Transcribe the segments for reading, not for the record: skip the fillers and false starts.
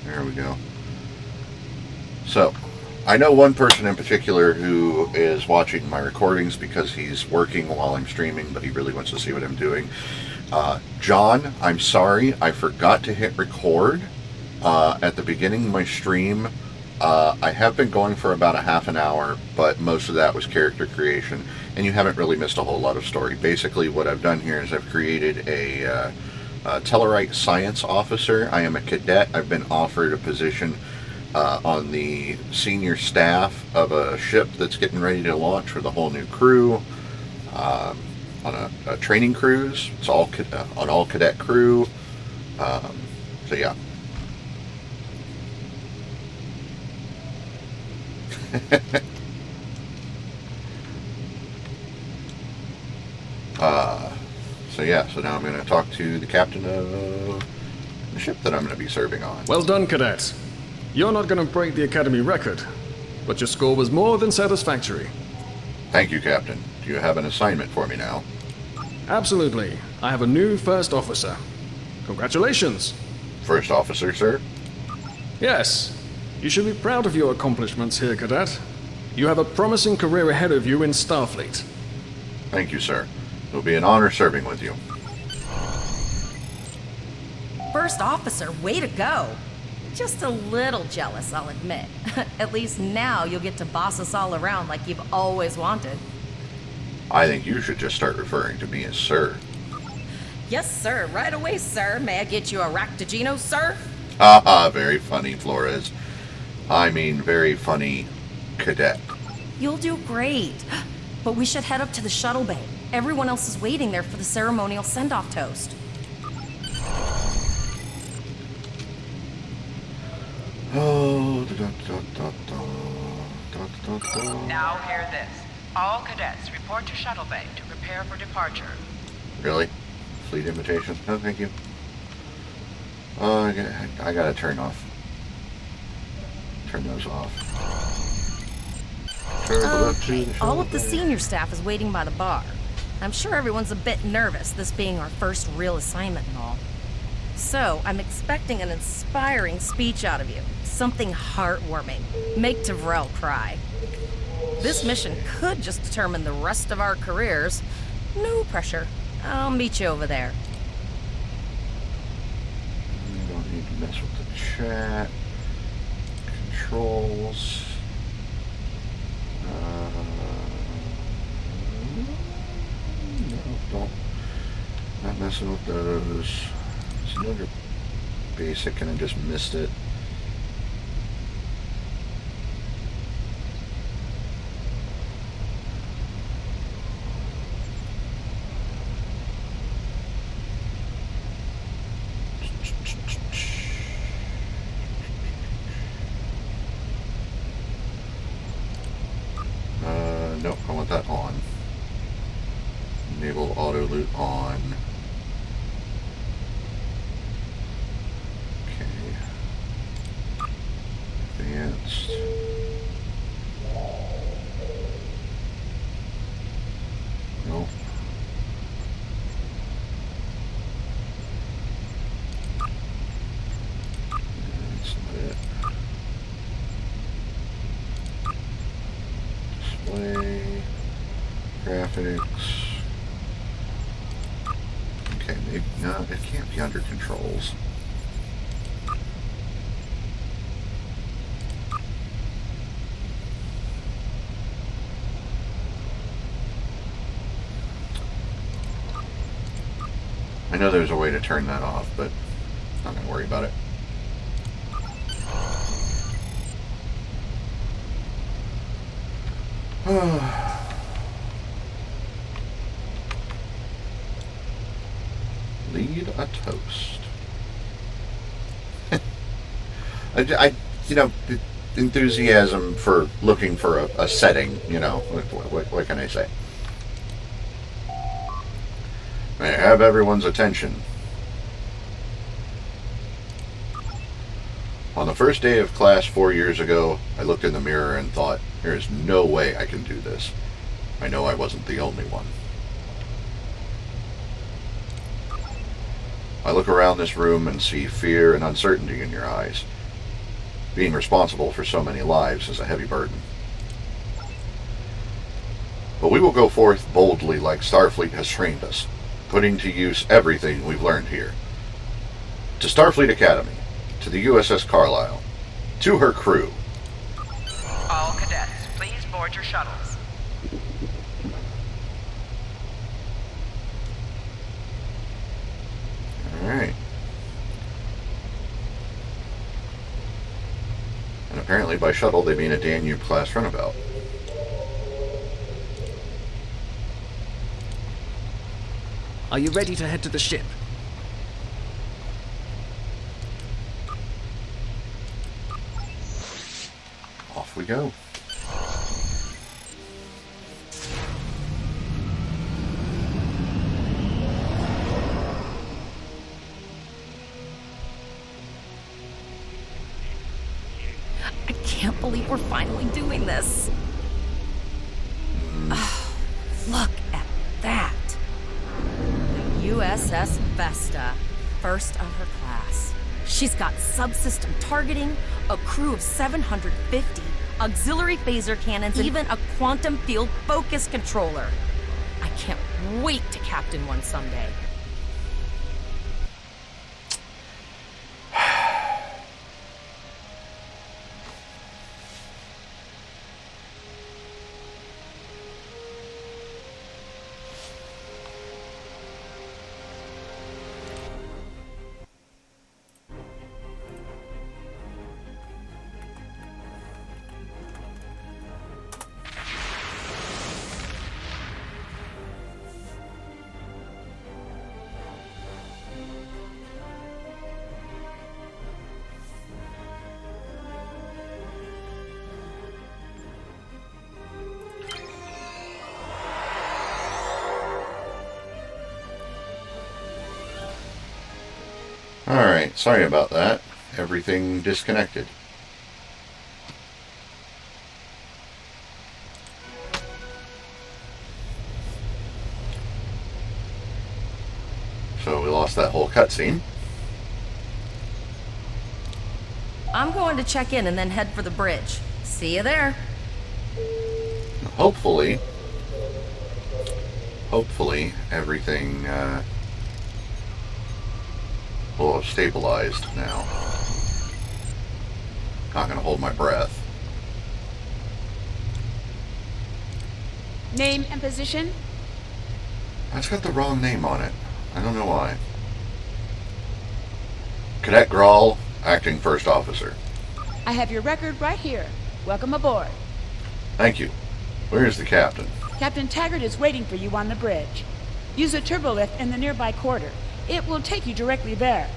There we go. So, I know one person in particular who is watching my recordings because he's working while I'm streaming, but he really wants to see what I'm doing. John, I'm sorry, I forgot to hit record at the beginning of my stream. I have been going for about a half an hour, but most of that was character creation, and you haven't really missed a whole lot of story. Basically, what I've done here is I've created a Tellarite science officer. I am a cadet. I've been offered a position on the senior staff of a ship that's getting ready to launch with a whole new crew, on a training cruise. It's all an all cadet crew. So yeah. So now I'm going to talk to the captain of the ship that I'm going to be serving on. Well done, cadet. You're not going to break the Academy record, but your score was more than satisfactory. Thank you, Captain. Do you have an assignment for me now? Absolutely. I have a new first officer. Congratulations. First officer, sir? Yes. You should be proud of your accomplishments here, cadet. You have a promising career ahead of you in Starfleet. Thank you, sir. It'll be an honor serving with you. First officer, way to go. Just a little jealous, I'll admit. At least now you'll get to boss us all around like you've always wanted. I think you should just start referring to me as sir. Yes, sir. Right away, sir. May I get you a Ractagino, sir? Haha, very funny, Flores. I mean, very funny, cadet. You'll do great. But we should head up to the shuttle bay. Everyone else is waiting there for the ceremonial send-off toast. Oh, Now hear this. All cadets report to shuttle bay to prepare for departure. Really? Fleet invitation? No, thank you. Oh, I gotta turn those off. Okay, all of the senior staff is waiting by the bar. I'm sure everyone's a bit nervous, this being our first real assignment and all. So, I'm expecting an inspiring speech out of you. Something heartwarming. Make Tavrel cry. This mission could just determine the rest of our careers. No pressure. I'll meet you over there. We don't need to mess with the chat. Controls. No, don't. Not messing with those. It's another basic and I just missed it. Nope, I want that on. Enable auto loot on. Okay. Advanced. Nope. That's not it. Display, graphics. Okay, maybe no, it can't be under controls. I know there's a way to turn that off, but I'm not going to worry about it. Lead a toast. The enthusiasm for looking for a setting, what can I say? May I have everyone's attention. On the first day of class 4 years ago, I looked in the mirror and thought, there is no way I can do this. I know I wasn't the only one. I look around this room and see fear and uncertainty in your eyes. Being responsible for so many lives is a heavy burden. But we will go forth boldly like Starfleet has trained us, putting to use everything we've learned here. To Starfleet Academy, to the USS Carlisle, to her crew. All cadets, please board your shuttles. Alright. And apparently by shuttle they mean a Danube-class runabout. Are you ready to head to the ship? Off we go. I can't believe we're finally doing this. Oh, look at that. The USS Vesta, first of her class. She's got subsystem targeting, a crew of 750, auxiliary phaser cannons, and even a quantum field focus controller. I can't wait to captain one someday. Alright, sorry about that. Everything disconnected. So we lost that whole cutscene. I'm going to check in and then head for the bridge. See you there. Hopefully everything will have stabilized now. Not gonna hold my breath. Name and position? That's got the wrong name on it. I don't know why. Cadet Grawl, acting first officer. I have your record right here. Welcome aboard. Thank you. Where is the captain? Captain Taggart is waiting for you on the bridge. Use a turbolift in the nearby quarter. It will take you directly there.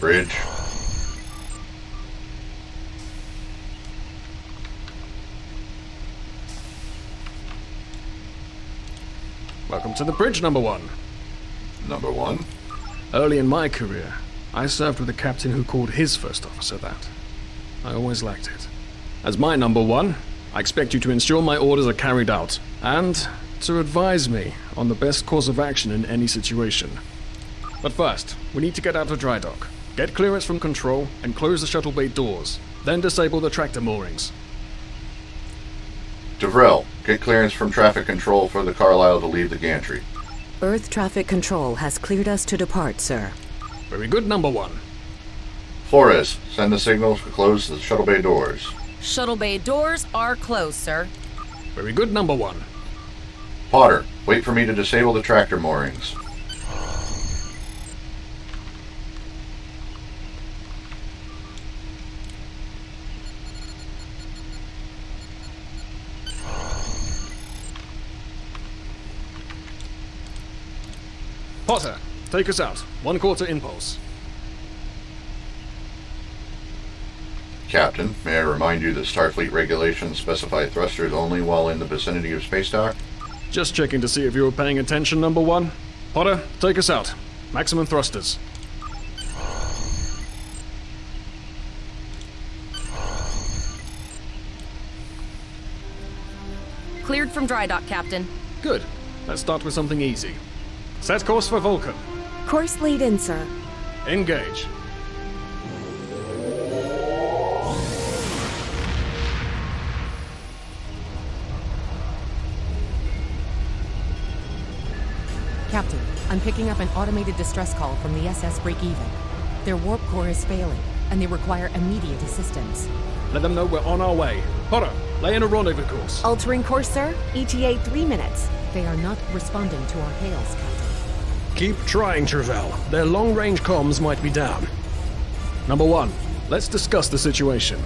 Bridge. Welcome to the bridge, number one. Number one. Early in my career, I served with a captain who called his first officer that. I always liked it. As my number one, I expect you to ensure my orders are carried out, and to advise me on the best course of action in any situation. But first, we need to get out of dry dock, get clearance from control, and close the shuttle bay doors, then disable the tractor moorings. DeVrel, get clearance from traffic control for the Carlisle to leave the gantry. Earth traffic control has cleared us to depart, sir. Very good, number one. Flores, send the signals to close the shuttle bay doors. Shuttle bay doors are closed, sir. Very good, number one. Potter, wait for me to disable the tractor moorings. Potter, take us out. 1/4 impulse. Captain, may I remind you that Starfleet regulations specify thrusters only while in the vicinity of space dock? Just checking to see if you were paying attention, number one. Potter, take us out. Maximum thrusters. Cleared from dry dock, Captain. Good. Let's start with something easy. Set course for Vulcan. Course laid in, sir. Engage. Captain, I'm picking up an automated distress call from the SS Break-Even. Their warp core is failing, and they require immediate assistance. Let them know we're on our way. Potter, lay in a rendezvous course. Altering course, sir. ETA 3 minutes. They are not responding to our hails, Captain. Keep trying, Travell. Their long-range comms might be down. Number 1, let's discuss the situation.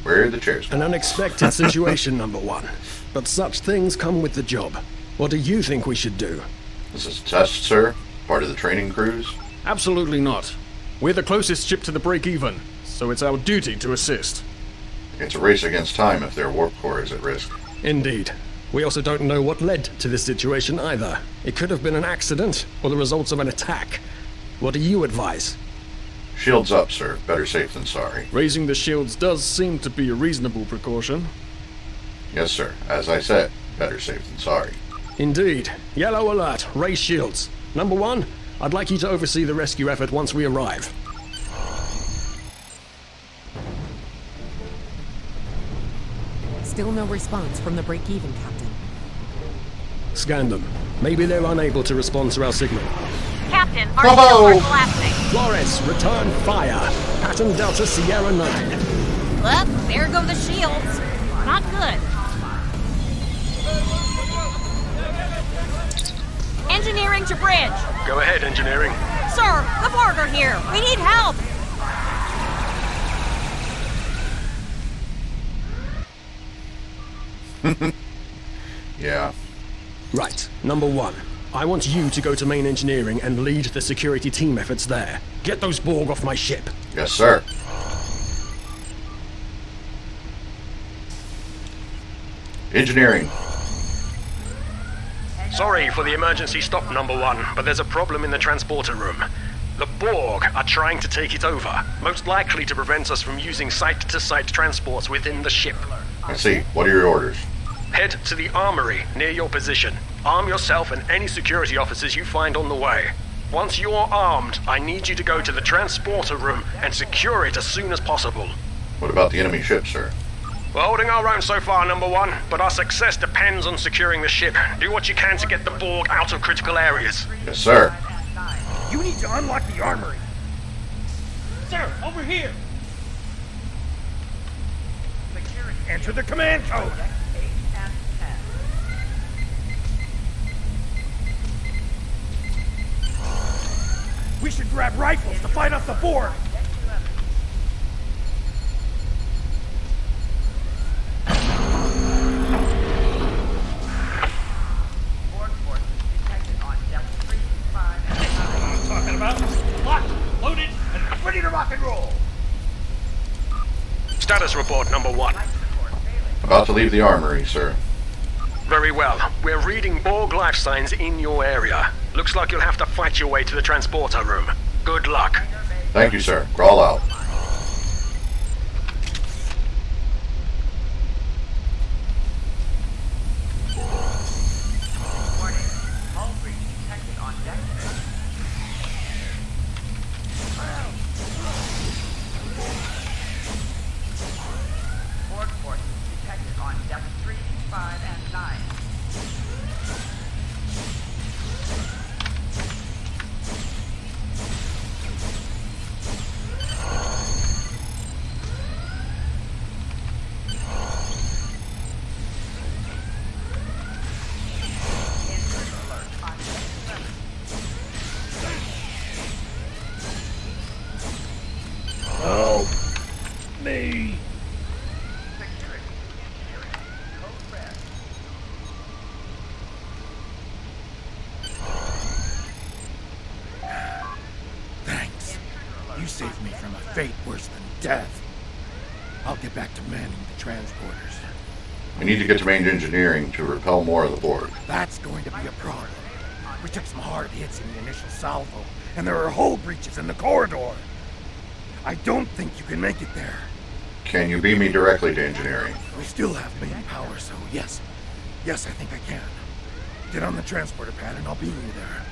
Where are the chairs? An unexpected situation, Number 1. But such things come with the job. What do you think we should do? This is a test, sir? Part of the training cruise? Absolutely not. We're the closest ship to the break-even, so it's our duty to assist. It's a race against time if their warp core is at risk. Indeed. We also don't know what led to this situation either. It could have been an accident, or the results of an attack. What do you advise? Shields up, sir. Better safe than sorry. Raising the shields does seem to be a reasonable precaution. Yes, sir. As I said, better safe than sorry. Indeed. Yellow alert. Raise shields. Number 1, I'd like you to oversee the rescue effort once we arrive. Still no response from the Break-Even, Captain. Scan them. Maybe they're unable to respond to our signal. Captain, our shields are Whoa! collapsing. Flores, return fire. Pattern Delta Sierra 9. Well, there go the shields. Not good. Engineering to bridge. Go ahead, engineering. Sir, the Borg are here. We need help. Yeah. Right. Number 1, I want you to go to main engineering and lead the security team efforts there. Get those Borg off my ship. Yes, sir. Engineering. Sorry for the emergency stop, Number 1, but there's a problem in the transporter room. The Borg are trying to take it over, most likely to prevent us from using site-to-site transports within the ship. I see. What are your orders? Head to the armory near your position. Arm yourself and any security officers you find on the way. Once you're armed, I need you to go to the transporter room and secure it as soon as possible. What about the enemy ship, sir? We're holding our own so far, Number 1, but our success depends on securing the ship. Do what you can to get the Borg out of critical areas. Yes, sir. You need to unlock the armory. Sir, over here. Enter the command code. We should grab rifles to fight off the Borg. Borg forces detected on depth 3, 5, and 9. What I'm talking about. Locked, loaded, and ready to rock and roll. Status report, Number 1. About to leave the armory, sir. Very well. We're reading Borg life signs in your area. Looks like you'll have to fight your way to the transporter room. Good luck. Thank you, sir. Crawl out. Warning. Hull breach detected on deck 6. Borg forces detected on depth 3, 5, and 9. Help me. Security. Engineering. Code red. Thanks. You saved me from a fate worse than death. I'll get back to manning the transporters. We need to get to main engineering to repel more of the Borg. That's going to be a problem. We took some hard hits in the initial salvo, and there are hull breaches in the corridor. I don't think you can make it there. Can you beam me directly to engineering? We still have main power, so yes. Yes, I think I can. Get on the transporter pad and I'll beam you there.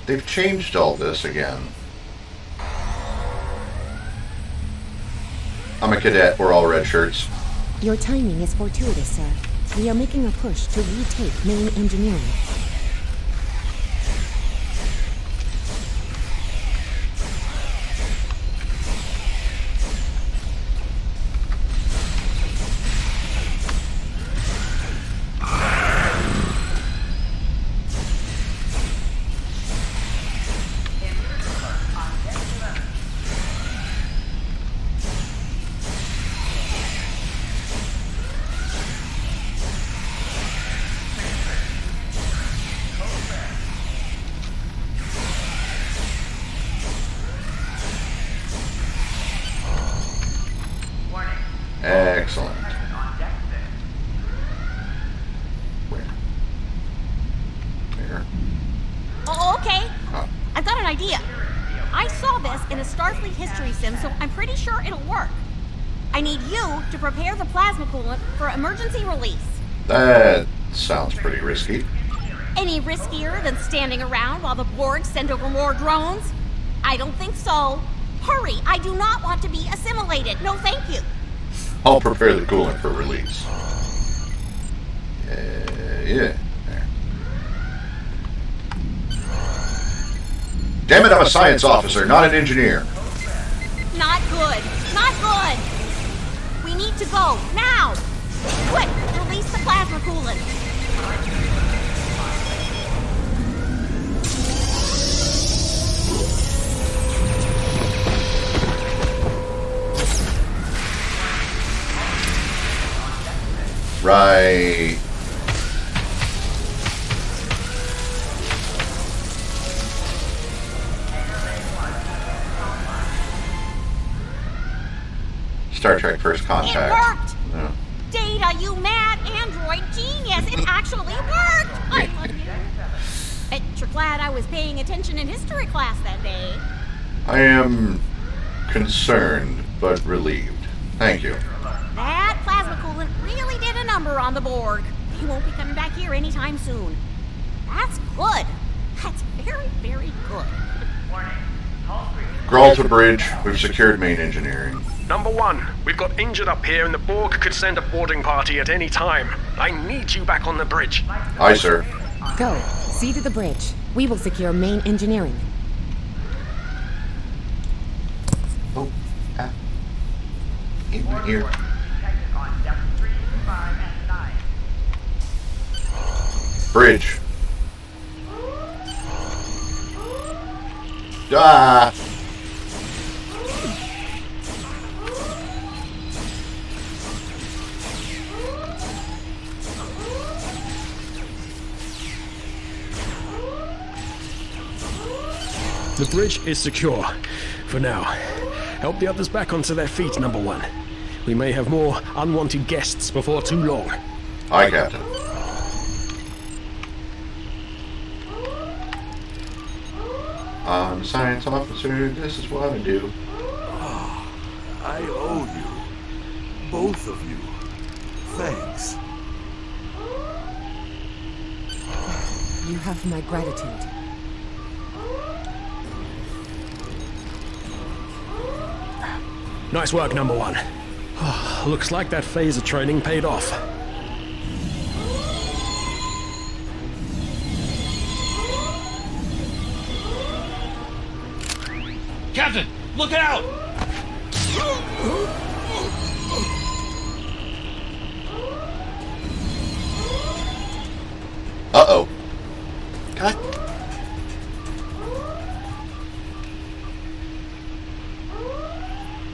They've changed all this again. I'm a cadet. We're all red shirts. Your timing is fortuitous, sir. We are making a push to retake main engineering. Excellent. Where? There. Oh, okay. Oh. I've got an idea. I saw this in a Starfleet history sim, so I'm pretty sure it'll work. I need you to prepare the plasma coolant for emergency release. That sounds pretty risky. Any riskier than standing around while the Borg send over more drones? I don't think so. Hurry, I do not want to be assimilated. No, thank you. I'll prepare the coolant for release. Yeah. There. Damn it, I'm a science officer, not an engineer. Not good. Not good. We need to go now. Quick, release the plasma coolant. Right. Star Trek First Contact. It worked. No. Data, you mad android genius! It actually worked! I love you. Bet you're glad I was paying attention in history class that day. I am concerned, but relieved. Thank you. That plasma coolant really did a number on the Borg. They won't be coming back here anytime soon. That's good. That's very, very good. Grawl to bridge. We've secured main engineering. Number 1, we've got injured up here and the Borg could send a boarding party at any time. I need you back on the bridge. Aye, sir. Go. See to the bridge. We will secure main engineering. Oh, in here. Bridge. Ah! The bridge is secure. For now. Help the others back onto their feet, Number 1. We may have more unwanted guests before too long. Aye, Captain. I'm a science officer. This is what I do. I owe you. Both of you. Thanks. You have my gratitude. Nice work, Number 1. Looks like that phaser training paid off. Captain, look out! Uh-oh. God.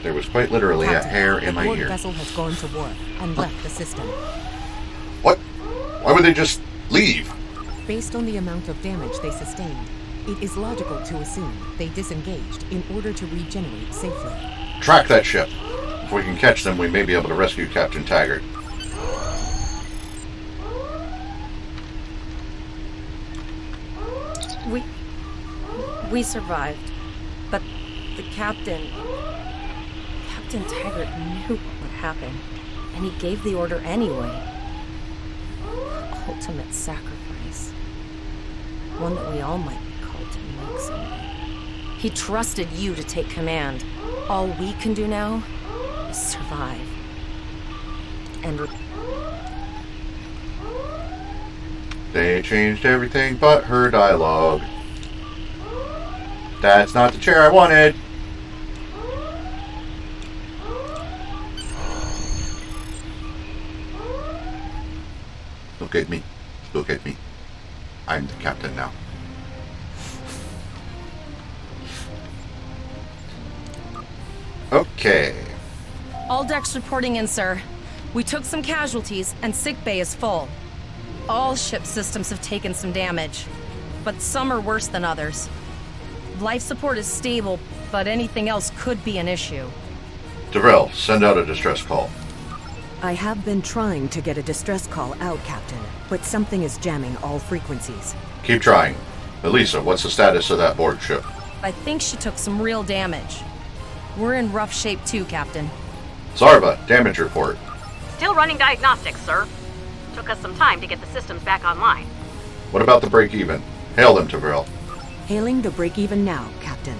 There was quite literally Captain, a hair in my the Borg ear. vessel has gone to war and left the system. What? Why would they just leave? Based on the amount of damage they sustained, it is logical to assume they disengaged in order to regenerate safely. Track that ship. If we can catch them, we may be able to rescue Captain Taggart. We survived. But the Captain Taggart knew what would happen. And he gave the order anyway. Ultimate sacrifice. One that we all might be called to make someday. He trusted you to take command. All we can do now is survive. And They changed everything but her dialogue. That's not the chair I wanted. Look at me. Look at me. I'm the captain now. Okay. all decks reporting in, sir. We took some casualties, and sickbay is full. All ship systems have taken some damage, but some are worse than others. Life support is stable, but anything else could be an issue. Devrel, send out a distress call. I have been trying to get a distress call out, Captain, but something is jamming all frequencies. Keep trying. Elisa, what's the status of that Borg ship? I think she took some real damage. We're in rough shape too, Captain. Zarva, damage report. Still running diagnostics, sir. Took us some time to get the systems back online. What about the break-even? Hail them, Devrel. Hailing the break-even now, Captain.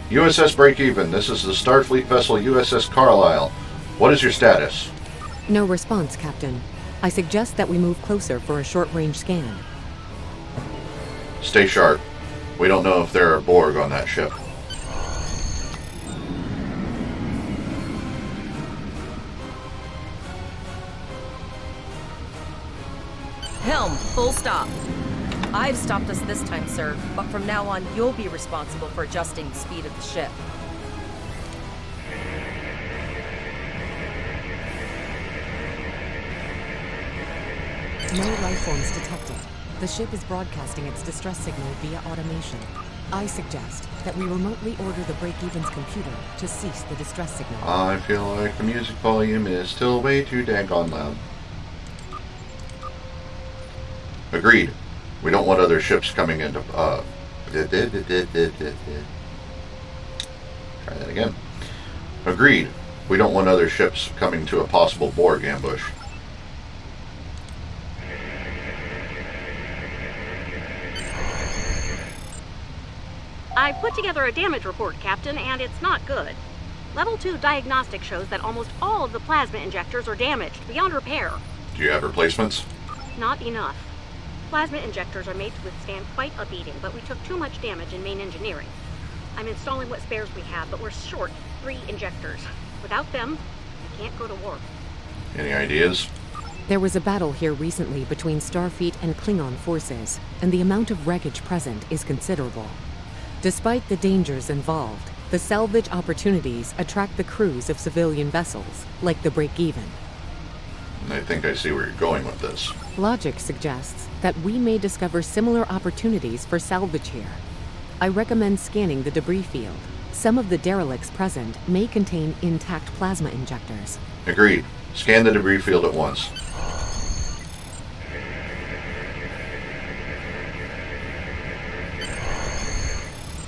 USS Break-Even, this is the Starfleet vessel USS Carlisle. What is your status? No response, Captain. I suggest that we move closer for a short-range scan. Stay sharp. We don't know if there are Borg on that ship. Helm, full stop. I've stopped us this time, sir, but from now on, you'll be responsible for adjusting the speed of the ship. No life forms detected. The ship is broadcasting its distress signal via automation. I suggest that we remotely order the break-even's computer to cease the distress signal. I feel like the music volume is still way too daggone loud. Agreed. We don't want other ships coming into, Try that again. Agreed. We don't want other ships coming to a possible Borg ambush. I put together a damage report, Captain, and it's not good. Level 2 diagnostic shows that almost all of the plasma injectors are damaged, beyond repair. Do you have replacements? Not enough. Plasma injectors are made to withstand quite a beating, but we took too much damage in main engineering. I'm installing what spares we have, but we're short 3 injectors. Without them, we can't go to war. Any ideas? There was a battle here recently between Starfleet and Klingon forces, and the amount of wreckage present is considerable. Despite the dangers involved, the salvage opportunities attract the crews of civilian vessels, like the Break-Even. I think I see where you're going with this. Logic suggests that we may discover similar opportunities for salvage here. I recommend scanning the debris field. Some of the derelicts present may contain intact plasma injectors. Agreed. Scan the debris field at once.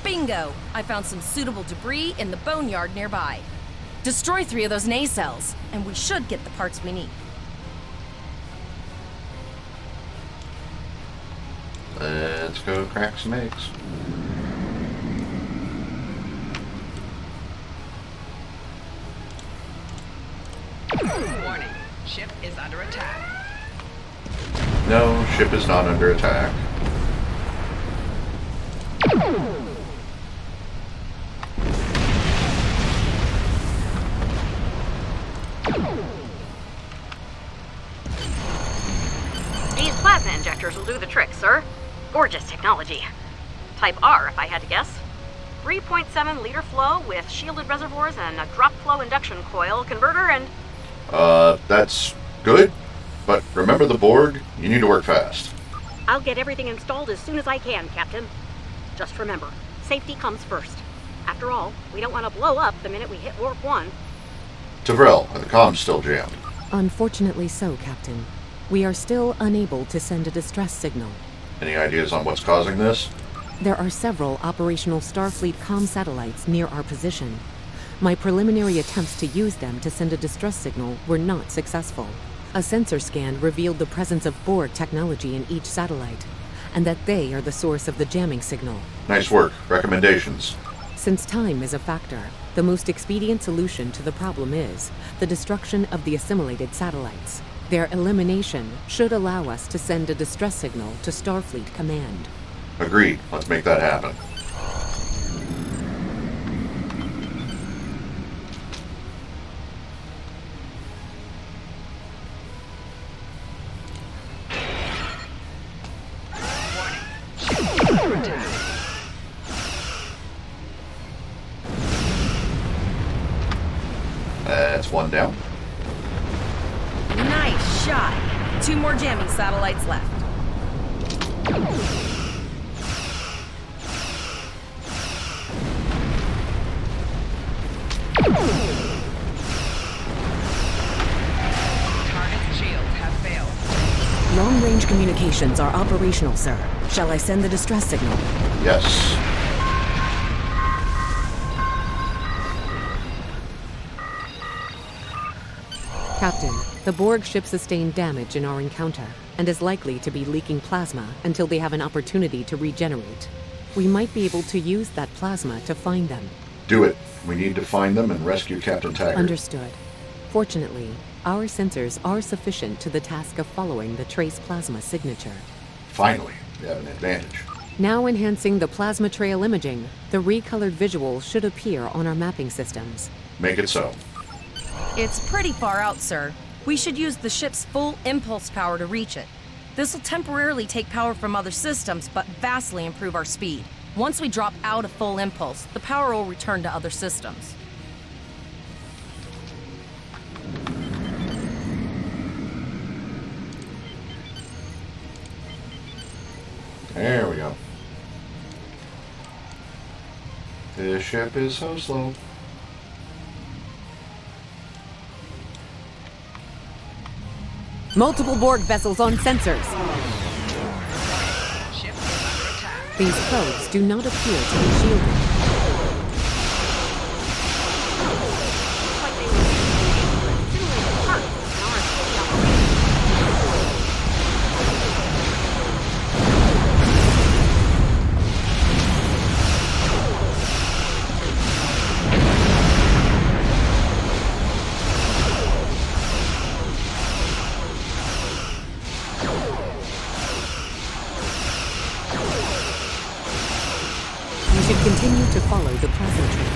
Bingo! I found some suitable debris in the boneyard nearby. Destroy 3 of those nacelles, and we should get the parts we need. Let's go crack some eggs. Warning, ship is under attack. No, ship is not under attack. These plasma injectors will do the trick, sir. Gorgeous technology. Type R, if I had to guess. 3.7 liter flow with shielded reservoirs and a drop flow induction coil converter and... That's good, but remember the Borg? You need to work fast. I'll get everything installed as soon as I can, Captain. Just remember, safety comes first. After all, we don't want to blow up the minute we hit Warp 1. Devrel, are the comms still jammed? Unfortunately so, Captain. We are still unable to send a distress signal. Any ideas on what's causing this? There are several operational Starfleet comm satellites near our position. My preliminary attempts to use them to send a distress signal were not successful. A sensor scan revealed the presence of Borg technology in each satellite, and that they are the source of the jamming signal. Nice work. Recommendations? Since time is a factor, the most expedient solution to the problem is the destruction of the assimilated satellites. Their elimination should allow us to send a distress signal to Starfleet Command. Agreed. Let's make that happen. That's one down. Nice shot. 2 more jamming satellites left. Target's shields have failed. Long-range communications are operational, sir. Shall I send the distress signal? Yes. Captain, the Borg ship sustained damage in our encounter and is likely to be leaking plasma until they have an opportunity to regenerate. We might be able to use that plasma to find them. Do it. We need to find them and rescue Captain Taggart. Understood. Fortunately, our sensors are sufficient to the task of following the trace plasma signature. Finally, we have an advantage. Now enhancing the plasma trail imaging, the recolored visuals should appear on our mapping systems. Make it so. It's pretty far out, sir. We should use the ship's full impulse power to reach it. This will temporarily take power from other systems, but vastly improve our speed. Once we drop out of full impulse, the power will return to other systems. There we go. This ship is so slow. Multiple Borg vessels on sensors. Ship is under attack. These probes do not appear to be shielded. Like they were simulated parts in ours to be operational. We should continue to follow the plasma trail.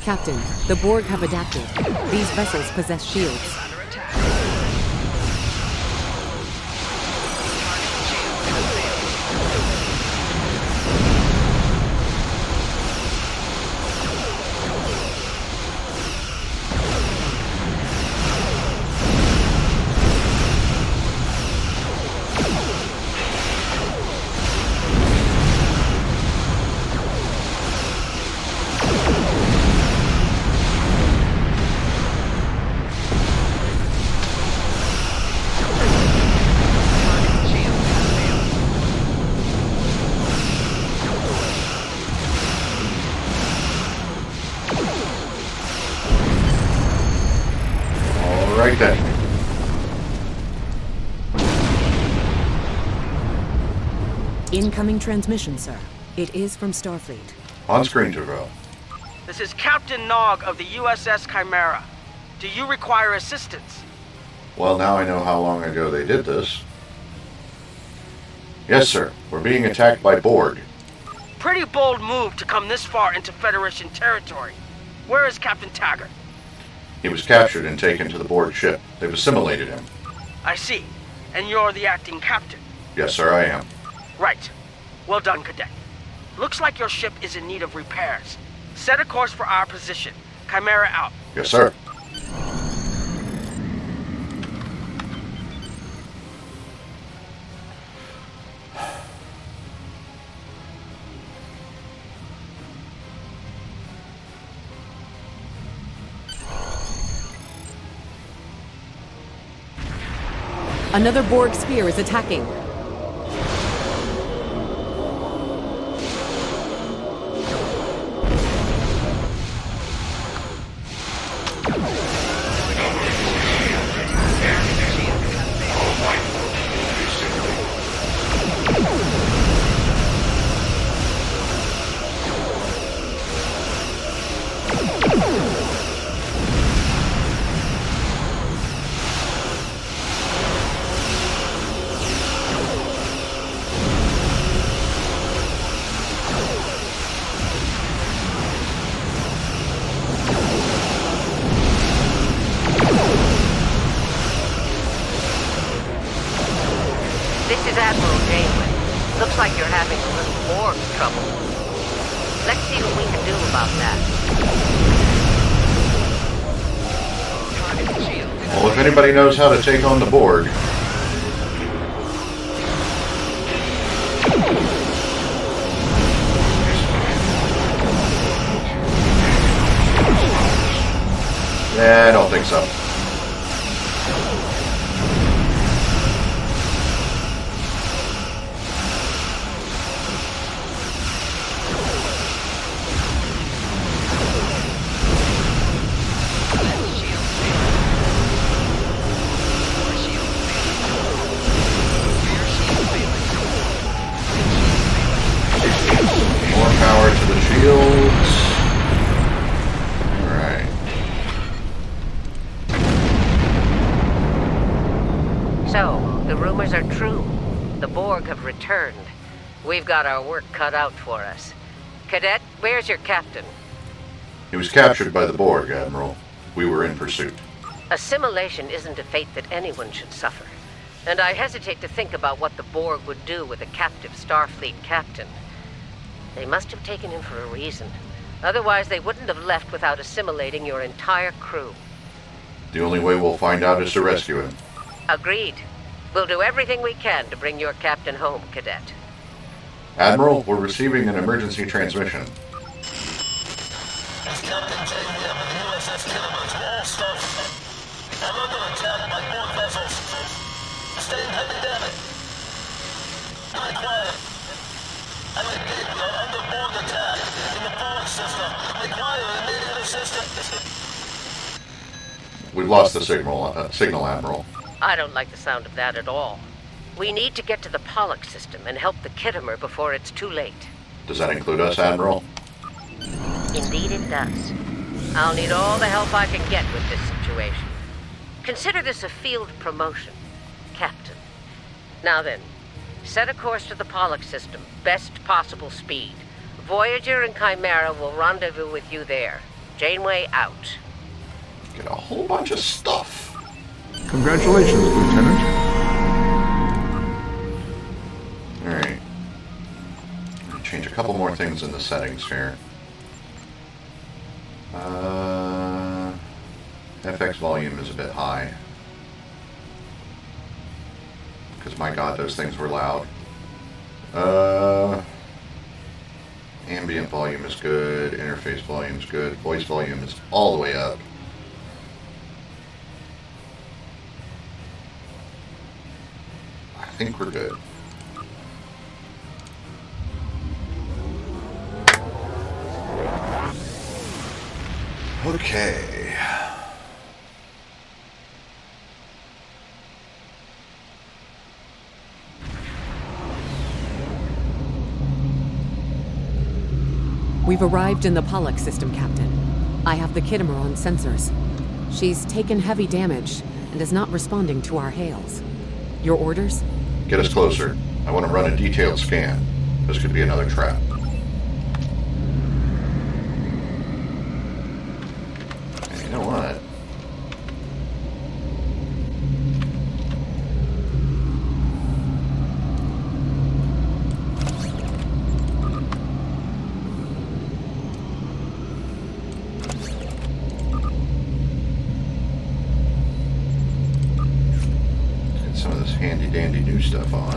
Captain, the Borg have adapted. These vessels possess shields. Under attack. Right then. Incoming transmission, sir. It is from Starfleet. On screen, Terrell. This is Captain Nog of the USS Chimera. Do you require assistance? Well, now I know how long ago they did this. Yes, sir. We're being attacked by Borg. Pretty bold move to come this far into Federation territory. Where is Captain Taggart? He was captured and taken to the Borg ship. They've assimilated him. I see. And you're the acting captain. Yes, sir, I am. Right. Well done, Cadet. Looks like your ship is in need of repairs. Set a course for our position. Chimera out. Yes, sir. Another Borg sphere is attacking. This is Admiral Janeway. Looks like you're having a little Borg trouble. Let's see what we can do about that. Well, if anybody knows how to take on the Borg, I don't think so. More power to the shields. Alright. So, the rumors are true. The Borg have returned. We've got our work cut out for us. Cadet, where's your captain? He was captured by the Borg, Admiral. We were in pursuit. Assimilation isn't a fate that anyone should suffer. And I hesitate to think about what the Borg would do with a captive Starfleet captain. They must have taken him for a reason. Otherwise, they wouldn't have left without assimilating your entire crew. The only way we'll find out is to rescue him. Agreed. We'll do everything we can to bring your captain home, Cadet. Admiral, we're receiving an emergency transmission. It's Captain Janeway of the USS Klingons to all Starfleet. I'm under attack by Borg vessels. Sustained heavy damage. Very quiet. I repeat, we are under Borg attack in the Borg system. Require immediate assistance. We've lost the signal, Admiral. I don't like the sound of that at all. We need to get to the Pollock system and help the Kittimer before it's too late. Does that include us, Admiral? Indeed it does. I'll need all the help I can get with this situation. Consider this a field promotion, Captain. Now then, set a course to the Pollock system, best possible speed. Voyager and Chimera will rendezvous with you there. Janeway out. Get a whole bunch of stuff. Congratulations, Lieutenant. Alright. Change a couple more things in the settings here. FX volume is a bit high. Because my god, those things were loud. Ambient volume is good. Interface volume is good. Voice volume is all the way up. I think we're good. Okay. We've arrived in the Pollock system, Captain. I have the Kittimer on sensors. She's taken heavy damage and is not responding to our hails. Your orders? Get us closer. I want to run a detailed scan. This could be another trap. And you know what? Get some of this handy-dandy new stuff on.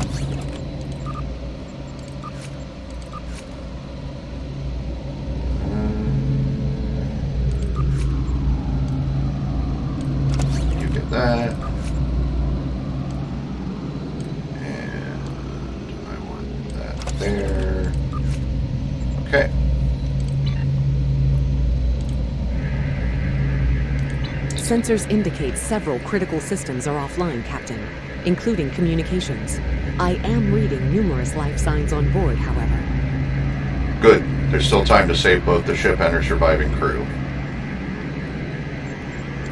You get that. Sensors indicate several critical systems are offline, Captain, including communications. I am reading numerous life signs on board, however. Good. There's still time to save both the ship and her surviving crew.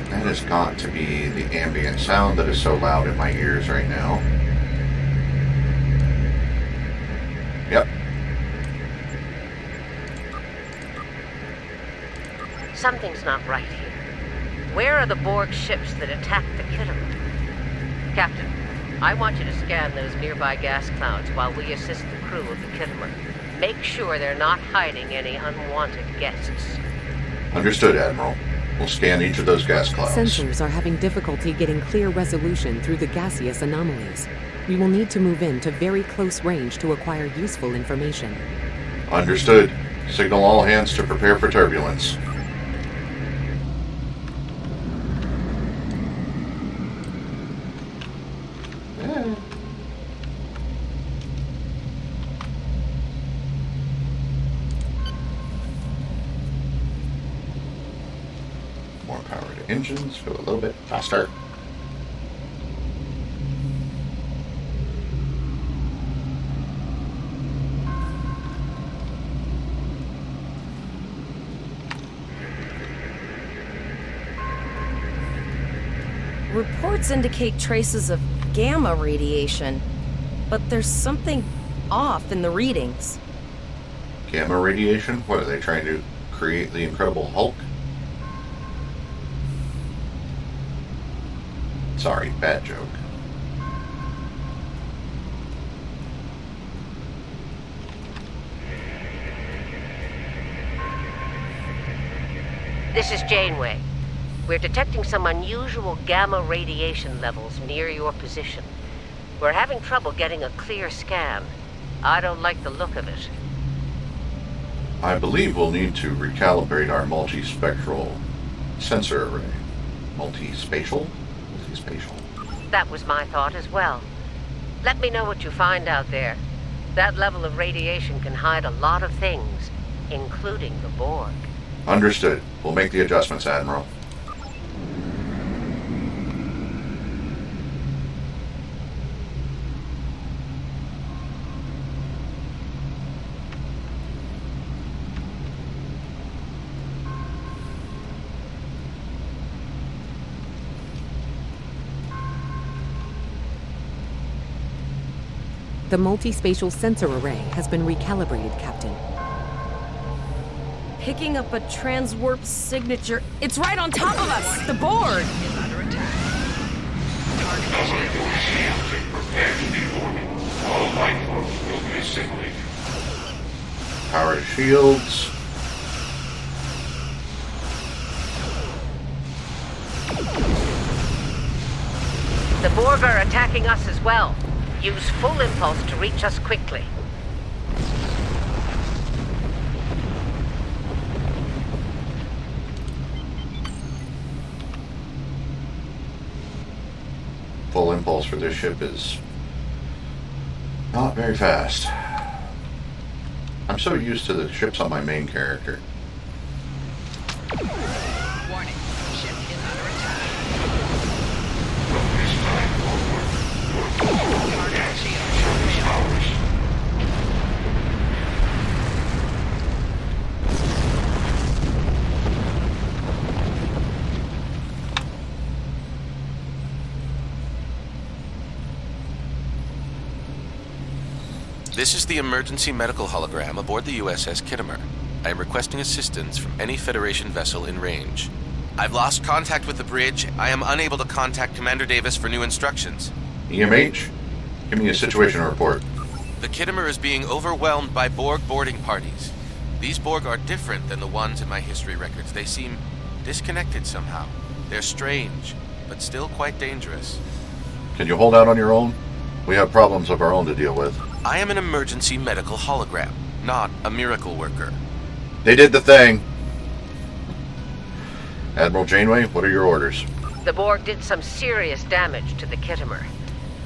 That has got to be the ambient sound that is so loud in my ears right now. Yep. Something's not right here. Where are the Borg ships that attacked the Kittimer? Captain, I want you to scan those nearby gas clouds while we assist the crew of the Kittimer. Make sure they're not hiding any unwanted guests. Understood, Admiral. We'll scan each of those gas clouds. Sensors are having difficulty getting clear resolution through the gaseous anomalies. We will need to move in to very close range to acquire useful information. Understood. Signal all hands to prepare for turbulence. More power to engines. Go a little bit faster. Reports indicate traces of gamma radiation, but there's something off in the readings. Gamma radiation? What, are they trying to create the Incredible Hulk? Sorry, bad joke. This is Janeway. We're detecting some unusual gamma radiation levels near your position. We're having trouble getting a clear scan. I don't like the look of it. I believe we'll need to recalibrate our multispectral sensor array. Multispatial? Multispatial. That was my thought as well. Let me know what you find out there. That level of radiation can hide a lot of things, including the Borg. Understood. We'll make the adjustments, Admiral. The multispatial sensor array has been recalibrated, Captain. Picking up a transwarp signature. It's right on top of us! The Borg! Power shields. The Borg are attacking us as well. Use full impulse to reach us quickly. Full impulse for this ship is not very fast. I'm so used to the ships on my main character. Warning, ship is under attack. Target shield shut. This is the emergency medical hologram aboard the USS Kittimer. I am requesting assistance from any Federation vessel in range. I've lost contact with the bridge. I am unable to contact Commander Davis for new instructions. EMH, give me a situation report. The Kittimer is being overwhelmed by Borg boarding parties. These Borg are different than the ones in my history records. They seem disconnected somehow. They're strange, but still quite dangerous. Can you hold out on your own? We have problems of our own to deal with. I am an emergency medical hologram, not a miracle worker. They did the thing. Admiral Janeway, what are your orders? The Borg did some serious damage to the Kittimer.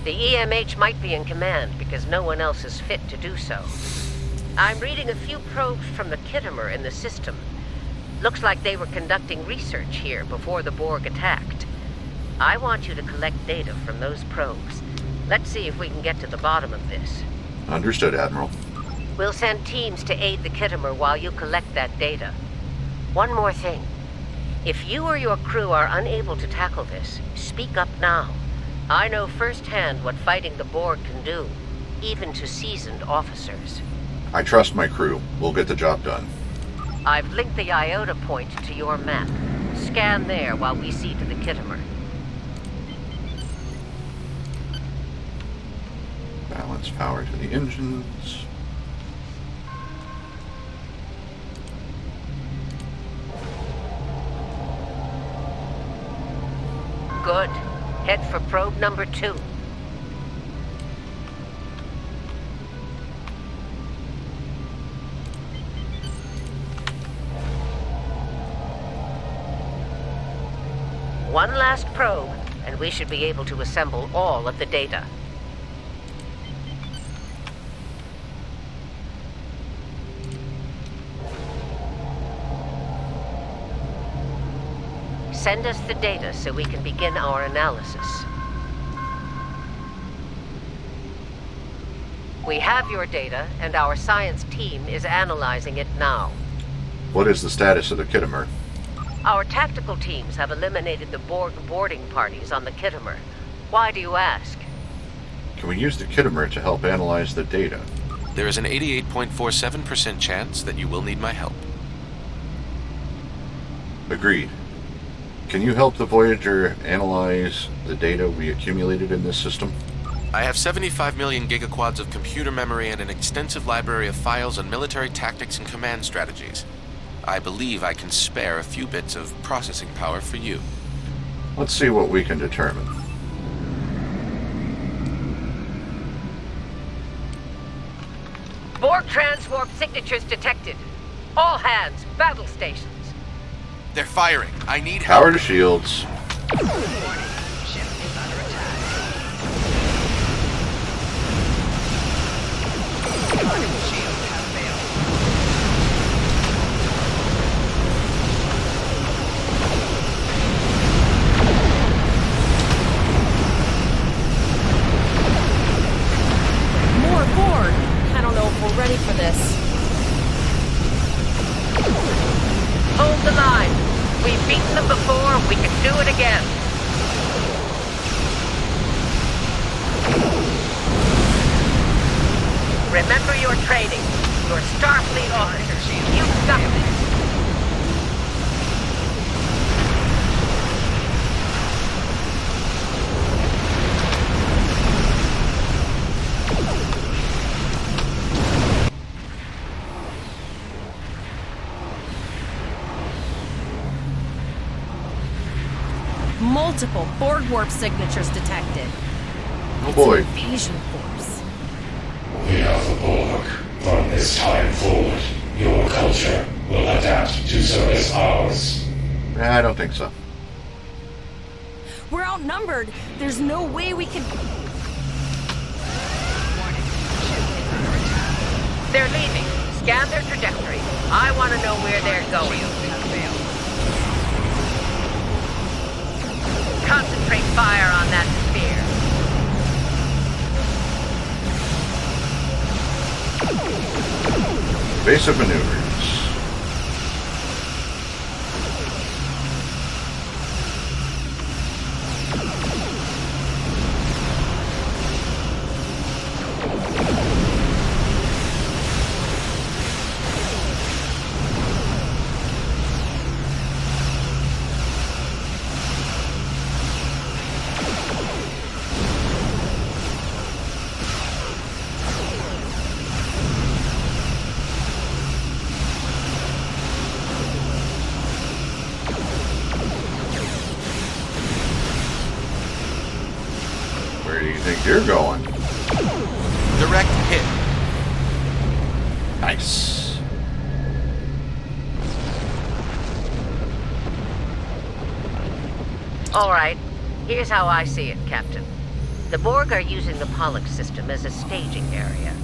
The EMH might be in command because no one else is fit to do so. I'm reading a few probes from the Kittimer in the system. Looks like they were conducting research here before the Borg attacked. I want you to collect data from those probes. Let's see if we can get to the bottom of this. Understood, Admiral. We'll send teams to aid the Kittimer while you collect that data. One more thing. If you or your crew are unable to tackle this, speak up now. I know firsthand what fighting the Borg can do, even to seasoned officers. I trust my crew. We'll get the job done. I've linked the iota point to your map. Scan there while we see to the Kittimer. Balance power to the engines. Good. Head for probe number 2. One last probe, and we should be able to assemble all of the data. Send us the data so we can begin our analysis. We have your data, and our science team is analyzing it now. What is the status of the Kittimer? Our tactical teams have eliminated the Borg boarding parties on the Kittimer. Why do you ask? Can we use the Kittimer to help analyze the data? There is an 88.47% chance that you will need my help. Agreed. Can you help the Voyager analyze the data we accumulated in this system? I have 75 million gigaquads of computer memory and an extensive library of files on military tactics and command strategies. I believe I can spare a few bits of processing power for you. Let's see what we can determine. Borg transwarp signatures detected. All hands, battle stations. They're firing. I need help. Power to shields. More Borg. I don't know if we're ready for this. Hold the line. We've beaten them before, we can do it again. Remember your training. You're Starfleet officers. You've got this. Multiple Borg warp signatures detected. Oh boy. Invasion force. We are the Borg. From this time forward, your culture will adapt to service ours. I don't think so. We're outnumbered. There's no way we can... They're leaving. Scan their trajectory. I want to know where they're going. Concentrate fire on that sphere. Basic maneuvers. Where do you think you're going? Direct hit. Nice. All right. Here's how I see it, Captain. The Borg are using the Pollux system as a staging area.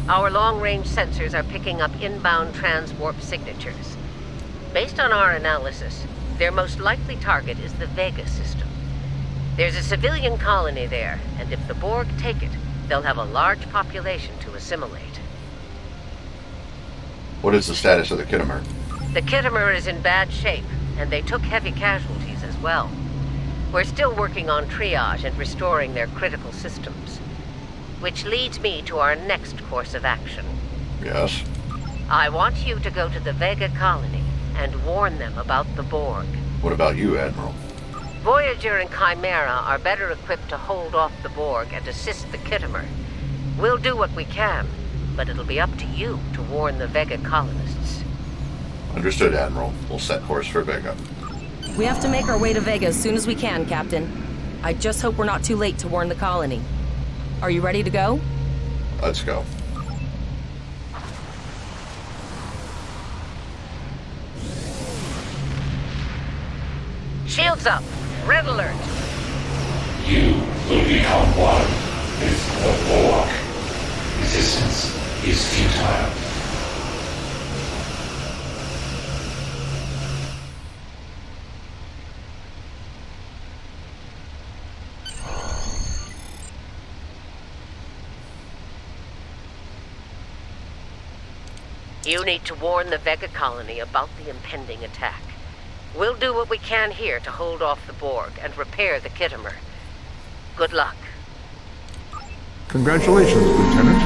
Our long-range sensors are picking up inbound transwarp signatures. Based on our analysis, their most likely target is the Vega system. There's a civilian colony there, and if the Borg take it, they'll have a large population to assimilate. What is the status of the Kittimer? The Kittimer is in bad shape, and they took heavy casualties as well. We're still working on triage and restoring their critical systems. Which leads me to our next course of action. Yes? I want you to go to the Vega colony and warn them about the Borg. What about you, Admiral? Voyager and Chimera are better equipped to hold off the Borg and assist the Kittimer. We'll do what we can, but it'll be up to you to warn the Vega colonists. Understood, Admiral. We'll set course for Vega. We have to make our way to Vega as soon as we can, Captain. I just hope we're not too late to warn the colony. Are you ready to go? Let's go. Shields up. Red alert. You will become one with the Borg. Resistance is futile. You need to warn the Vega colony about the impending attack. We'll do what we can here to hold off the Borg and repair the Kittimer. Good luck. Congratulations, Lieutenant.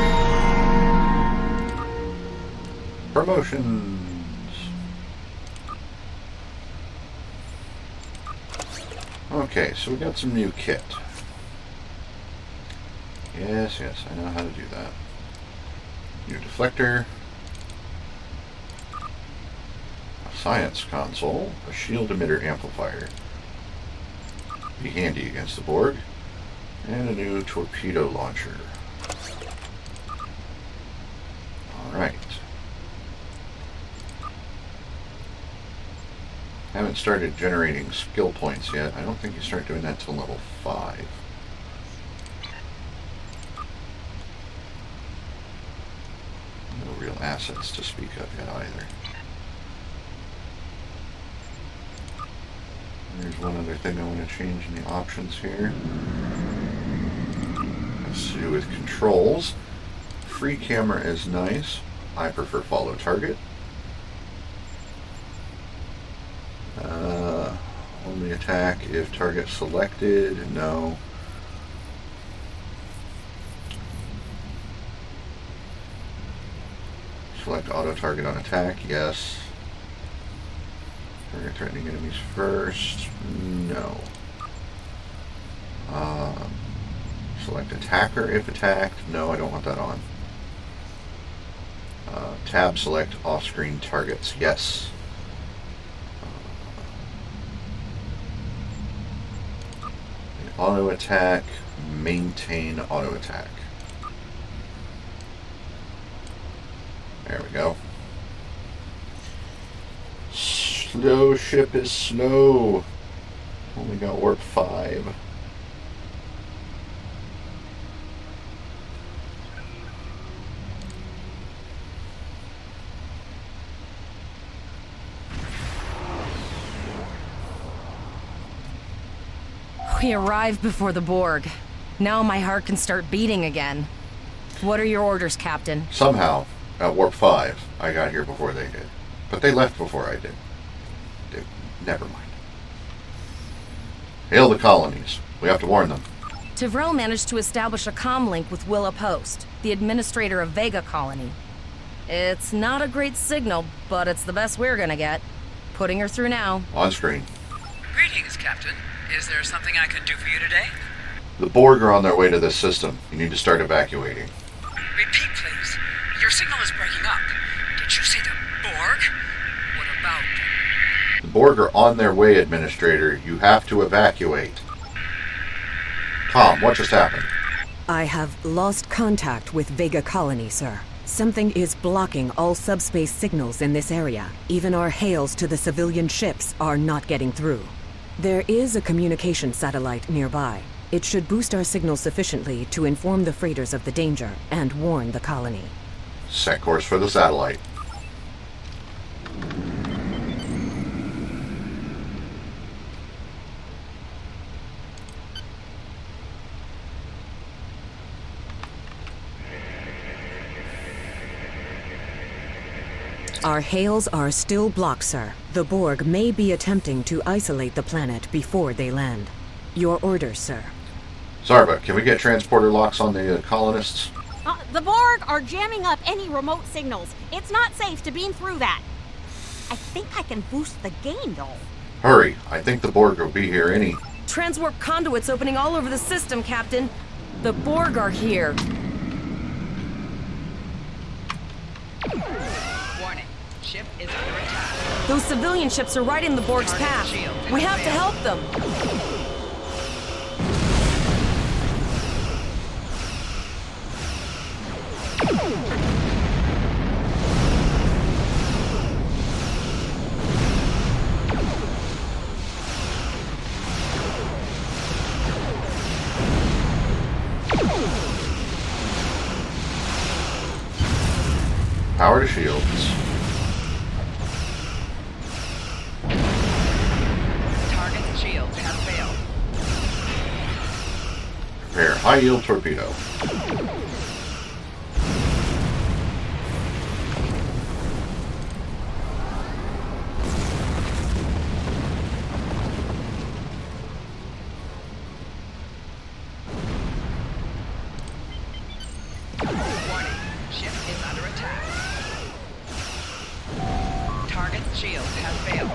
Promotions. Okay, so we got some new kit. Yes, I know how to do that. New deflector. Science console, a shield emitter amplifier. Be handy against the Borg. And a new torpedo launcher. Alright. Haven't started generating skill points yet. I don't think you start doing that till level 5. No real assets to speak of yet either. There's one other thing I want to change in the options here. Has to do with controls. Free camera is nice. I prefer follow target. Only attack if target selected. No. Select auto target on attack. Yes. Target threatening enemies first. No. Select attacker if attacked. No, I don't want that on. Tab select off-screen targets. Yes. Auto attack. Maintain auto attack. There we go. Slow ship is slow. Only got warp 5. We arrived before the Borg. Now my heart can start beating again. What are your orders, Captain? Somehow, at warp 5, I got here before they did. But they left before I did. Never mind. Hail the colonies. We have to warn them. Tivrell managed to establish a comm link with Willa Post, the administrator of Vega Colony. It's not a great signal, but it's the best we're gonna get. Putting her through now. On screen. Greetings, Captain. Is there something I can do for you today? The Borg are on their way to this system. You need to start evacuating. Repeat, please. Your signal is breaking up. Did you say the Borg? What about? The Borg are on their way, Administrator. You have to evacuate. Tom, what just happened? I have lost contact with Vega Colony, sir. Something is blocking all subspace signals in this area. Even our hails to the civilian ships are not getting through. There is a communication satellite nearby. It should boost our signal sufficiently to inform the freighters of the danger and warn the colony. Set course for the satellite. Our hails are still blocked, sir. The Borg may be attempting to isolate the planet before they land. Your orders, sir. Zarva, can we get transporter locks on the colonists? The Borg are jamming up any remote signals. It's not safe to beam through that. I think I can boost the gain, though. Hurry, I think the Borg will be here any... Transwarp conduits opening all over the system, Captain. The Borg are here. Warning. Ship is under attack. Those civilian ships are right in the Borg's path. We have to help them. Power to shields. Target's shields have failed. Prepare high-yield torpedo. Warning. Ship is under attack. Target's shields have failed.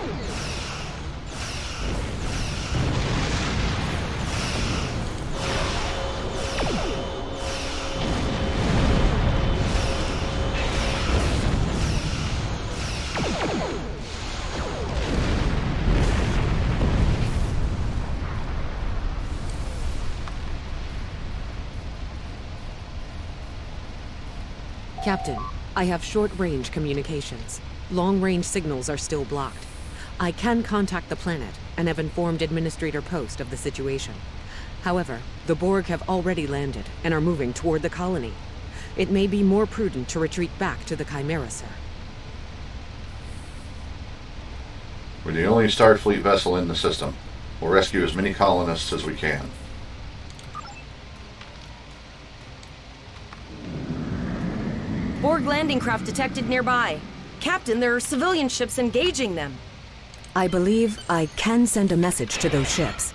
Captain, I have short-range communications. Long-range signals are still blocked. I can contact the planet and have informed Administrator Post of the situation. However, the Borg have already landed and are moving toward the colony. It may be more prudent to retreat back to the Chimera, sir. We're the only Starfleet vessel in the system. We'll rescue as many colonists as we can. Borg landing craft detected nearby. Captain, there are civilian ships engaging them. I believe I can send a message to those ships.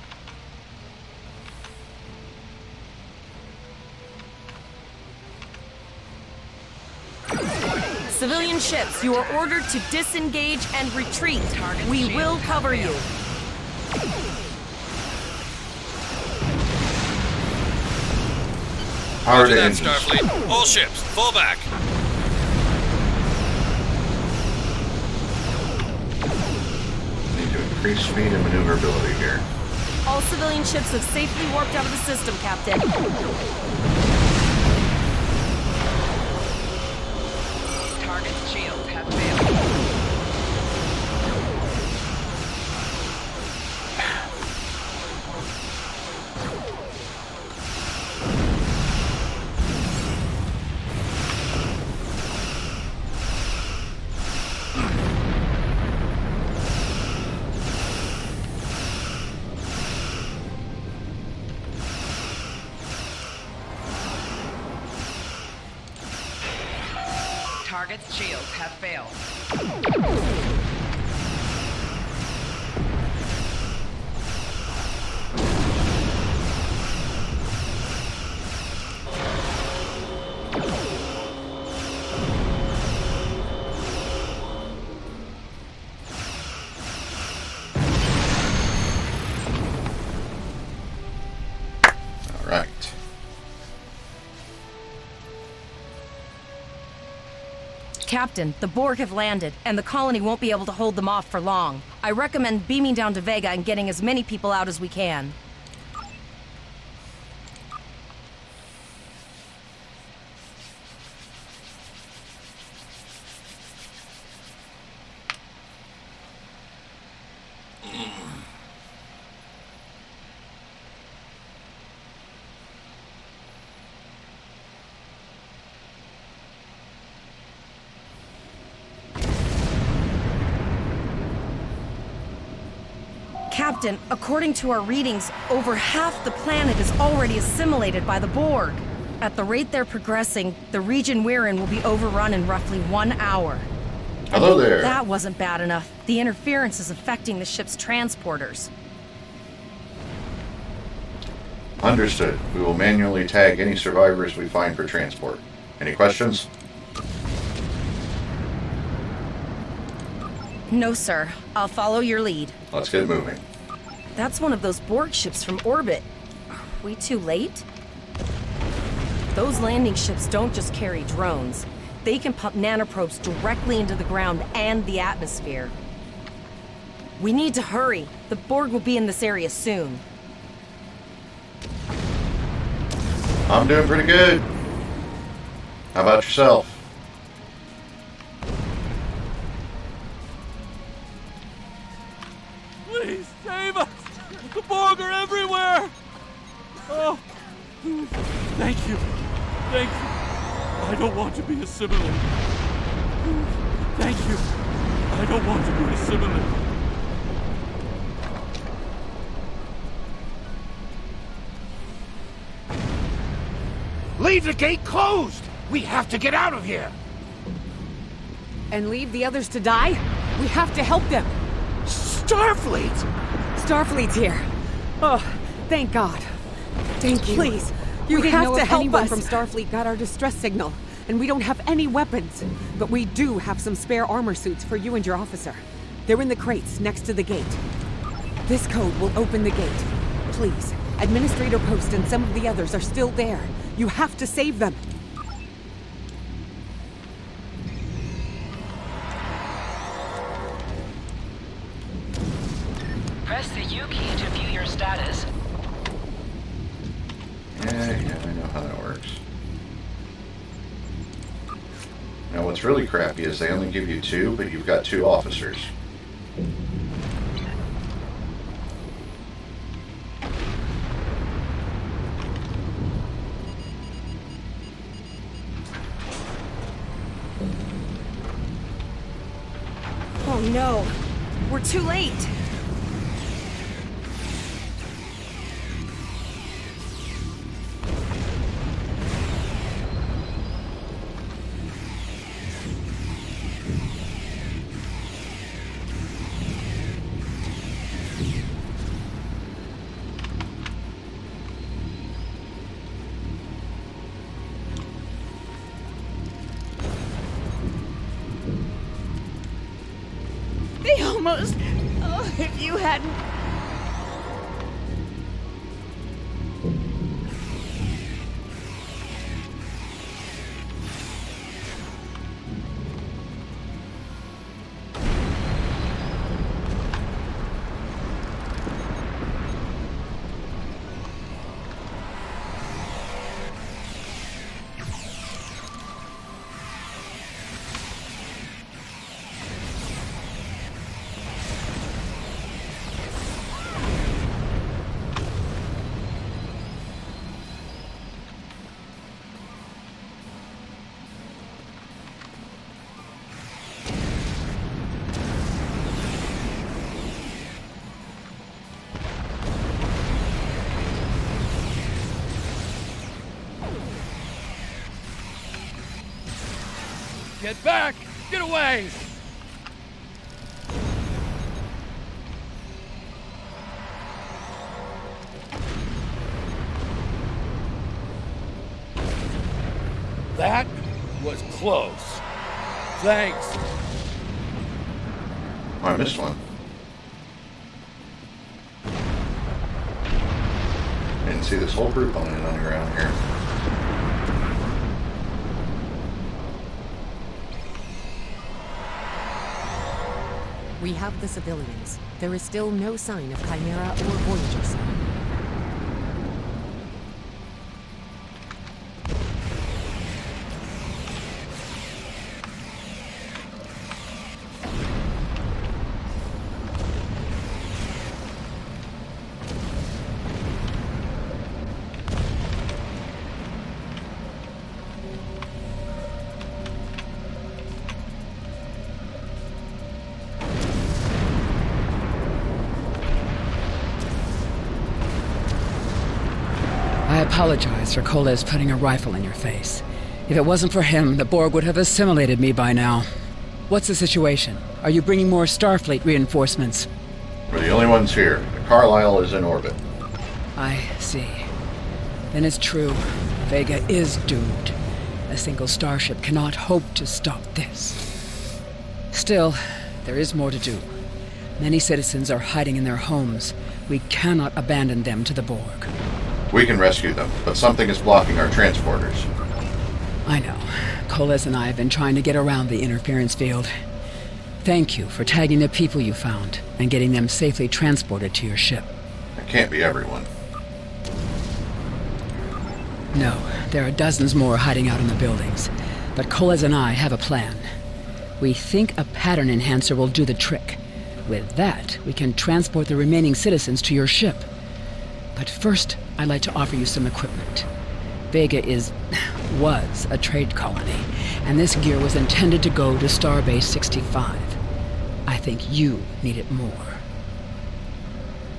Civilian ships, you are ordered to disengage and retreat. We will cover you. Power Roger to that, engines. Starfleet. All ships, fall back. Need to increase speed and maneuverability here. All civilian ships have safely warped out of the system, Captain. Target's shields have failed. Target's shields have failed. All right. Captain, the Borg have landed, and the colony won't be able to hold them off for long. I recommend beaming down to Vega and getting as many people out as we can. Captain, according to our readings, over half the planet is already assimilated by the Borg. At the rate they're progressing, the region we're in will be overrun in roughly 1 hour. Hello there. That wasn't bad enough. The interference is affecting the ship's transporters. Understood. We will manually tag any survivors we find for transport. Any questions? No, sir. I'll follow your lead. Let's get moving. That's one of those Borg ships from orbit. Are we too late? Those landing ships don't just carry drones. They can pump nanoprobes directly into the ground and the atmosphere. We need to hurry. The Borg will be in this area soon. I'm doing pretty good. How about yourself? Please save us! The Borg are everywhere! Oh, thank you. Thank you. I don't want to be assimilated. Thank you. I don't want to be assimilated. Leave the gate closed! We have to get out of here! And leave the others to die? We have to help them! Starfleet! Starfleet's here. Oh, thank God. Thank you. Please, you have to help us. From Starfleet got our distress signal, and we don't have any weapons. But we do have some spare armor suits for you and your officer. They're in the crates next to the gate. This code will open the gate. Please, Administrator Post and some of the others are still there. You have to save them. Press the U key to view your status. Yeah, I know how that works. Now what's really crappy is they only give you 2, but you've got 2 officers. Oh no! We're too late! They almost... Oh, if you hadn't... Get back! Get away! That was close. Thanks. Oh, I missed one. Didn't see this whole group landing on the ground here. We have the civilians. There is still no sign of Chimera or Voyager sign. I apologize for Koles putting a rifle in your face. If it wasn't for him, the Borg would have assimilated me by now. What's the situation? Are you bringing more Starfleet reinforcements? We're the only ones here. The Carlisle is in orbit. I see. Then it's true. Vega is doomed. A single starship cannot hope to stop this. Still, there is more to do. Many citizens are hiding in their homes. We cannot abandon them to the Borg. We can rescue them, but something is blocking our transporters. I know. Coles and I have been trying to get around the interference field. Thank you for tagging the people you found and getting them safely transported to your ship. It can't be everyone. No, there are dozens more hiding out in the buildings. But Coles and I have a plan. We think a pattern enhancer will do the trick. With that, we can transport the remaining citizens to your ship. But first, I'd like to offer you some equipment. Vega was a trade colony, and this gear was intended to go to Starbase 65. I think you need it more.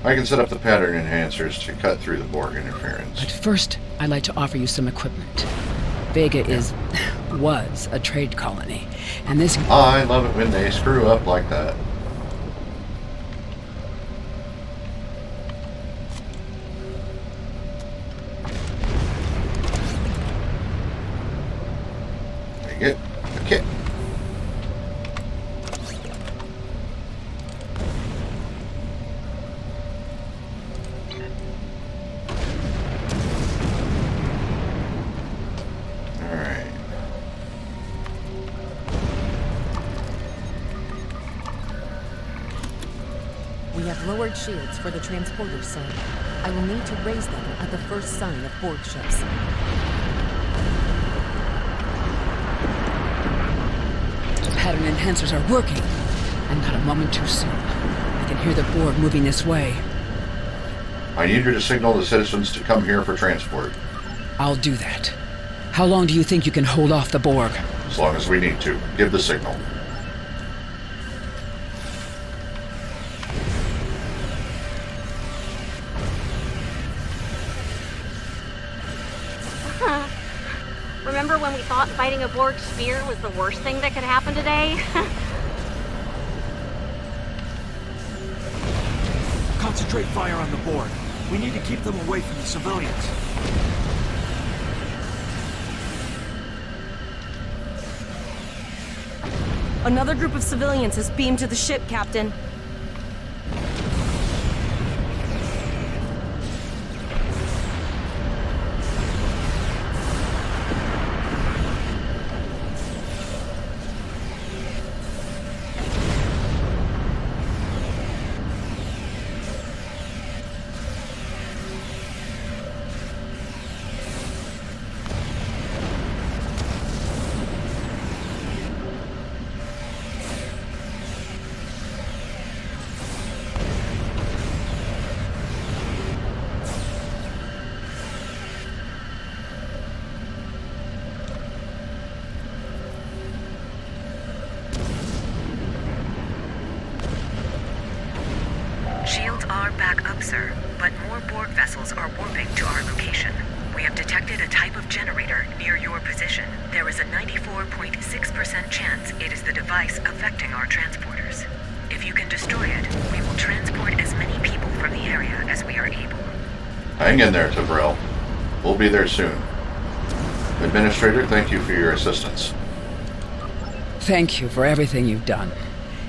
I can set up the pattern enhancers to cut through the Borg interference. But first, I'd like to offer you some equipment. Vega was a trade colony, and this... I love it when they screw up like that. Get a kit. Alright. We have lowered shields for the transporters, sir. I will need to raise them at the first sign of Borg ships. Pattern enhancers are working, and not a moment too soon. I can hear the Borg moving this way. I need you to signal the citizens to come here for transport. I'll do that. How long do you think you can hold off the Borg? As long as we need to. Give the signal. Remember when we thought fighting a Borg sphere was the worst thing that could happen today? Concentrate fire on the Borg. We need to keep them away from the civilians. Another group of civilians has beamed to the ship, Captain. Shields are back up, sir, but more Borg vessels are warping to our location. We have detected a type of generator near your position. There is a 94.6% chance it is the device affecting our transporters. If you can destroy it, we will transport as many people from the area as we are able. Hang in there, Tabrel. We'll be there soon. Administrator, thank you for your assistance. Thank you for everything you've done.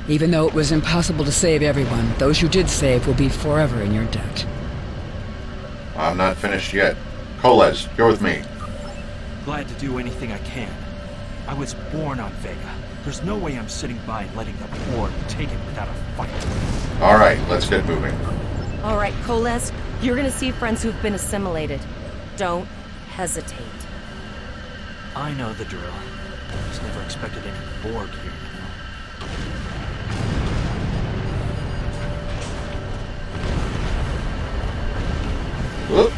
Even though it was impossible to save everyone, those you did save will be forever in your debt. I'm not finished yet. Coles, you're with me. Glad to do anything I can. I was born on Vega. There's no way I'm sitting by and letting the Borg take it without a fight. All right, let's get moving. All right, Coles, you're gonna see friends who've been assimilated. Don't hesitate. I know the drill. Just never expected any Borg here, you know? Whoop.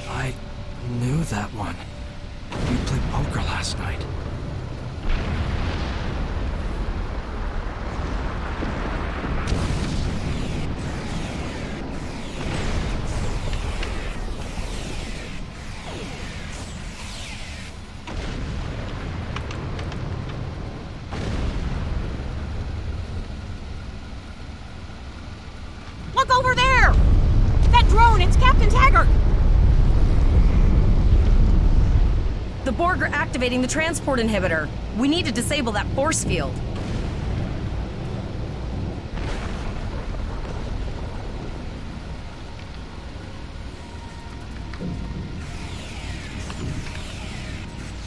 I Look over there! That drone, it's Captain Taggart! The Borg are activating the transport inhibitor. We need to disable that force field.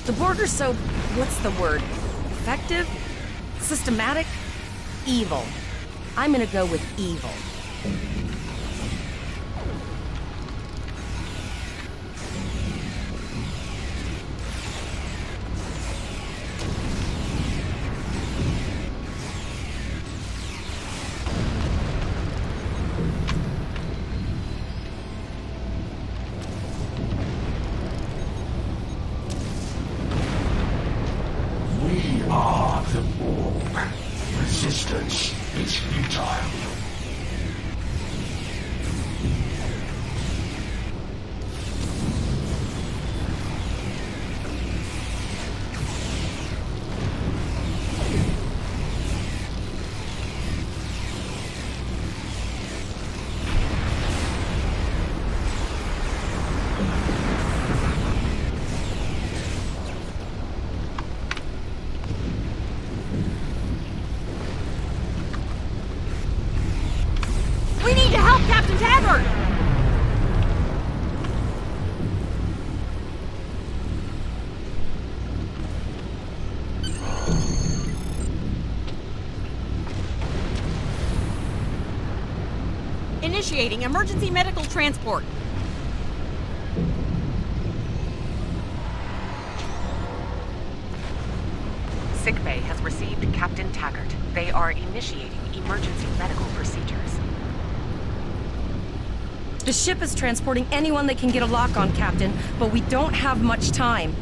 The Borg are so... what's the word? Effective? Systematic? Evil. I'm gonna go with evil. We are the Borg. Resistance is futile. We need to help Captain Taggart! Initiating emergency medical transport. Sickbay has received Captain Taggart. They are initiating emergency medical procedures. The ship is transporting anyone that can get a lock on, Captain, but we don't have much time.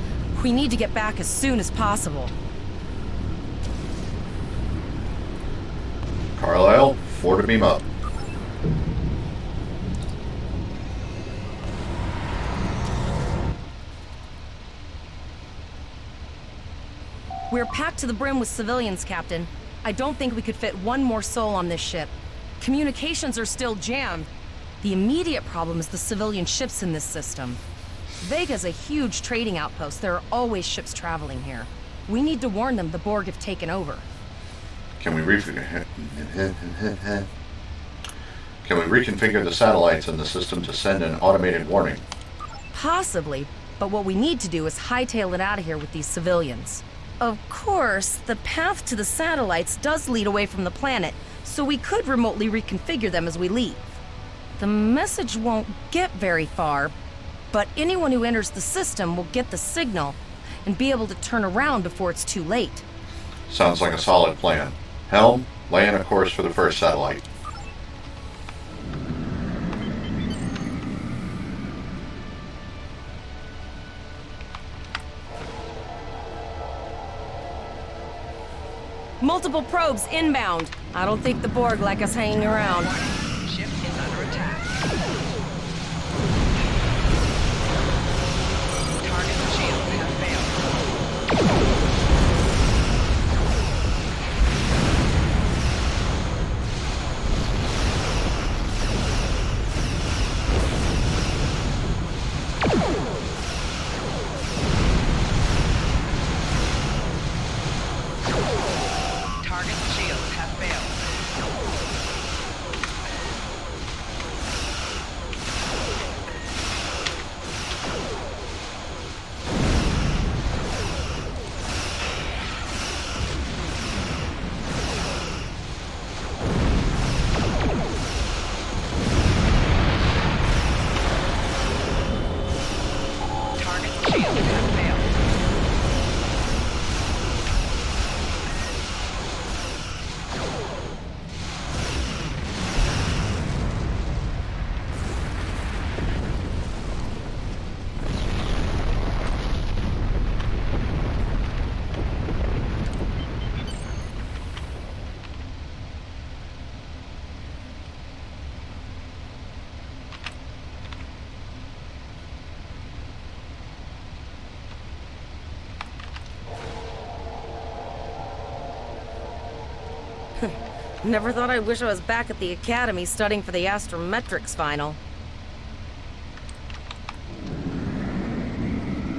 We need to get back as soon as possible. Carlisle, 4 to beam up. We're packed to the brim with civilians, Captain. I don't think we could fit one more soul on this ship. Communications are still jammed. The immediate problem is the civilian ships in this system. Vega's a huge trading outpost. There are always ships traveling here. We need to warn them the Borg have taken over. Can we reconfigure the satellites in the system to send an automated warning? Possibly, but what we need to do is hightail it out of here with these civilians. Of course, the path to the satellites does lead away from the planet, so we could remotely reconfigure them as we leave. The message won't get very far, but anyone who enters the system will get the signal and be able to turn around before it's too late. Sounds like a solid plan. Helm, lay in a course for the first satellite. Multiple probes inbound. I don't think the Borg like us hanging around. Ship is under attack. Target shields have failed. Target shields have failed. Never thought I'd wish I was back at the academy studying for the astrometrics final.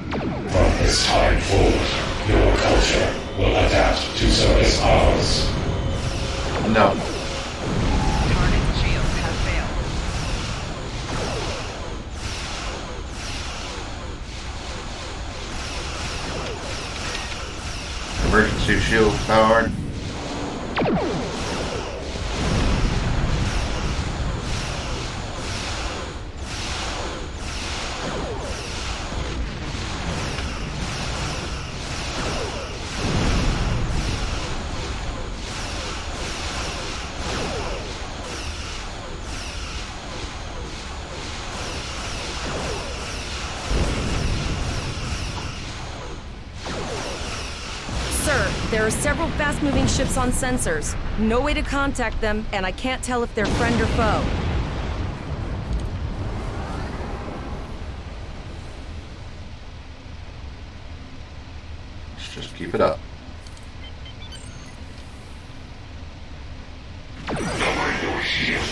From this time forward, your culture will adapt to service ours. No. Target's shield has failed. Emergency shield powered. Sir, there are several fast-moving ships on sensors. No way to contact them, and I can't tell if they're friend or foe. Let's just keep it up.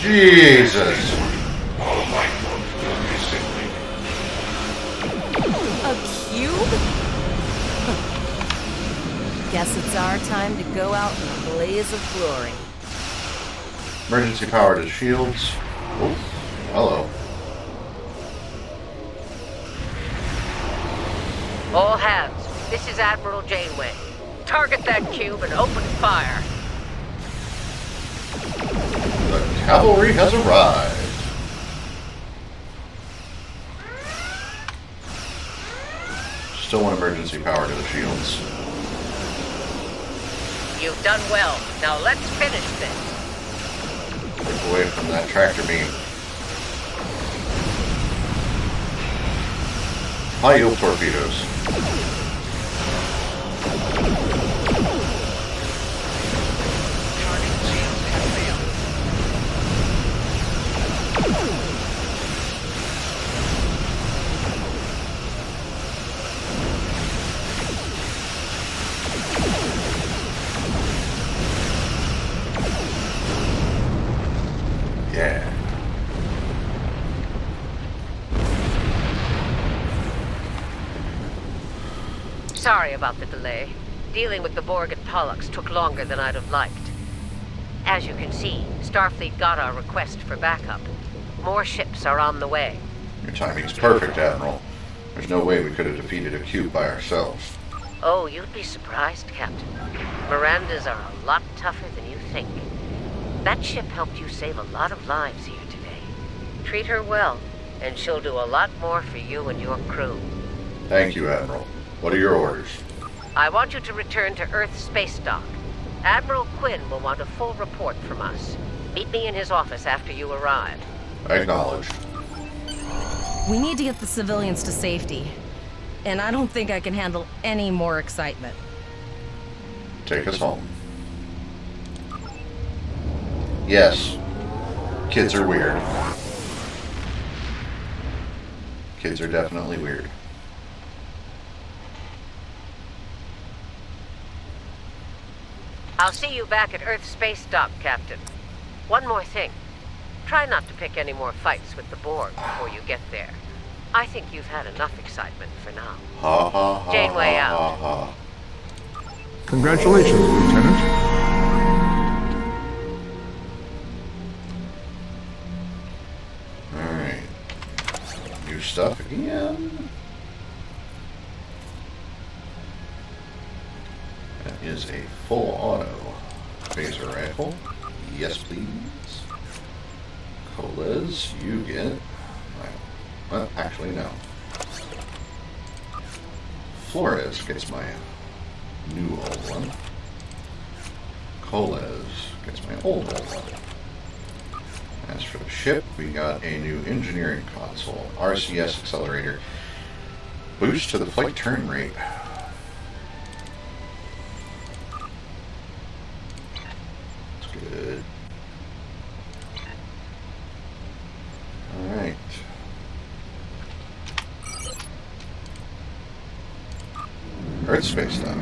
Jesus! A cube? Guess it's our time to go out in a blaze of glory. Emergency power to shields. Oh, hello. All hands, this is Admiral Janeway. Target that cube and open fire. The cavalry has arrived. Still want emergency power to the shields. You've done well. Now let's finish this. Get away from that tractor beam. High yield torpedoes. Yeah. Sorry about the delay. Dealing with the Borg and Pollux took longer than I'd have liked. As you can see, Starfleet got our request for backup. More ships are on the way. Your timing's perfect, Admiral. There's no way we could have defeated a cube by ourselves. Oh, you'd be surprised, Captain. Mirandas are a lot tougher than you think. That ship helped you save a lot of lives here today. Treat her well, and she'll do a lot more for you and your crew. Thank you, Admiral. What are your orders? I want you to return to Earth space dock. Admiral Quinn will want a full report from us. Meet me in his office after you arrive. Acknowledged. We need to get the civilians to safety. And I don't think I can handle any more excitement. Take us home. Yes. Kids are weird. Kids are definitely weird. I'll see you back at Earth space dock, Captain. One more thing. Try not to pick any more fights with the Borg before you get there. I think you've had enough excitement for now. Ha ha ha. Janeway ha, out. ha, ha. Congratulations, Lieutenant. Alright. New stuff again. That is a full auto phaser rifle. Yes, please. Colas, you get. Well, actually, no. Flores gets my new old one. Colas gets my old one. As for the ship, we got a new engineering console, RCS accelerator, boost to the flight turn rate. That's good. Alright. Earth space dock.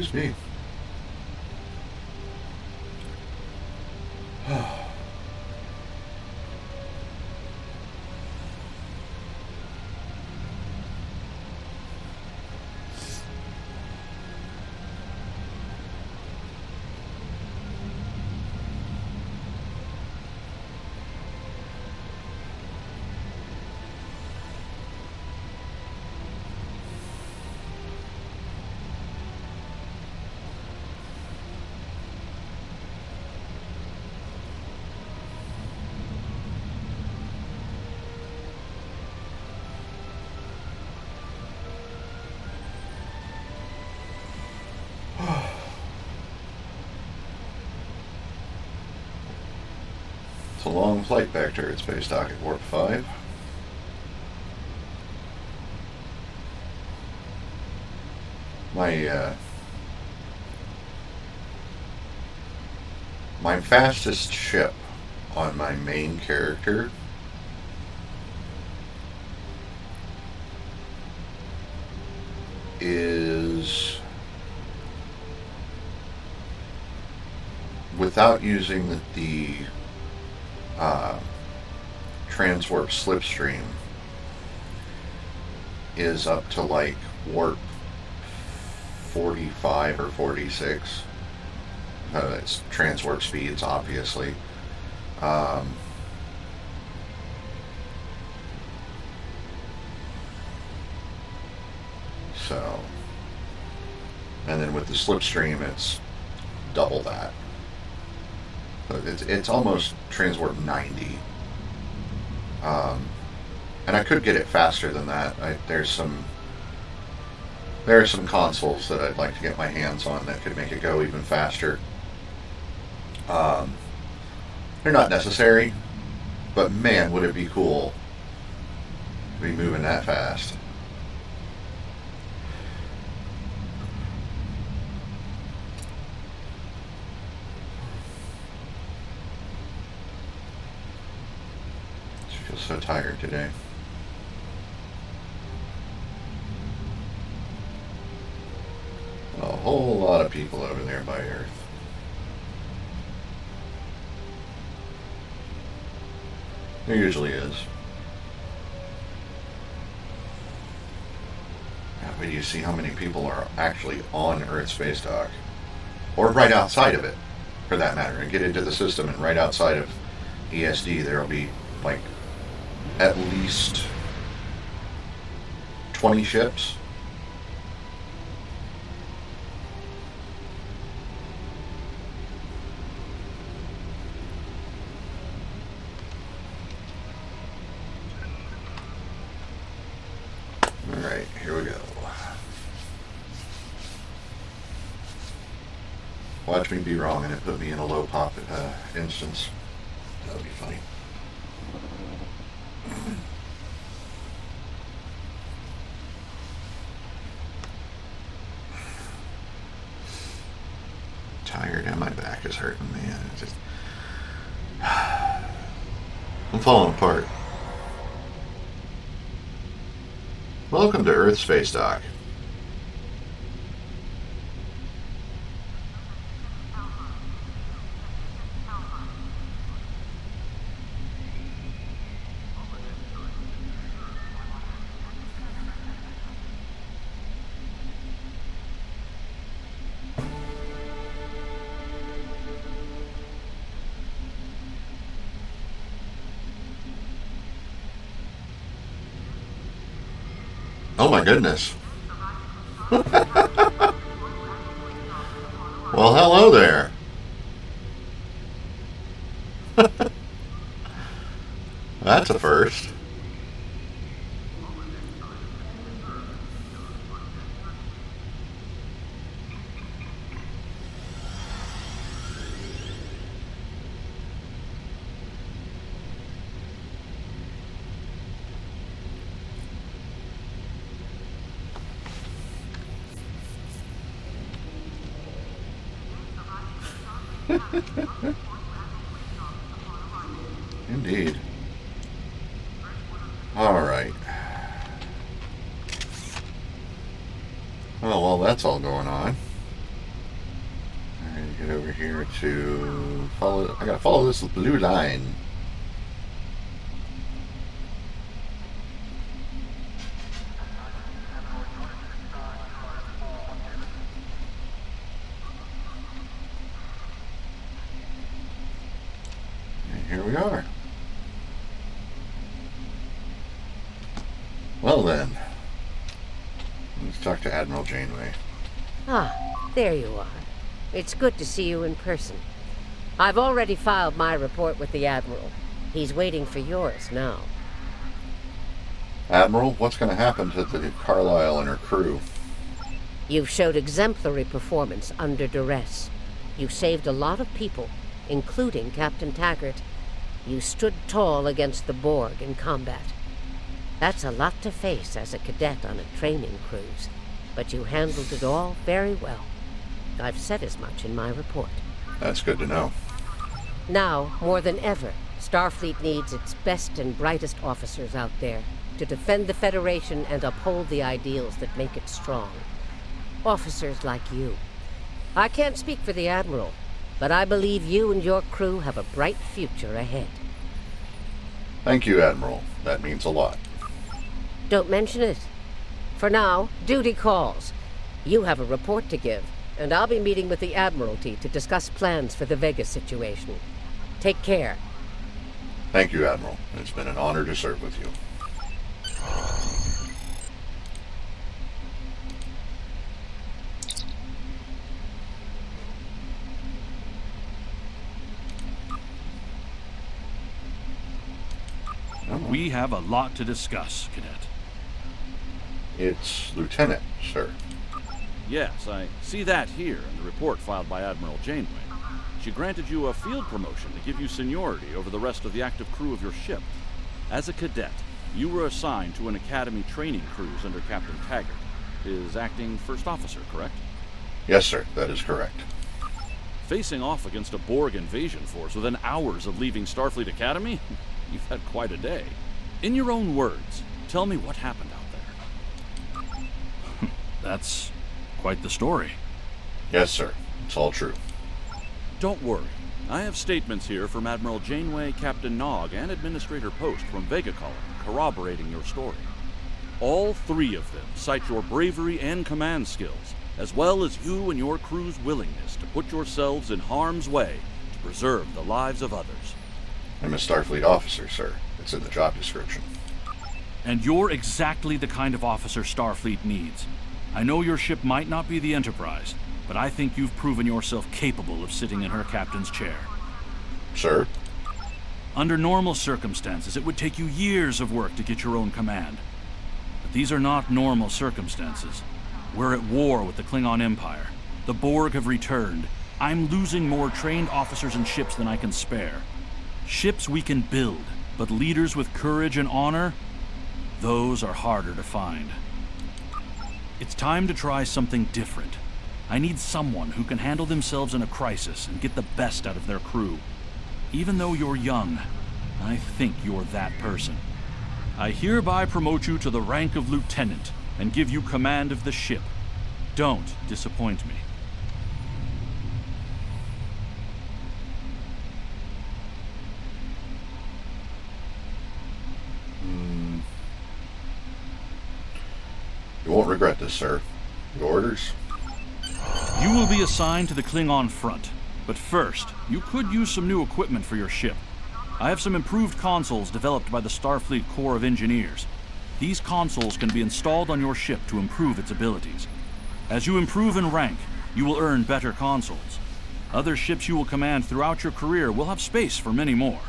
Excuse me. It's a long flight back to Earth Space Dock at Warp 5. My fastest ship on my main character is, without using the transwarp slipstream, is up to like warp 45 or 46. It's transwarp speeds, obviously. So, and then with the slipstream, it's double that. So it's almost transwarp 90. And I could get it faster than that. There are some consoles that I'd like to get my hands on that could make it go even faster. They're not necessary, but man, would it be cool to be moving that fast. I feel so tired today. A whole lot of people over there by Earth. There usually is. But you see how many people are actually on Earth Space Dock. Or right outside of it, for that matter. And get into the system, and right outside of ESD there will be, like, at least 20 ships. Alright, here we go. Watch me be wrong and it put me in a low pop instance. That would be funny. Tired and my back is hurting, man. It's just... I'm falling apart. Welcome to Earth Space Dock. Oh my goodness. Well, hello there. That's a first. Indeed. All right. Oh, well, that's all going on. Get over here to follow. I gotta follow this blue line. And here we are. Well then, let's talk to Admiral Janeway. Ah, there you are. It's good to see you in person. I've already filed my report with the Admiral. He's waiting for yours now. Admiral, what's going to happen to the Carlisle and her crew? You've showed exemplary performance under duress. You saved a lot of people, including Captain Taggart. You stood tall against the Borg in combat. That's a lot to face as a cadet on a training cruise, but you handled it all very well. I've said as much in my report. That's good to know. Now, more than ever, Starfleet needs its best and brightest officers out there to defend the Federation and uphold the ideals that make it strong. Officers like you. I can't speak for the Admiral, but I believe you and your crew have a bright future ahead. Thank you, Admiral. That means a lot. Don't mention it. For now, duty calls. You have a report to give, and I'll be meeting with the Admiralty to discuss plans for the Vega situation. Take care. Thank you, Admiral. It's been an honor to serve with you. We have a lot to discuss, Cadet. It's Lieutenant, sir. Yes, I see that here in the report filed by Admiral Janeway. She granted you a field promotion to give you seniority over the rest of the active crew of your ship. As a cadet, you were assigned to an Academy training cruise under Captain Taggart, his acting first officer, correct? Yes, sir. That is correct. Facing off against a Borg invasion force within hours of leaving Starfleet Academy? You've had quite a day. In your own words, tell me what happened out there. That's quite the story. Yes, sir. It's all true. Don't worry. I have statements here from Admiral Janeway, Captain Nog, and Administrator Post from Vega Colony corroborating your story. All three of them cite your bravery and command skills, as well as you and your crew's willingness to put yourselves in harm's way to preserve the lives of others. I'm a Starfleet officer, sir. It's in the job description. And you're exactly the kind of officer Starfleet needs. I know your ship might not be the Enterprise, but I think you've proven yourself capable of sitting in her captain's chair. Sir? Under normal circumstances, it would take you years of work to get your own command. But these are not normal circumstances. We're at war with the Klingon Empire. The Borg have returned. I'm losing more trained officers and ships than I can spare. Ships we can build, but leaders with courage and honor, those are harder to find. It's time to try something different. I need someone who can handle themselves in a crisis and get the best out of their crew. Even though you're young, I think you're that person. I hereby promote you to the rank of lieutenant and give you command of the ship. Don't disappoint me. You won't regret this, sir. Your orders? You will be assigned to the Klingon front. But first, you could use some new equipment for your ship. I have some improved consoles developed by the Starfleet Corps of Engineers. These consoles can be installed on your ship to improve its abilities. As you improve in rank, you will earn better consoles. Other ships you will command throughout your career will have space for many more.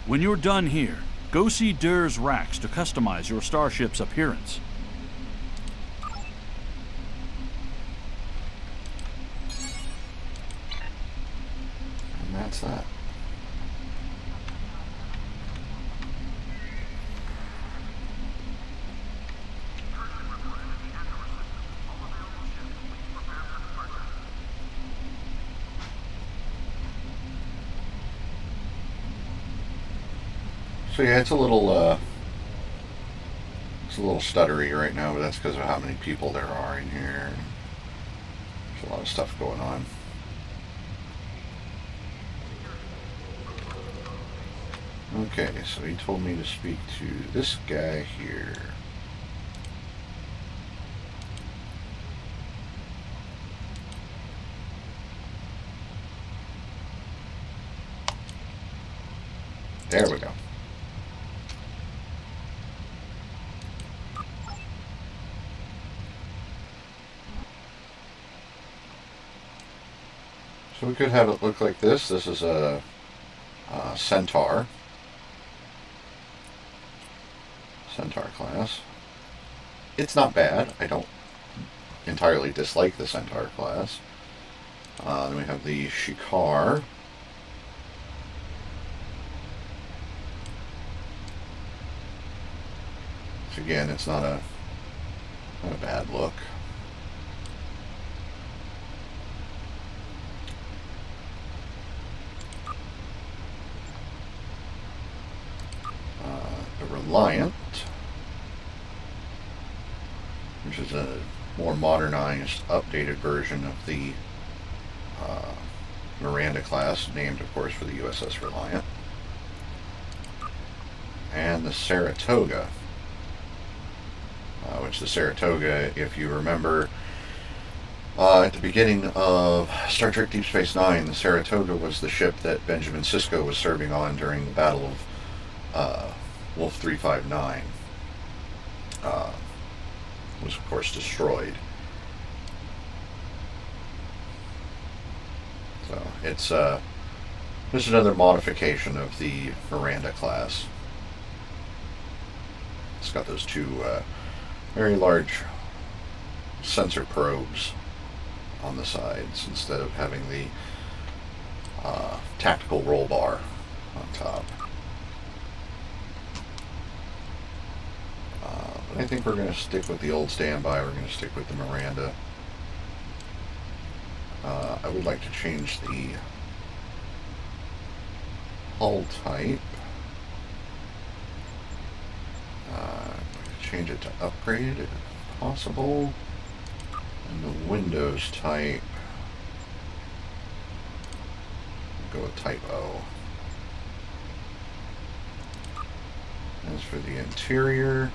When you're done here, go see Durr's racks to customize your starship's appearance. And that's that. So yeah, it's a little stuttery right now, but that's because of how many people there are in here. There's a lot of stuff going on. Okay, so he told me to speak to this guy here. There we go. So we could have it look like this. This is a Centaur. Centaur class. It's not bad. I don't entirely dislike the Centaur class. Then we have the Shikar. Which again, it's not a bad look. The Reliant, which is a more modernized, updated version of the Miranda class, named, of course, for the USS Reliant. And the Saratoga, which the Saratoga, if you remember, at the beginning of Star Trek Deep Space Nine, the Saratoga was the ship that Benjamin Sisko was serving on during the Battle of Wolf 359. Was, of course, destroyed. So it's just another modification of the Miranda class. It's got those two very large sensor probes on the sides instead of having the tactical roll bar on top. But I think we're going to stick with the old standby. We're going to stick with the Miranda. I would like to change the hull type. Change it to upgrade if possible. And the Windows type, go with type O. As for the interior,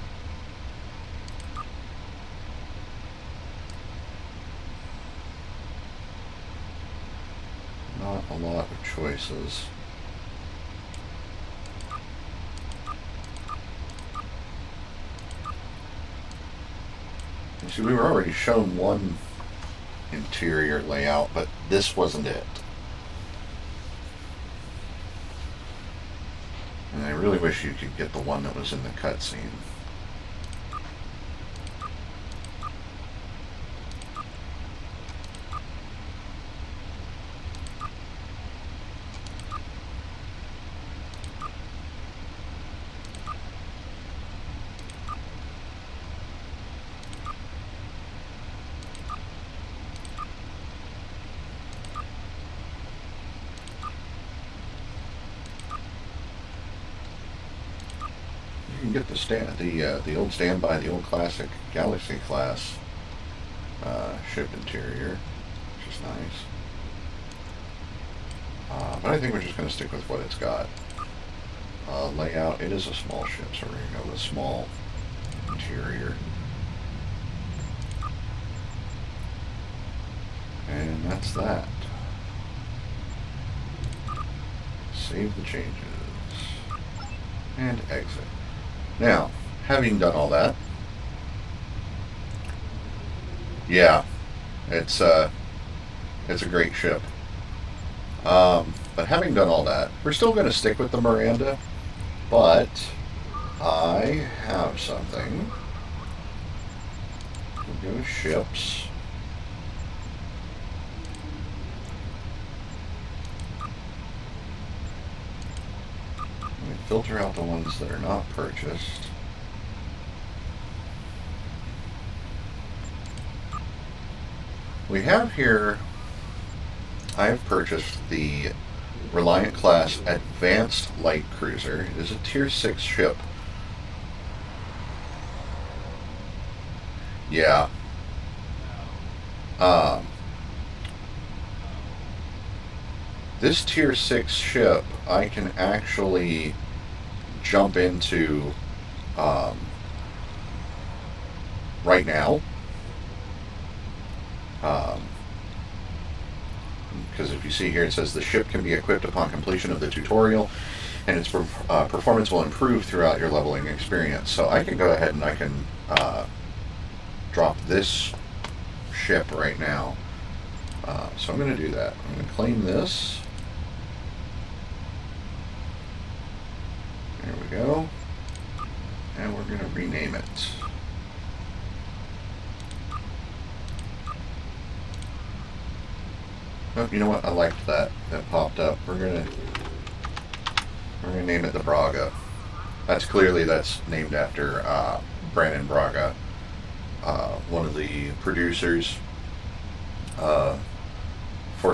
not a lot of choices. You see, we were already shown one interior layout, but this wasn't it. And I really wish you could get the one that was in the cutscene. You can get the old standby, the old classic Galaxy class ship interior, which is nice. But I think we're just going to stick with what it's got. Layout, it is a small ship, so we're going to go with small interior. And that's that. Save the changes. And exit. Now, having done all that, yeah, it's a great ship. But having done all that, we're still going to stick with the Miranda, but I have something. We'll go to ships. Filter out the ones that are not purchased. We have here, I have purchased the Reliant class Advanced Light Cruiser. It is a Tier 6 ship. Yeah. This Tier 6 ship, I can actually jump into right now. Because if you see here, it says the ship can be equipped upon completion of the tutorial, and its performance will improve throughout your leveling experience. So I can go ahead and I can drop this ship right now. So I'm going to do that. I'm going to claim this. There we go. And we're going to rename it. Oh, you know what? I liked that. That popped up. We're gonna name it the Braga. That's named after Brandon Braga, one of the producers for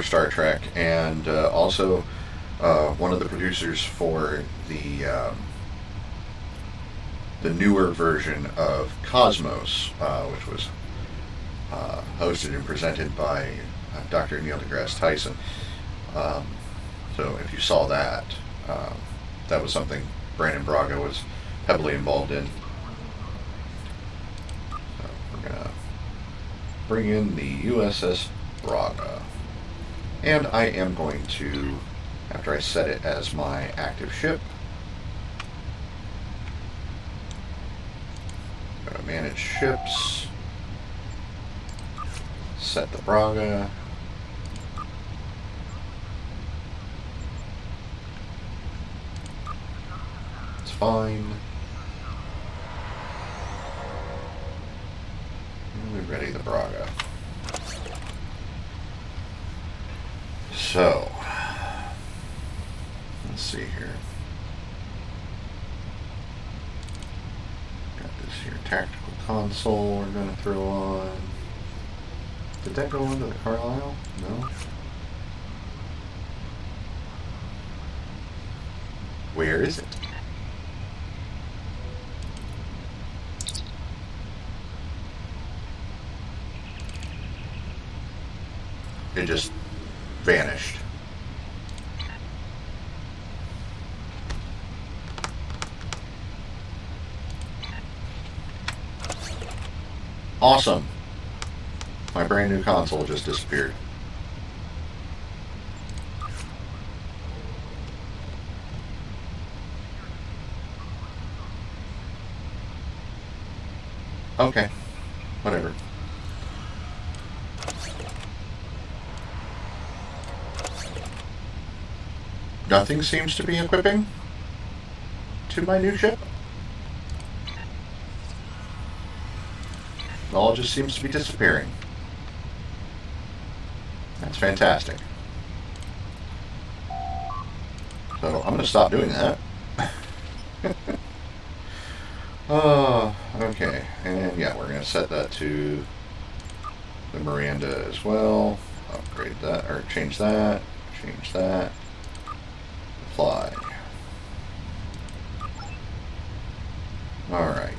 Star Trek, and also one of the producers for the newer version of Cosmos, which was hosted and presented by Dr. Neil deGrasse Tyson. So if you saw that, that was something Brandon Braga was heavily involved in. So we're going to bring in the USS Braga. And I am going to, after I set it as my active ship, go to manage ships, set the Braga. Fine. And we're ready the Braga. So, let's see here. Got this here tactical console we're going to throw on. Did that go into the Carlisle? No. Where is it? It just vanished. Awesome. My brand new console just disappeared. Okay. Whatever. Nothing seems to be equipping to my new ship. It all just seems to be disappearing. That's fantastic. So I'm going to stop doing that. Okay. And yeah, we're going to set that to the Miranda as well. Upgrade that, or change that. Change that. Apply. Alright.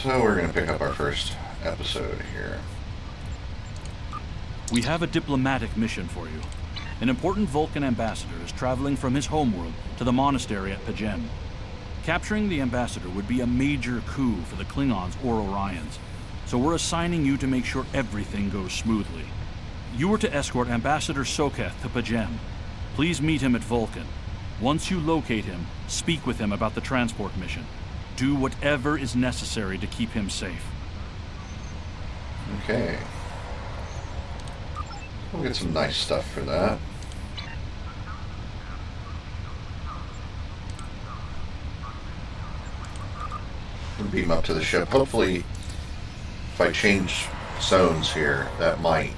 So we're going to pick up our first episode here. We have a diplomatic mission for you. An important Vulcan ambassador is traveling from his homeworld to the monastery at Pajem. Capturing the ambassador would be a major coup for the Klingons or Orions, so we're assigning you to make sure everything goes smoothly. You are to escort Ambassador Soketh to Pajem. Please meet him at Vulcan. Once you locate him, speak with him about the transport mission. Do whatever is necessary to keep him safe. Okay. We'll get some nice stuff for that. We'll beam up to the ship. Hopefully, if I change zones here, that might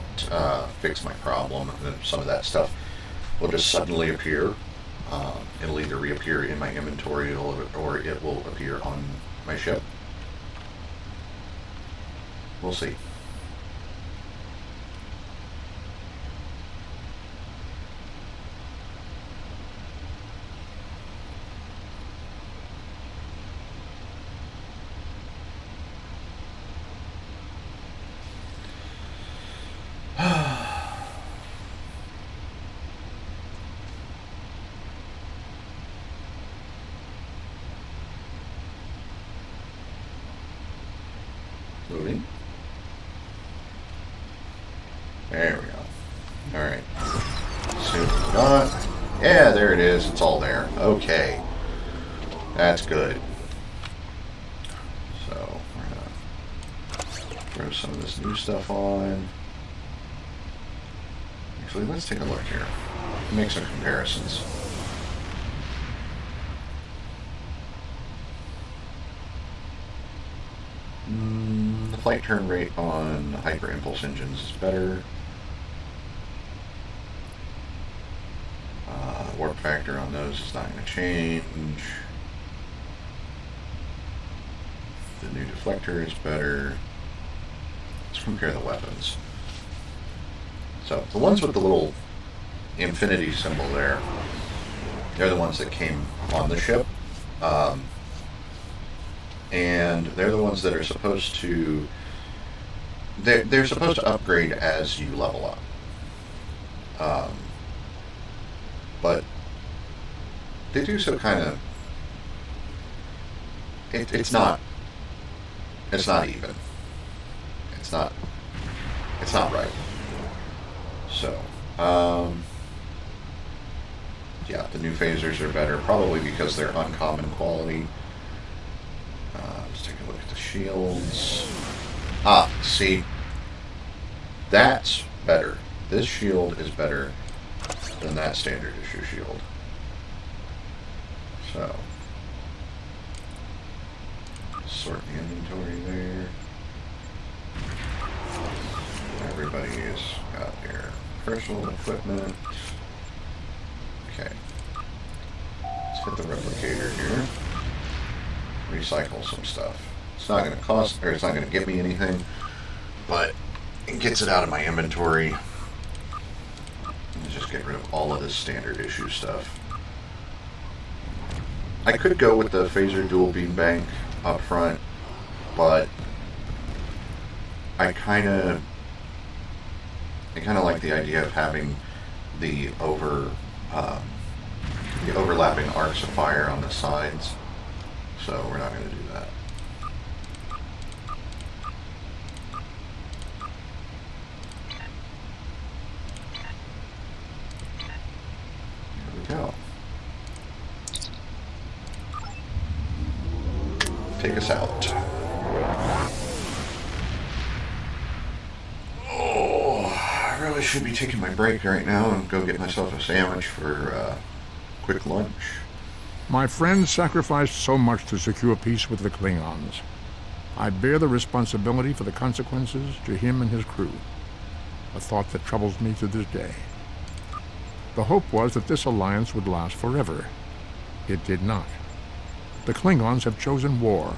fix my problem. And some of that stuff will just suddenly appear. It'll either reappear in my inventory or it will appear on my ship. We'll see. There we go. Alright. Soon as got. Yeah, there it is. It's all there. Okay. That's good. So, we're gonna throw some of this new stuff on. Actually, let's take a look here. Make some comparisons. The flight turn rate on hyper impulse engines is better. Warp factor on those is not going to change. The new deflector is better. Let's compare the weapons. So the ones with the little infinity symbol there, they're the ones that came on the ship. And they're the ones that are supposed to... They're supposed to upgrade as you level up. But they do so kind of... It's not even. It's not right. So, yeah, the new phasers are better, probably because they're uncommon quality. Let's take a look at the shields. Ah, see, that's better. This shield is better than that standard issue shield. So, sort the inventory there. Everybody's got their personal equipment. Okay. Let's hit the replicator here. Recycle some stuff. It's not going to cost, or it's not going to give me anything, but it gets it out of my inventory. And just get rid of all of this standard issue stuff. I could go with the phaser dual beam bank up front, but I kind of like the idea of having the overlapping arcs of fire on the sides, so we're not going to do that. Here we go. Take us out. Oh, I really should be taking my break right now and go get myself a sandwich for quick lunch. My friend sacrificed so much to secure peace with the Klingons. I bear the responsibility for the consequences to him and his crew, a thought that troubles me to this day. The hope was that this alliance would last forever. It did not. The Klingons have chosen war.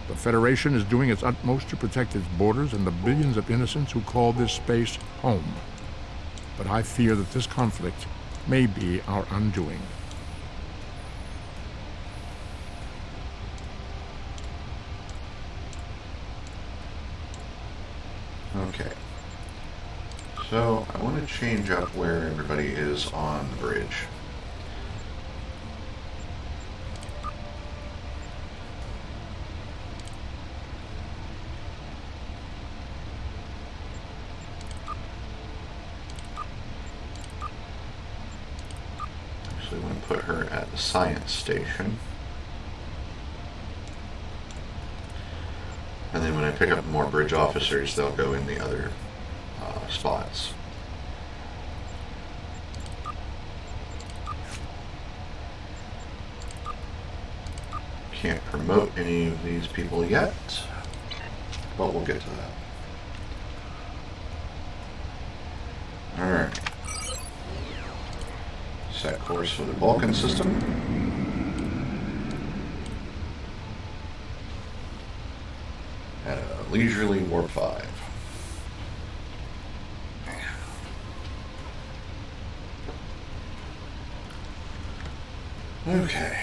The Federation is doing its utmost to protect its borders and the billions of innocents who call this space home. But I fear that this conflict may be our undoing. Okay. So, I want to change up where everybody is on the bridge. Actually, I want to put her at the science station. And then when I pick up more bridge officers, they'll go in the other spots. Can't promote any of these people yet, but we'll get to that. Alright. Set course for the Vulcan system. At a leisurely warp 5. Okay.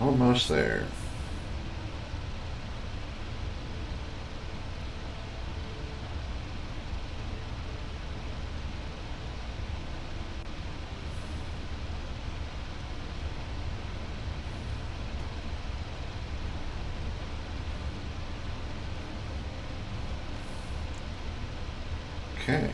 Almost there. Okay.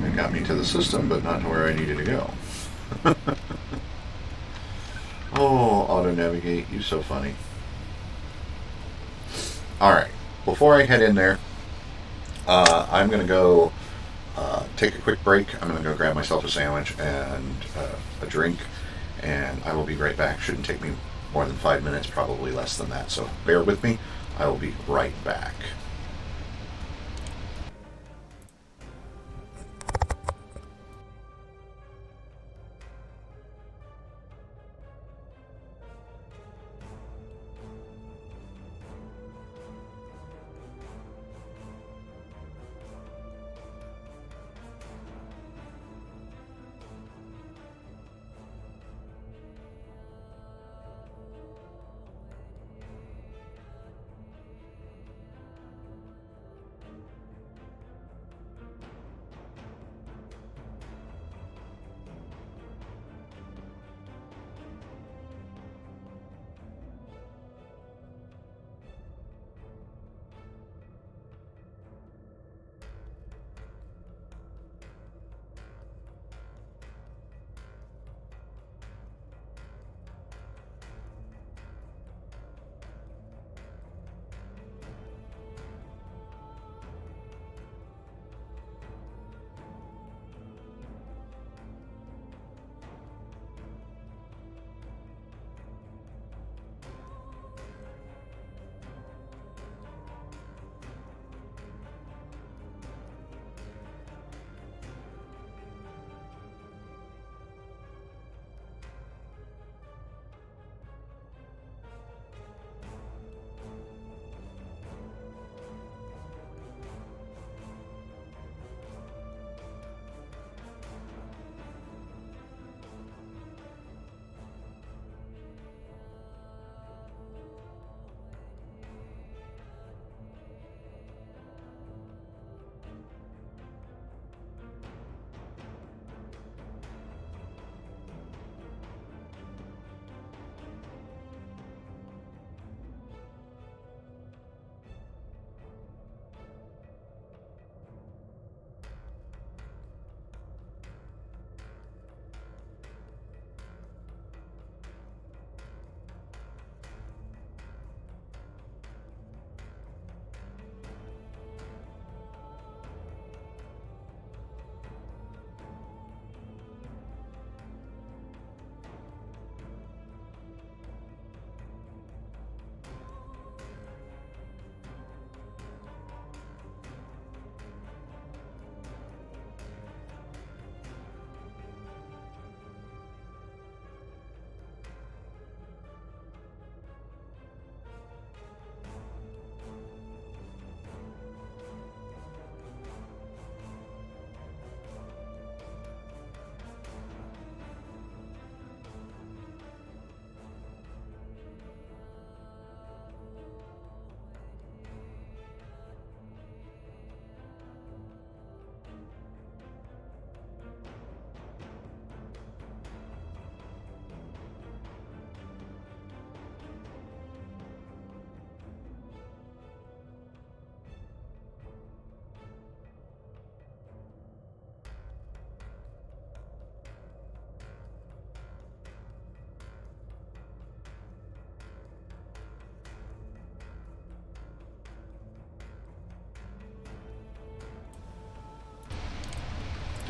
It got me to the system, but not to where I needed to go. Oh, auto-navigate, you so funny. Alright, before I head in there, I'm going to go take a quick break. I'm going to go grab myself a sandwich and a drink, and I will be right back. Shouldn't take me more than 5 minutes, probably less than that, so bear with me. I will be right back.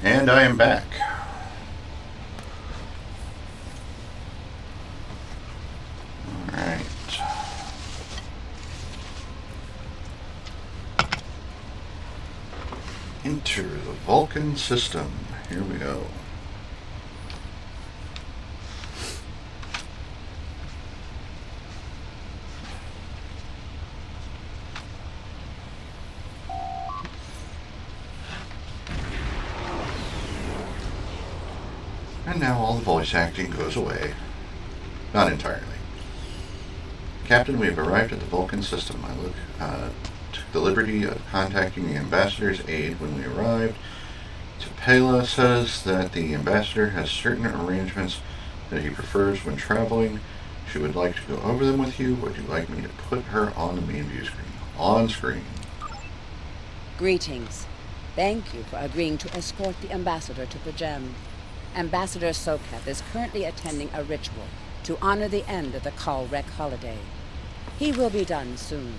And I am back. Alright. Enter the Vulcan system. Here we go. And now all the voice acting goes away. Not entirely. Captain, we have arrived at the Vulcan system. I took the liberty of contacting the ambassador's aide when we arrived. Tapela says that the ambassador has certain arrangements that he prefers when traveling. She would like to go over them with you. Would you like me to put her on the main view screen? On screen. Greetings. Thank you for agreeing to escort the ambassador to Pajem. Ambassador Soketh is currently attending a ritual to honor the end of the Kalrek holiday. He will be done soon,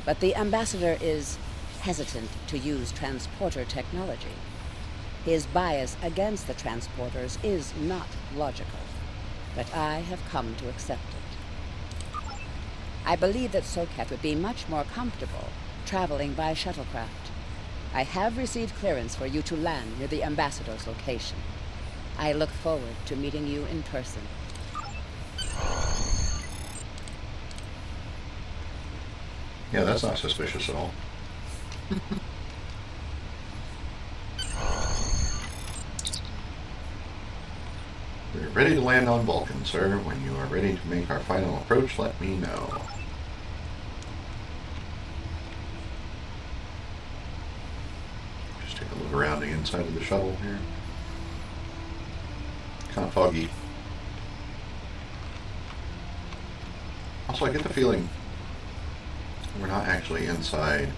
but the ambassador is hesitant to use transporter technology. His bias against the transporters is not logical, but I have come to accept it. I believe that Soketh would be much more comfortable traveling by shuttlecraft. I have received clearance for you to land near the ambassador's location. I look forward to meeting you in person. Yeah, that's not suspicious at all. We're ready to land on Vulcan, sir. When you are ready to make our final approach, let me know. Just take a look around the inside of the shuttle here. Kind of foggy. Also, I get the feeling we're not actually inside.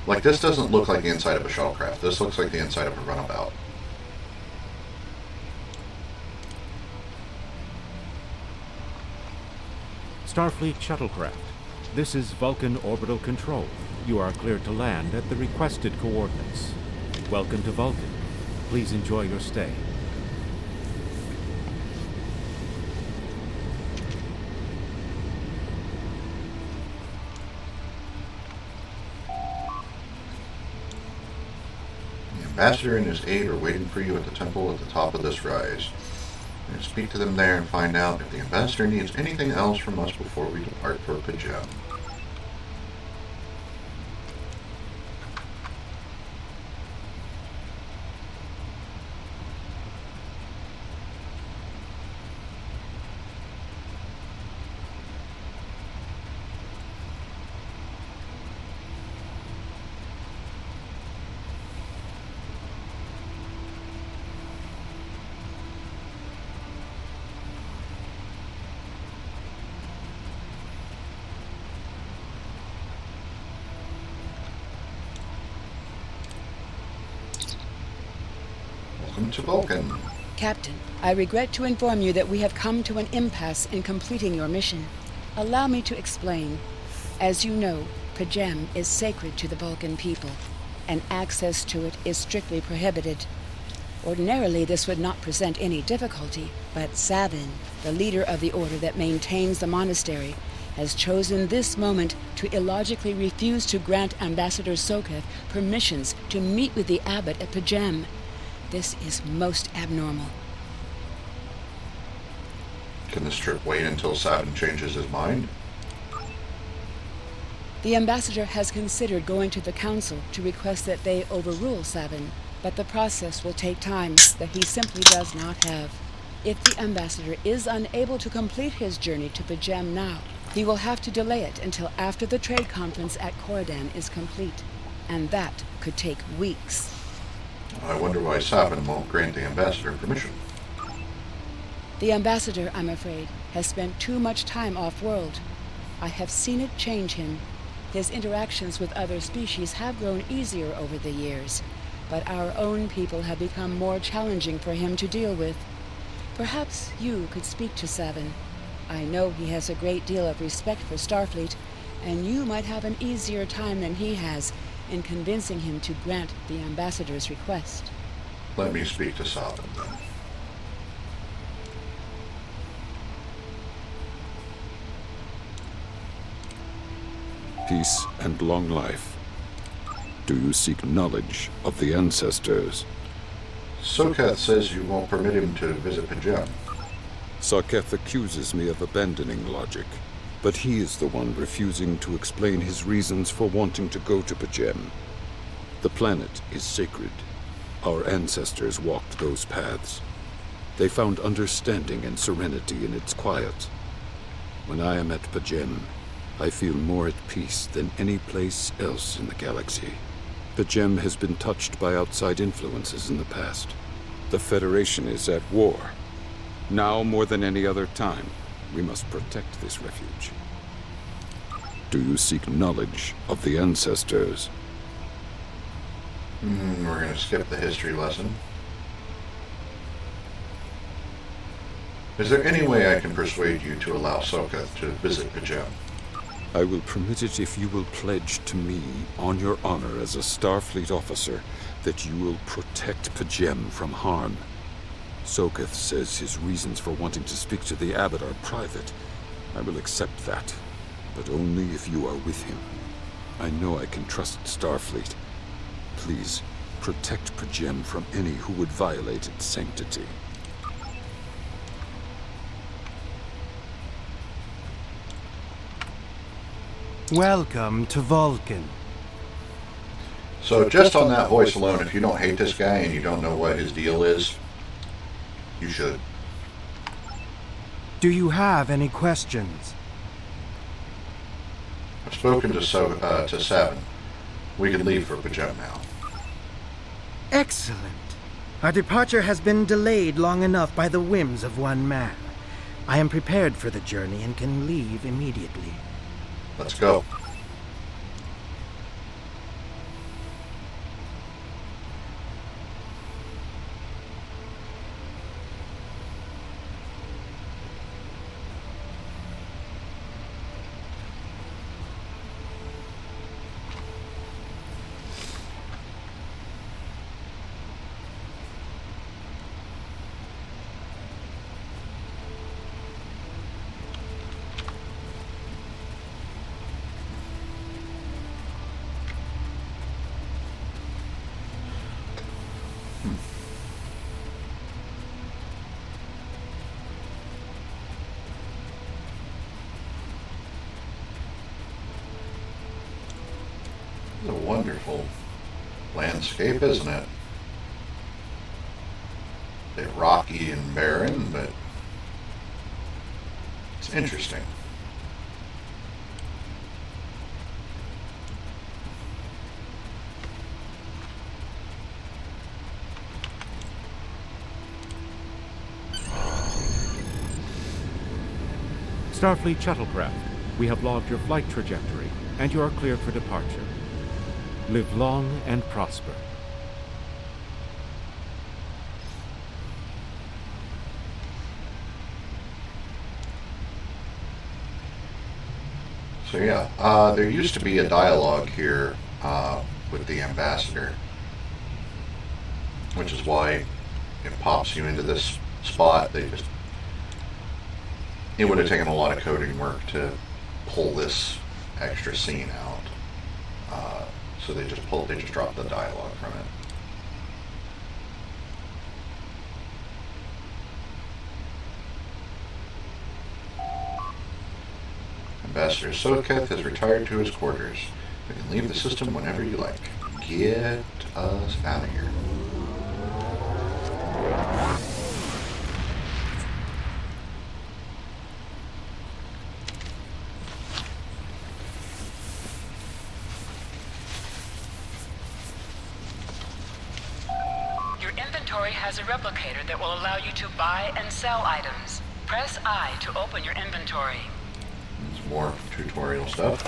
Like, this doesn't look like the inside of a shuttlecraft. This looks like the inside of a runabout. Starfleet shuttlecraft. This is Vulcan Orbital Control. You are cleared to land at the requested coordinates. Welcome to Vulcan. Please enjoy your stay. The ambassador and his aide are waiting for you at the temple at the top of this rise. We'll speak to them there and find out if the ambassador needs anything else from us before we depart for Pajem. Welcome to Vulcan. Captain, I regret to inform you that we have come to an impasse in completing your mission. Allow me to explain. As you know, Pajem is sacred to the Vulcan people, and access to it is strictly prohibited. Ordinarily, this would not present any difficulty, but Savin, the leader of the order that maintains the monastery, has chosen this moment to illogically refuse to grant Ambassador Soketh permissions to meet with the abbot at Pajem. This is most abnormal. Can this trip wait until Savin changes his mind? The ambassador has considered going to the council to request that they overrule Savin, but the process will take time that he simply does not have. If the ambassador is unable to complete his journey to Pajem now, he will have to delay it until after the trade conference at Coridan is complete, and that could take weeks. I wonder why Savin won't grant the ambassador permission. The ambassador, I'm afraid, has spent too much time off-world. I have seen it change him. His interactions with other species have grown easier over the years, but our own people have become more challenging for him to deal with. Perhaps you could speak to Savin. I know he has a great deal of respect for Starfleet, and you might have an easier time than he has in convincing him to grant the ambassador's request. Let me speak to Savin then. Peace and long life. Do you seek knowledge of the ancestors? Soketh says you won't permit him to visit Pajem. Soketh accuses me of abandoning logic, but he is the one refusing to explain his reasons for wanting to go to Pajem. The planet is sacred. Our ancestors walked those paths. They found understanding and serenity in its quiet. When I am at Pajem, I feel more at peace than any place else in the galaxy. Pajem has been touched by outside influences in the past. The Federation is at war. Now more than any other time, We must protect this refuge. Do you seek knowledge of the ancestors? We're going to skip the history lesson. Is there any way I can persuade you to allow Soka to visit Pajem? I will permit it if you will pledge to me, on your honor as a Starfleet officer, that you will protect Pajem from harm. Sokath says his reasons for wanting to speak to the abbot are private. I will accept that, but only if you are with him. I know I can trust Starfleet. Please, protect Pajem from any who would violate its sanctity. Welcome to Vulcan. So just on that voice alone, if you don't hate this guy and you don't know what his deal is, you should. Do you have any questions? I've spoken to Seven. We can leave for Pajem now. Excellent. Our departure has been delayed long enough by the whims of one man. I am prepared for the journey and can leave immediately. Let's go. It's a wonderful landscape, isn't it? They're rocky and barren, but it's interesting. Starfleet shuttlecraft, we have logged your flight trajectory, and you are cleared for departure. Live long and prosper. So yeah, there used to be a dialogue here with the ambassador, which is why it pops you into this spot. It would have taken a lot of coding work to pull this extra scene out. So they just dropped the dialogue from it. Ambassador Sokath has retired to his quarters. You can leave the system whenever you like. Get us out of here. Your inventory has a replicator that will allow you to buy and sell items. Press I to open your inventory. It's more tutorial stuff.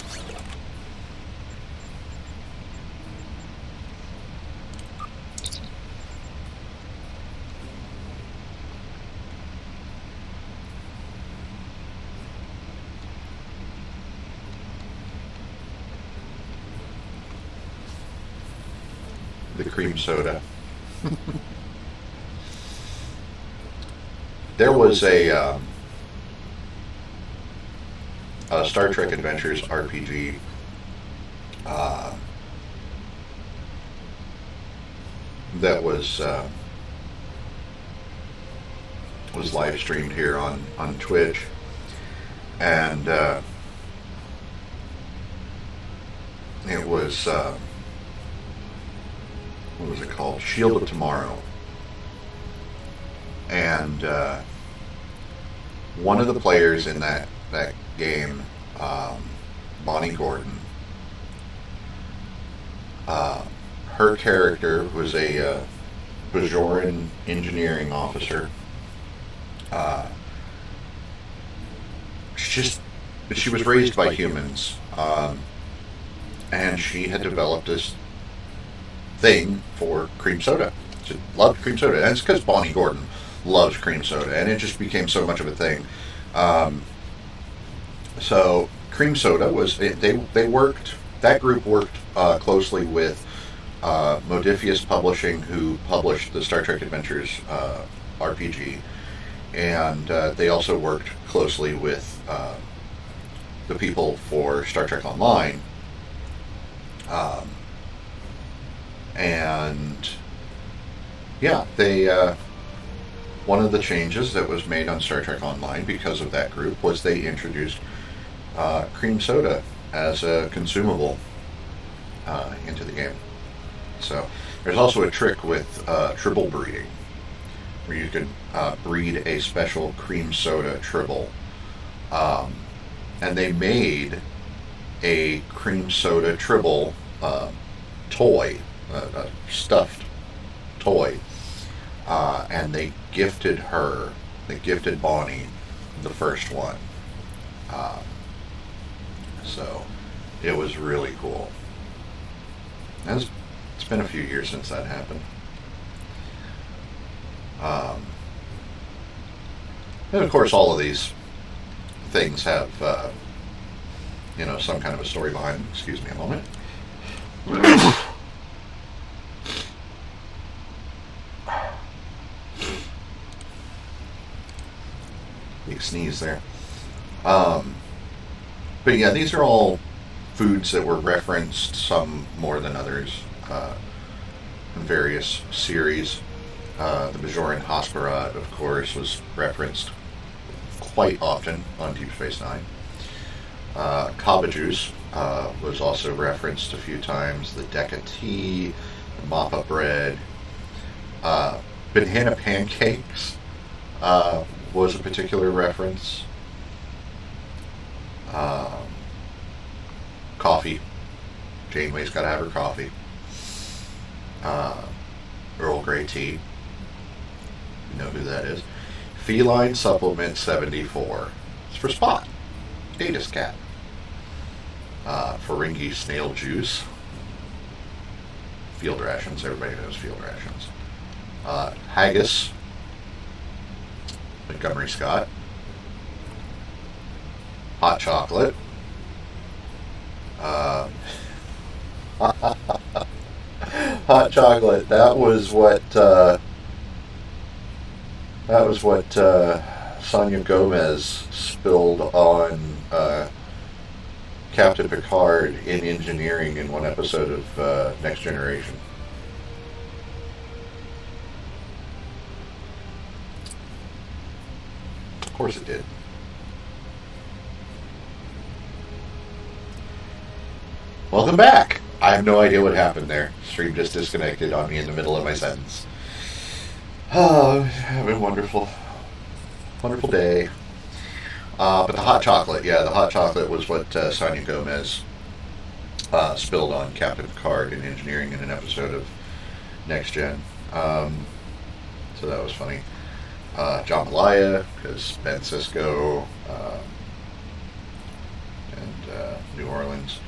The cream soda. There was a Star Trek Adventures RPG that was live streamed here on Twitch, and it was what was it called? Shield of Tomorrow. And one of the players in that game, Bonnie Gordon, her character was a Bajoran engineering officer. she was raised by humans, and she had developed this thing for cream soda. She loved cream soda, and it's because Bonnie Gordon loves cream soda, and it just became so much of a thing. So cream soda was they worked. That group worked closely with Modiphius Publishing, who published the Star Trek Adventures RPG, and they also worked closely with the people for Star Trek Online. And yeah, they one of the changes that was made on Star Trek Online because of that group was they introduced cream soda as a consumable into the game. So there's also a trick with tribble breeding, where you could breed a special cream soda tribble. And they made a cream soda tribble toy, a stuffed toy, and they gifted Bonnie the first one. So it was really cool. It's been a few years since that happened. And of course, all of these things have, some kind of a story behind them. Excuse me a moment. Big sneeze there. But yeah, these are all foods that were referenced, some more than others, in various series. The Bajoran Hosperat, of course, was referenced quite often on Deep Space Nine. Kaba juice was also referenced a few times. The Deca tea, the Mappa bread, banana pancakes was a particular reference. Coffee. Janeway's got to have her coffee. Earl Grey tea. You know who that is. Feline Supplement 74. It's for Spot. Data's cat. Ferengi snail juice. Field rations. Everybody knows field rations. Haggis. Montgomery Scott. Hot chocolate. Hot chocolate. That was what Sonia Gomez spilled on Captain Picard in engineering in one episode of Next Generation. Of course it did. Welcome back. I have no idea what happened there. Stream just disconnected on me in the middle of my sentence. Oh, having a wonderful day. But the hot chocolate, the hot chocolate was what Sonia Gomez spilled on Captain Picard in engineering in an episode of Next Gen. So that was funny. Jambalaya, because Ben Sisko, and New Orleans.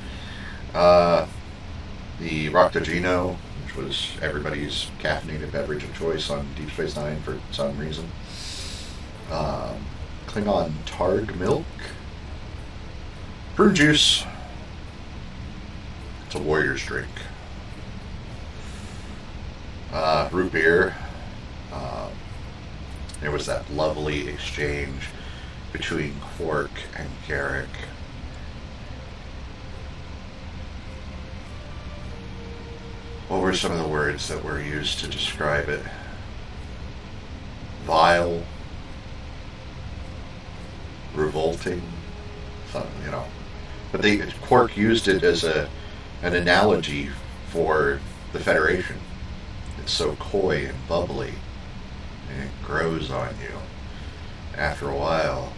The Roctogino, which was everybody's caffeinated beverage of choice on Deep Space Nine for some reason. Klingon Targ milk. Prune juice. It's a warrior's drink. Root beer. There was that lovely exchange between Quark and Garrick. What were some of the words that were used to describe it? Vile, revolting, something, But Quark used it as an analogy for the Federation. It's so coy and bubbly, and it grows on you. After a while,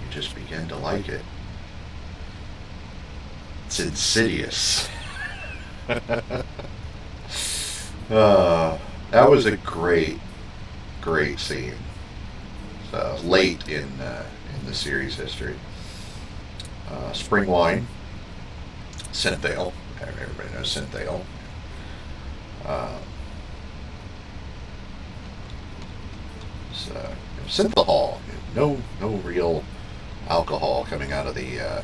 you just begin to like it. It's insidious. That was a great scene. So late in the series history. spring wine, Synthale. Everybody knows Synthale. Synthahol. No real alcohol coming out of the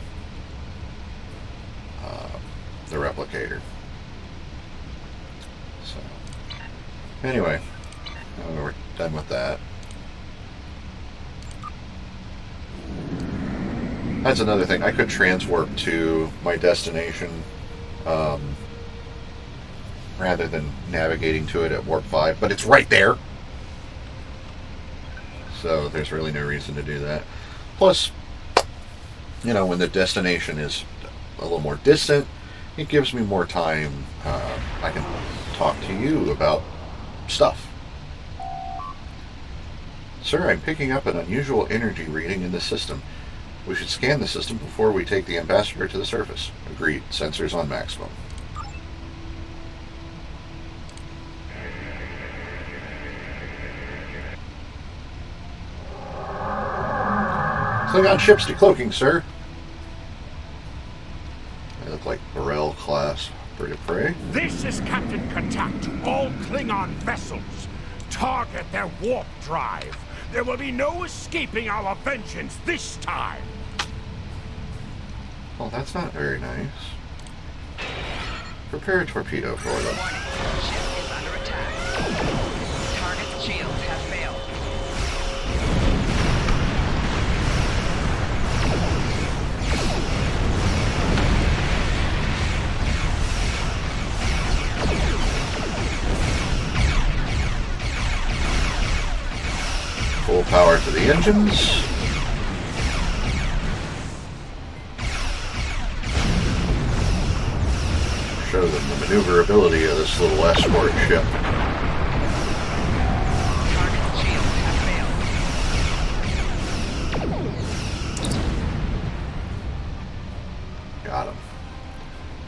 replicator. So, anyway, we're done with that. That's another thing. I could transwarp to my destination rather than navigating to it at warp 5, but it's right there. So there's really no reason to do that. Plus, when the destination is a little more distant, it gives me more time. I can talk to you about stuff. Sir, I'm picking up an unusual energy reading in the system. We should scan the system before we take the ambassador to the surface. Agreed. Sensors on maximum. Klingon ships decloaking, sir. They look like Burrell class bird of prey. This is Captain Katak to all Klingon vessels. Target their warp drive. There will be no escaping our vengeance this time. Well, that's not very nice. Prepare a torpedo for them. Ship is under attack. Target's shields have failed. Full power to the engines. Show them the maneuverability of this little escort ship. Target's shields have failed. Got him.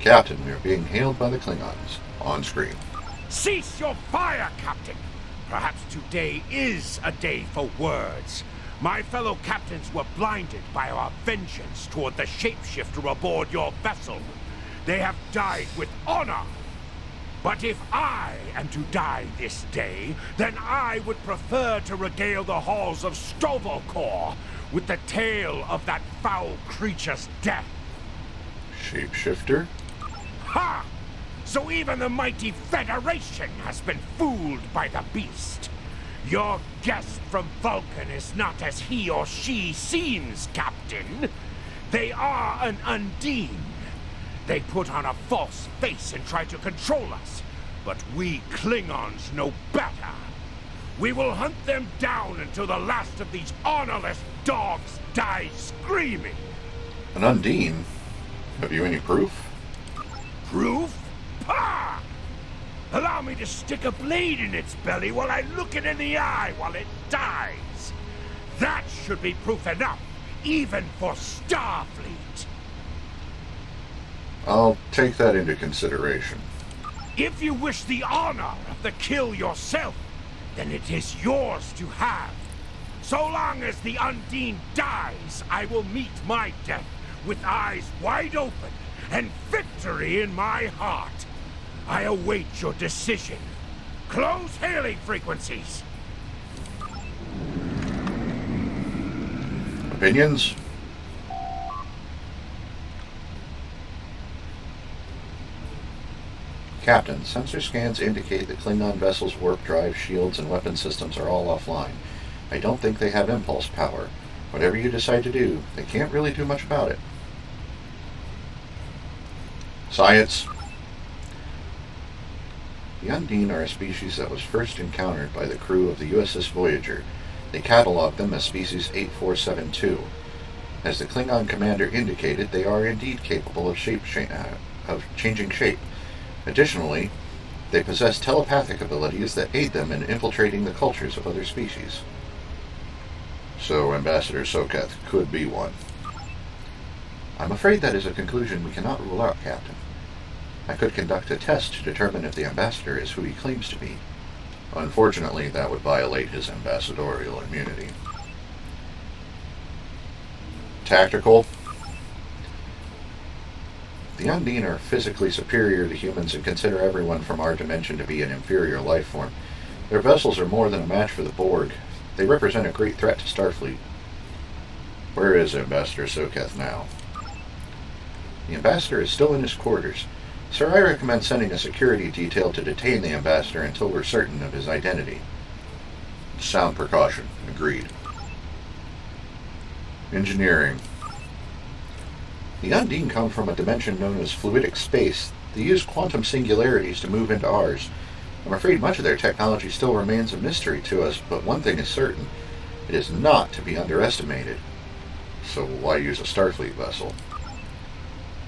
Captain, we are being hailed by the Klingons. On screen. Cease your fire, Captain! Perhaps today is a day for words. My fellow captains were blinded by our vengeance toward the shapeshifter aboard your vessel. They have died with honor. But if I am to die this day, then I would prefer to regale the halls of Strovalkor with the tale of that foul creature's death. Shapeshifter? Ha! So even the mighty Federation has been fooled by the beast. Your guest from Vulcan is not as he or she seems, Captain. They are an Undine. They put on a false face and try to control us. But we Klingons know better. We will hunt them down until the last of these honorless dogs die screaming. An Undine? Have you any proof? Proof? Pah! Allow me to stick a blade in its belly while I look it in the eye while it dies. That should be proof enough, even for Starfleet. I'll take that into consideration. If you wish the honor of the kill yourself, then it is yours to have. So long as the Undine dies, I will meet my death with eyes wide open and victory in my heart. I await your decision. Close hailing frequencies. Opinions? Captain, sensor scans indicate that Klingon vessels' warp drive, shields, and weapon systems are all offline. I don't think they have impulse power. Whatever you decide to do, they can't really do much about it. Science. The Undine are a species that was first encountered by the crew of the USS Voyager. They cataloged them as species 8472. As the Klingon commander indicated, they are indeed capable of changing shape. Additionally, they possess telepathic abilities that aid them in infiltrating the cultures of other species. So Ambassador Soketh could be one. I'm afraid that is a conclusion we cannot rule out, Captain. I could conduct a test to determine if the ambassador is who he claims to be. Unfortunately, that would violate his ambassadorial immunity. Tactical. The Undine are physically superior to humans and consider everyone from our dimension to be an inferior life form. Their vessels are more than a match for the Borg. They represent a great threat to Starfleet. Where is Ambassador Soketh now? The Ambassador is still in his quarters. Sir, I recommend sending a security detail to detain the Ambassador until we're certain of his identity. Sound precaution. Agreed. Engineering. The Undine come from a dimension known as fluidic space. They use quantum singularities to move into ours. I'm afraid much of their technology still remains a mystery to us, but one thing is certain. It is not to be underestimated. So why use a Starfleet vessel?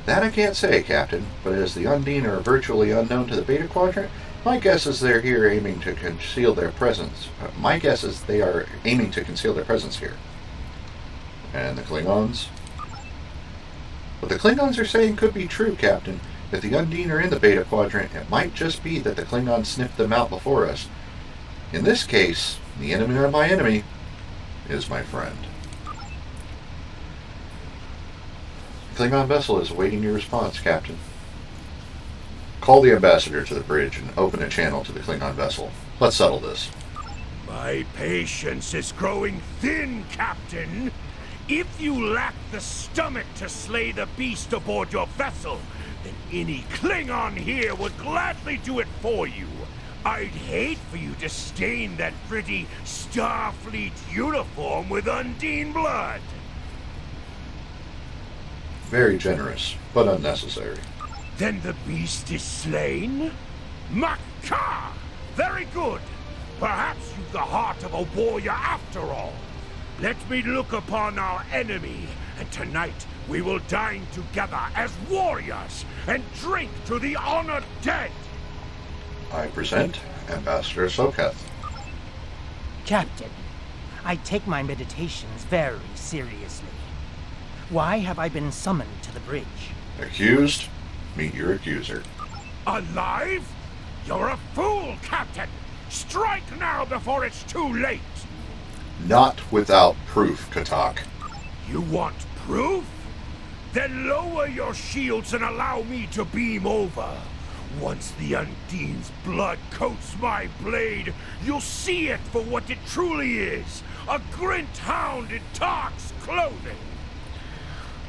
That I can't say, Captain, but as the Undine are virtually unknown to the Beta Quadrant, my guess is they're here aiming to conceal their presence. My guess is they are aiming to conceal their presence here. And the Klingons? What the Klingons are saying could be true, Captain. If the Undine are in the Beta Quadrant, it might just be that the Klingons sniffed them out before us. In this case, the enemy of my enemy is my friend. The Klingon vessel is awaiting your response, Captain. Call the Ambassador to the bridge and open a channel to the Klingon vessel. Let's settle this. My patience is growing thin, Captain. If you lack the stomach to slay the beast aboard your vessel, then any Klingon here would gladly do it for you. I'd hate for you to stain that pretty Starfleet uniform with Undine blood. Very generous, but unnecessary. Then the beast is slain? Makar! Very good. Perhaps you've the heart of a warrior after all. Let me look upon our enemy, and tonight we will dine together as warriors and drink to the honored dead. I present Ambassador Soketh. Captain, I take my meditations very seriously. Why have I been summoned to the bridge? Accused? Meet your accuser. Alive? You're a fool, Captain! Strike now before it's too late! Not without proof, Katak. You want proof? Then lower your shields and allow me to beam over. Once the Undine's blood coats my blade, you'll see it for what it truly is. A Grint hound in Tark's clothing.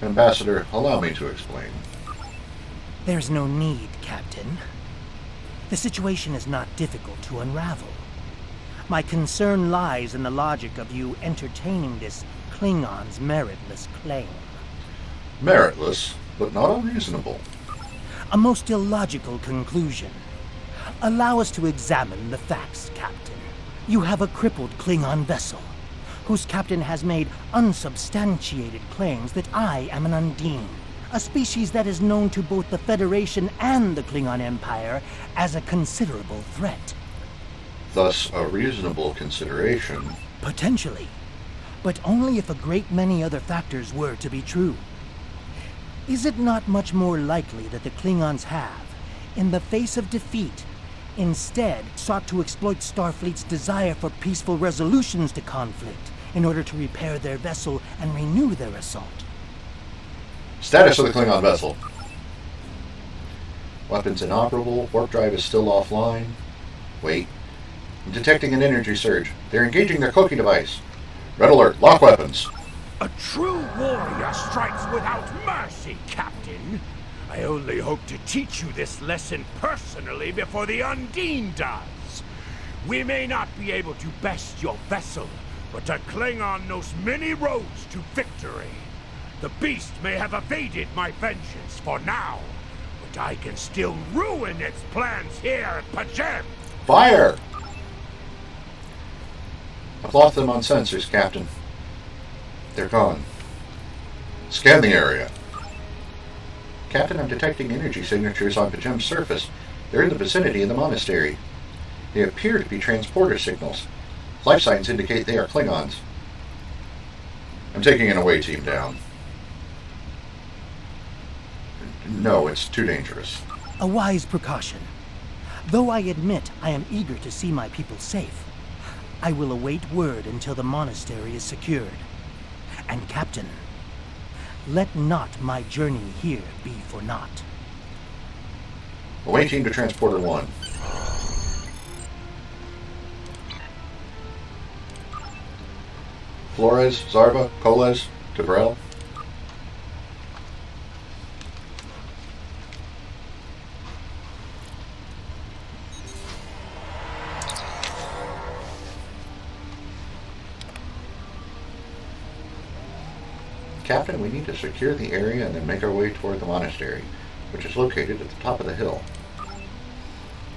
Ambassador, allow me to explain. There's no need, Captain. The situation is not difficult to unravel. My concern lies in the logic of you entertaining this Klingon's meritless claim. Meritless, but not unreasonable. A most illogical conclusion. Allow us to examine the facts, Captain. You have a crippled Klingon vessel, whose captain has made unsubstantiated claims that I am an Undine, a species that is known to both the Federation and the Klingon Empire as a considerable threat. Thus, a reasonable consideration. Potentially, but only if a great many other factors were to be true. Is it not much more likely that the Klingons have, in the face of defeat, instead sought to exploit Starfleet's desire for peaceful resolutions to conflict in order to repair their vessel and renew their assault? Status of the Klingon vessel. Weapons inoperable. Warp drive is still offline. Wait. I'm detecting an energy surge. They're engaging their cloaking device. Red alert. Lock weapons. A true warrior strikes without mercy, Captain. I only hope to teach you this lesson personally before the Undine does. We may not be able to best your vessel, but a Klingon knows many roads to victory. The beast may have evaded my vengeance for now, but I can still ruin its plans here at Pajem. Fire! I've lost them on sensors, Captain. They're gone. Scan the area. Captain, I'm detecting energy signatures on Pajem's surface. They're in the vicinity of the monastery. They appear to be transporter signals. Life signs indicate they are Klingons. I'm taking an away team down. No, it's too dangerous. A wise precaution. Though I admit I am eager to see my people safe, I will await word until the monastery is secured. And Captain, Let not my journey here be for naught. Away team to Transporter 1. Flores, Zarva, Coles, to Brel. Captain, we need to secure the area and then make our way toward the monastery, which is located at the top of the hill.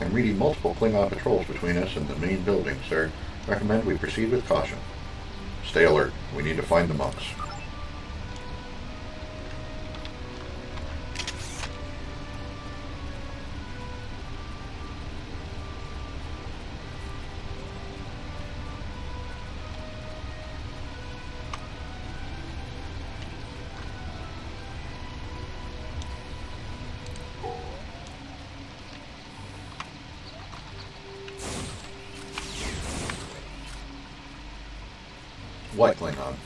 I'm reading multiple Klingon patrols between us and the main building, sir. Recommend we proceed with caution. Stay alert. We need to find the monks. White Klingon.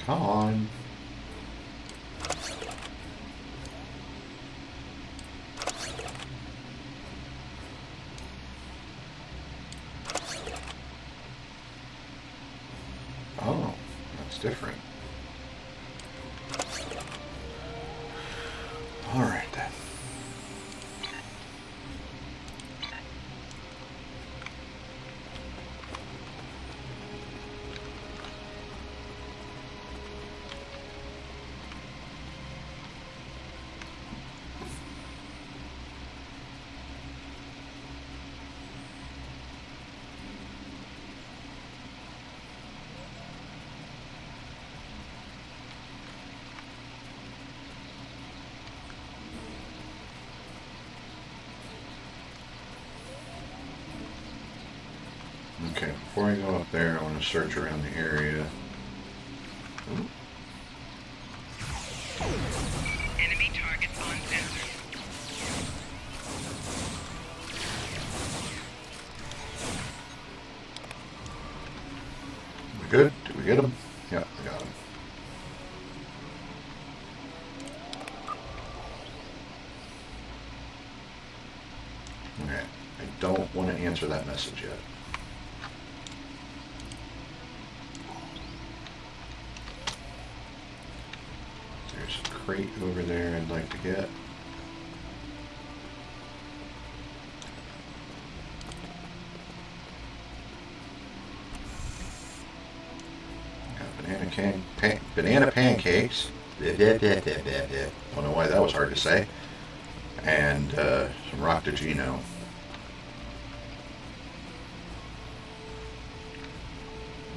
Come on. Oh, that's different. All right then. Okay, before I go up there, I want to search around the area. Ooh. Enemy targets on sensor. We good? Did we get him? Yeah, we got him. Okay, I don't want to answer that message yet. crate over there I'd like to get. Got banana pancakes. Don't know why that was hard to say. And some Rock de Gino.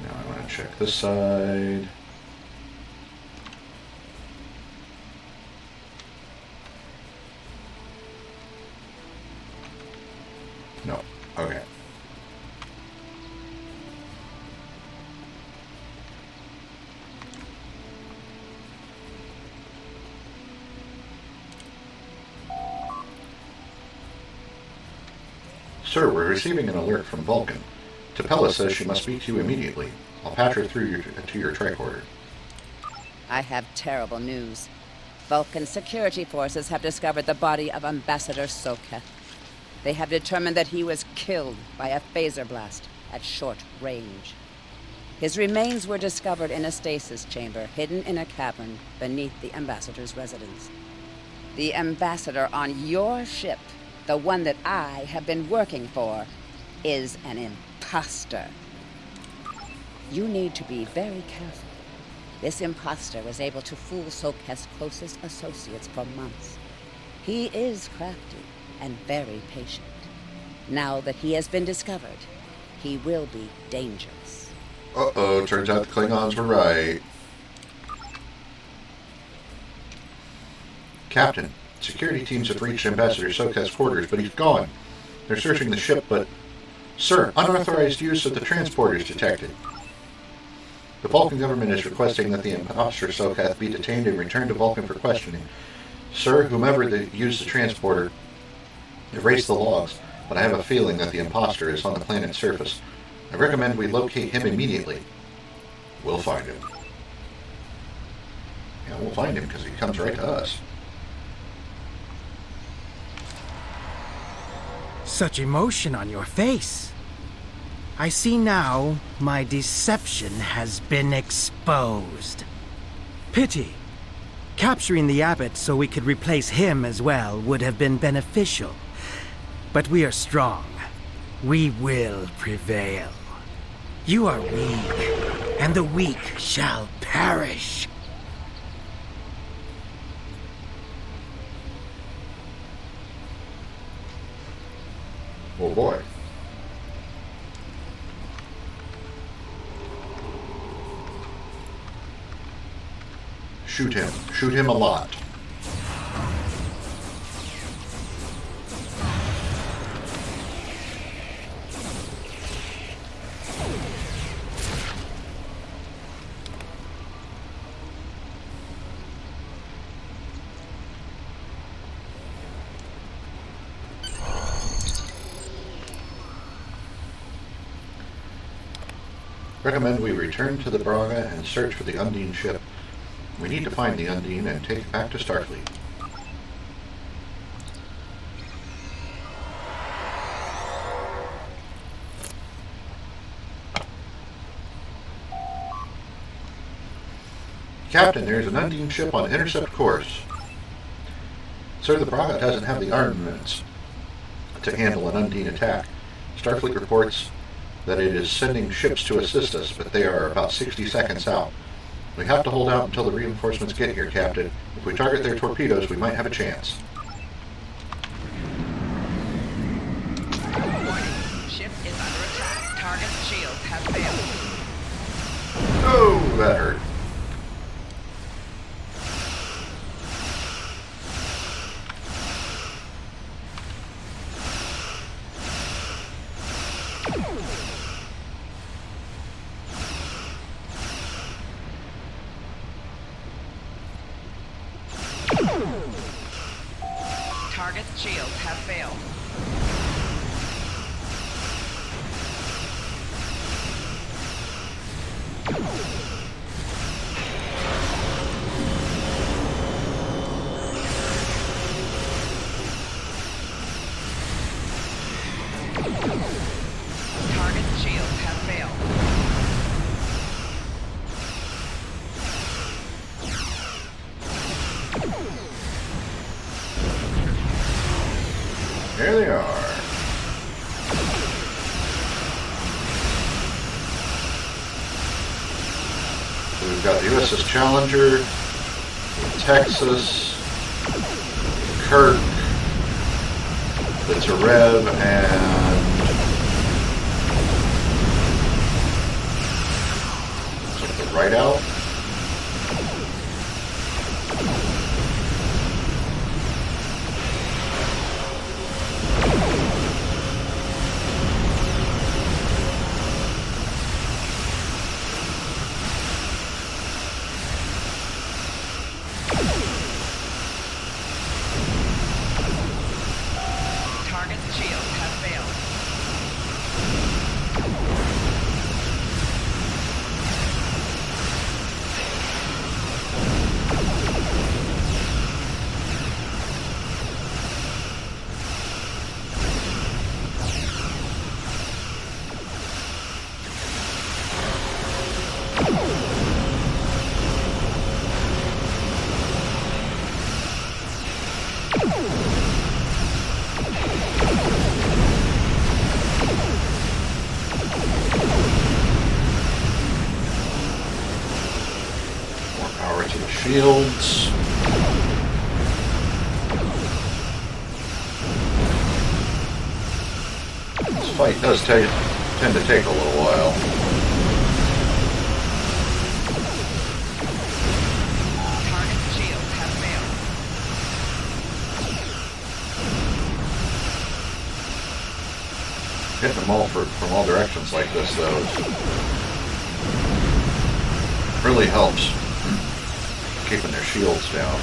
Now I want to check this side. No. Okay. Sir, we're receiving an alert from Vulcan. Tapella says she must speak to you immediately. I'll patch her through to your tricorder. I have terrible news. Vulcan security forces have discovered the body of Ambassador Soketh. They have determined that he was killed by a phaser blast at short range. His remains were discovered in a stasis chamber hidden in a cavern beneath the Ambassador's residence. The Ambassador on your ship, the one that I have been working for, is an imposter. You need to be very careful. This imposter was able to fool Soketh's closest associates for months. He is crafty and very patient. Now that he has been discovered, he will be dangerous. Uh-oh, turns out the Klingons were right. Captain, security teams have reached Ambassador Soketh's quarters, but he's gone. They're searching the ship, but... Sir, unauthorized use of the transporter is detected. The Vulcan government is requesting that the imposter Soketh be detained and returned to Vulcan for questioning. Sir, whomever used the transporter, erase the logs, but I have a feeling that the imposter is on the planet's surface. I recommend we locate him immediately. We'll find him. Yeah, we'll find him because he comes right to us. Such emotion on your face. I see now my deception has been exposed. Pity. Capturing the abbot so we could replace him as well would have been beneficial. But we are strong. We will prevail. You are weak, and the weak shall perish. Oh boy. Shoot him. Shoot him a lot. Recommend we return to the Braga and search for the Undine ship. We need to find the Undine and take it back to Starfleet. Captain, there's an Undine ship on intercept course. Sir, the Braga doesn't have the armaments to handle an Undine attack. Starfleet reports that it is sending ships to assist us, but they are about 60 seconds out. We have to hold out until the reinforcements get here, Captain. If we target their torpedoes, we might have a chance. Warning. Ship is under attack. Target's shields have failed. Oh, that hurt. Target's shields have failed. Target's shields have failed. they are. So we've got the USS Challenger, the Texas, the Kirk, the Tarev, and the Rideout. Target's shields have failed. Shields. This fight does tend to take a little while. Target's shields have failed. Hitting them all from all directions like this, though, really helps keeping their shields down.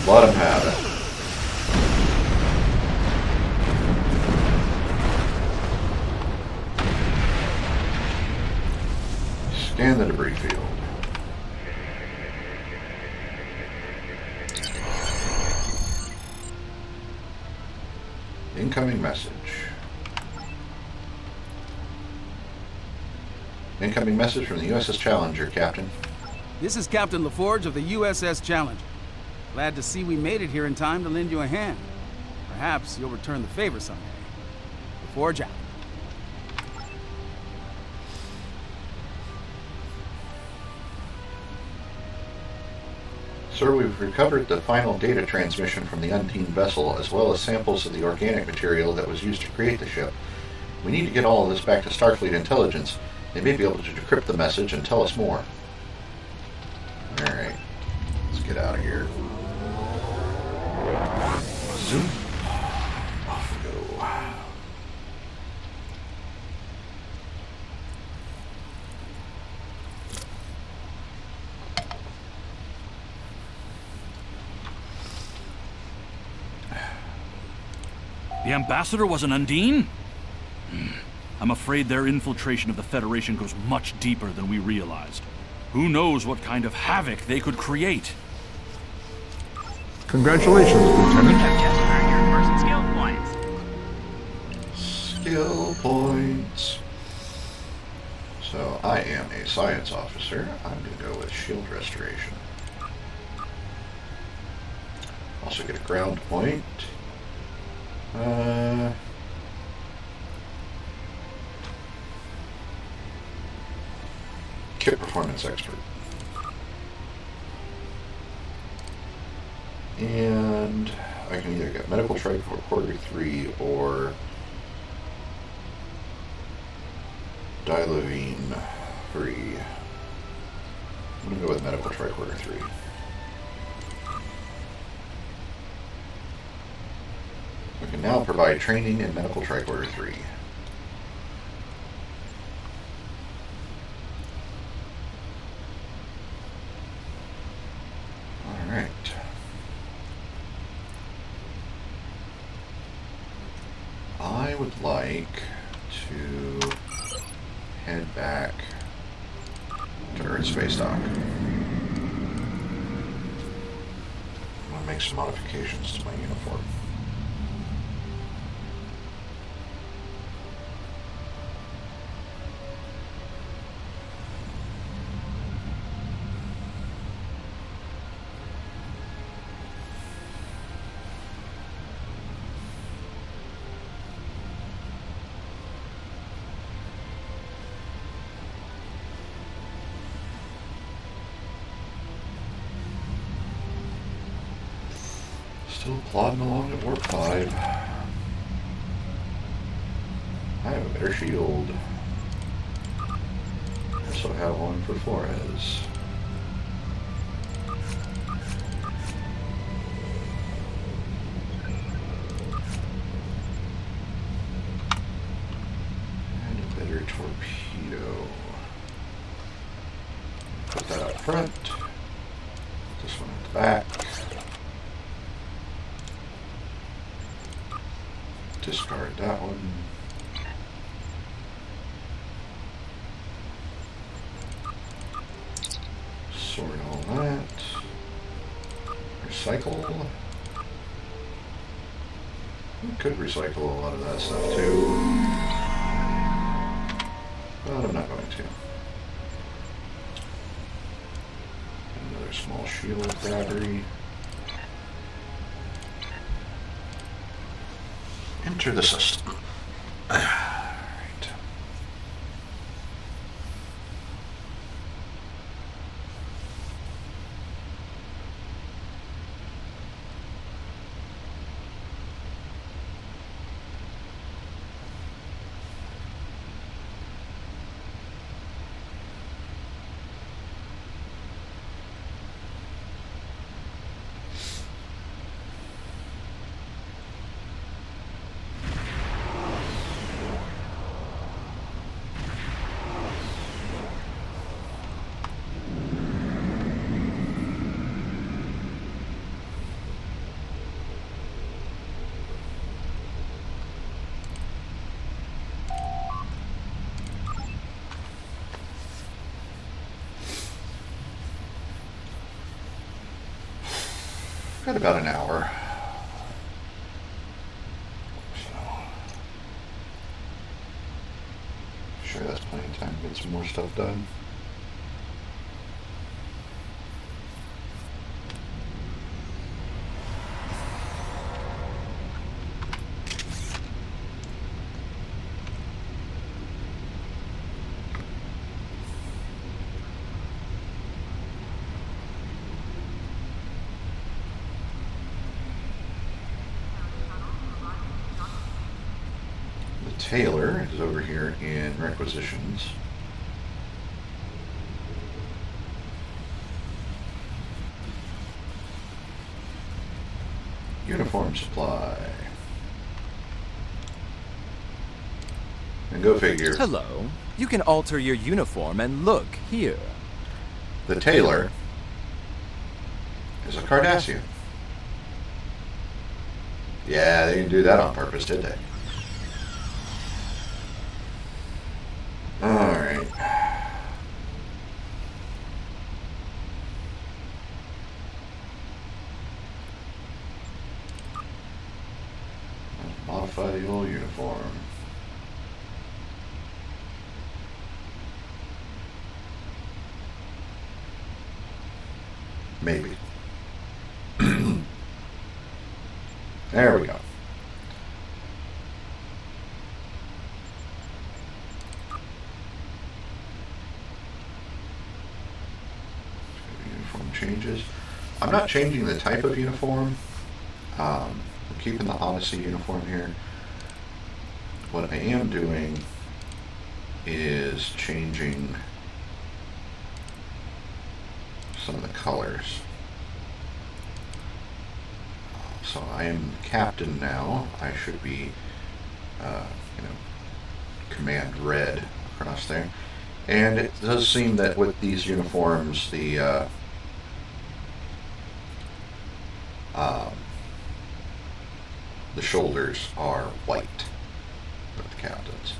Let him have it. Scan the debris field. Incoming message. Incoming message from the USS Challenger, Captain. This is Captain LaForge of the USS Challenger. Glad to see we made it here in time to lend you a hand. Perhaps you'll return the favor someday. LaForge out. Sir, we've recovered the final data transmission from the Undine vessel, as well as samples of the organic material that was used to create the ship. We need to get all of this back to Starfleet Intelligence. They may be able to decrypt the message and tell us more. Alright, let's get out of here. Zoom. Off we go. The ambassador was an Undine? I'm afraid their infiltration of the Federation goes much deeper than we realized. Who knows what kind of havoc they could create? Congratulations, Lieutenant. You have just earned your first skill points. Skill points. So I am a science officer. I'm going to go with shield restoration. Also get a ground point. Kit performance expert. And I can either get medical tricorder 3 or Dilovine 3. I'm going to go with medical tricorder 3. Can now provide training in Medical Tricorder 3. Alright. I would like to head back to Earth Space Dock. I'm going to make some modifications to my uniform. Still plodding along at Warp 5. I have a better shield. Also have one for Flores. And a better torpedo. Put that up front. Put this one at the back. Discard that one. Sort all that. Recycle. We could recycle a lot of that stuff too. But I'm not going to. Another small shield battery. Enter the system. Alright. Got about an hour. So, sure that's plenty of time to get some more stuff done. Taylor is over here in requisitions. Uniform supply. And go figure. Hello. You can alter your uniform and look here. The Taylor is a Cardassian. Yeah, they didn't do that on purpose, did they? Alright. Modify the old uniform. Maybe. There we go. Uniform changes. I'm not changing the type of uniform. I'm keeping the Odyssey uniform here. What I am doing is changing some of the colors. So I am captain now. I should be, command red across there. And it does seem that with these uniforms, the shoulders are white with the captains.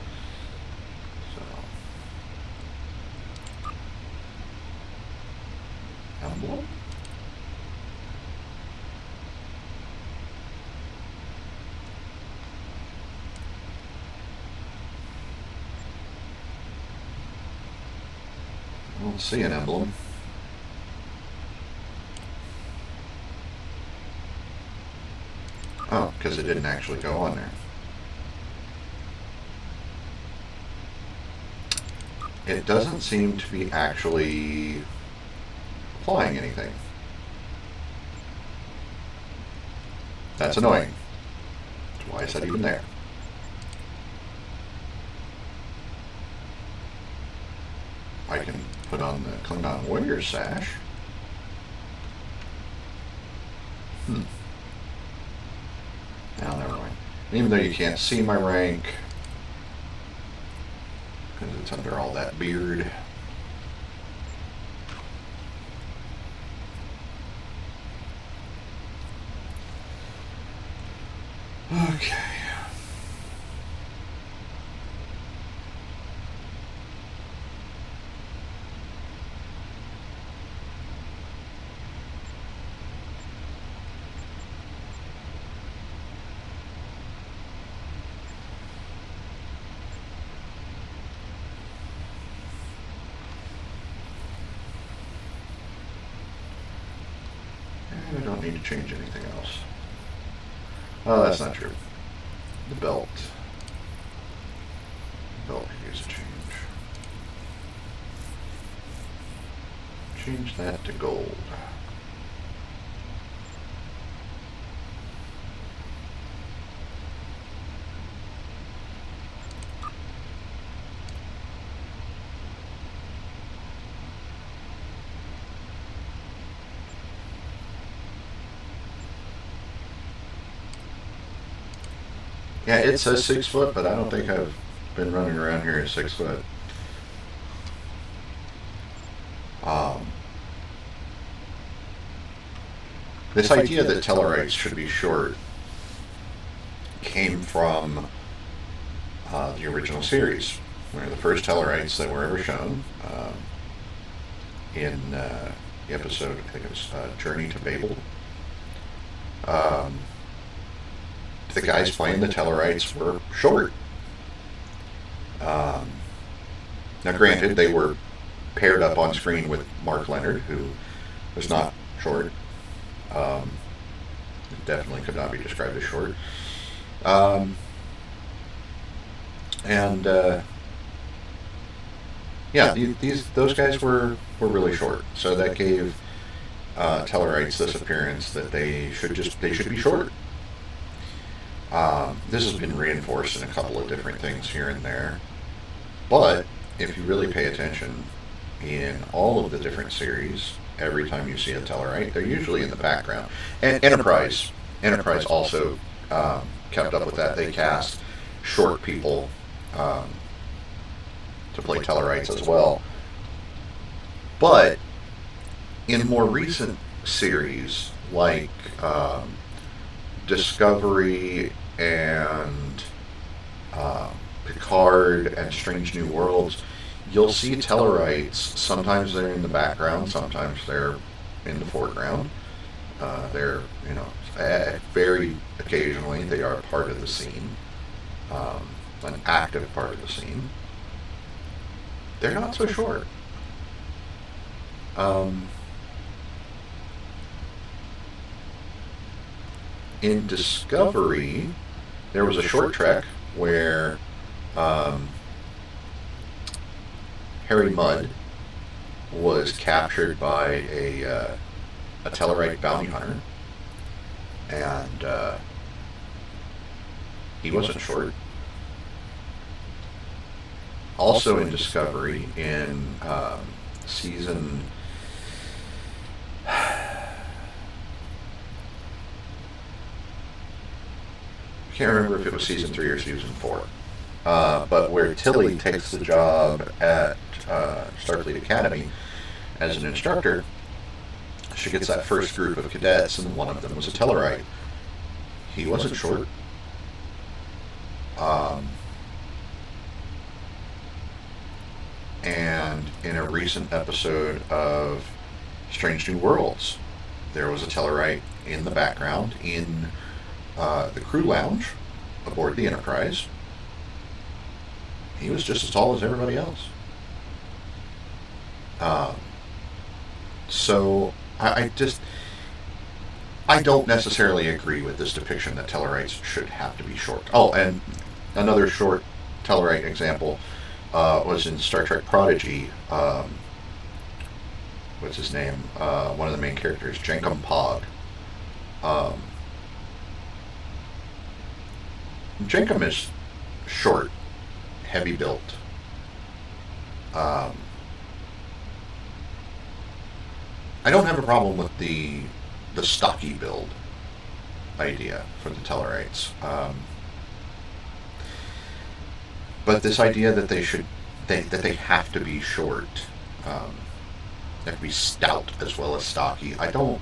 So, emblem. I don't see an emblem. Oh, because it didn't actually go on there. It doesn't seem to be actually applying anything. That's annoying. That's why I said even there. I can put on the Klingon warrior sash. Now, never mind. Even though you can't see my rank, because it's under all that beard. Okay. I don't need to change anything else. Oh, that's not true. The belt. The belt could use a change. Change that to gold. Yeah, it says 6 foot, but I don't think I've been running around here at 6 foot. This idea that Tellarites should be short came from the original series, where the first Tellarites that were ever shown in the episode, I think it was Journey to Babel. The guys playing the Tellarites were short. Now, granted, they were paired up on screen with Mark Leonard, who was not short. Definitely could not be described as short. Those guys were really short. So that gave Tellarites this appearance that they should be short. This has been reinforced in a couple of different things here and there, but if you really pay attention, in all of the different series, every time you see a Tellarite, they're usually in the background. And Enterprise also kept up with that. They cast short people to play Tellarites as well. But in more recent series, like Discovery and Picard and Strange New Worlds, you'll see Tellarites. Sometimes they're in the background, sometimes they're in the foreground. They're, very occasionally they are part of the scene, an active part of the scene. They're not so short. In Discovery, there was a short trek where Harry Mudd was captured by a Tellarite bounty hunter, and he wasn't short. Also in Discovery, in season can't remember if it was season 3 or season 4, but where Tilly takes the job at Starfleet Academy as an instructor. She gets that first group of cadets, and one of them was a Tellarite. He wasn't short. And in a recent episode of Strange New Worlds, there was a Tellarite in the background in the crew lounge aboard the Enterprise. He was just as tall as everybody else. So I don't necessarily agree with this depiction that Tellarites should have to be short. Oh, and another short Tellarite example was in Star Trek Prodigy. What's his name? One of the main characters, Jankum Pog. Jankum is short, heavy built. I don't have a problem with the stocky build idea for the Tellarites. But this idea that they have to be short, they have to be stout as well as stocky, I don't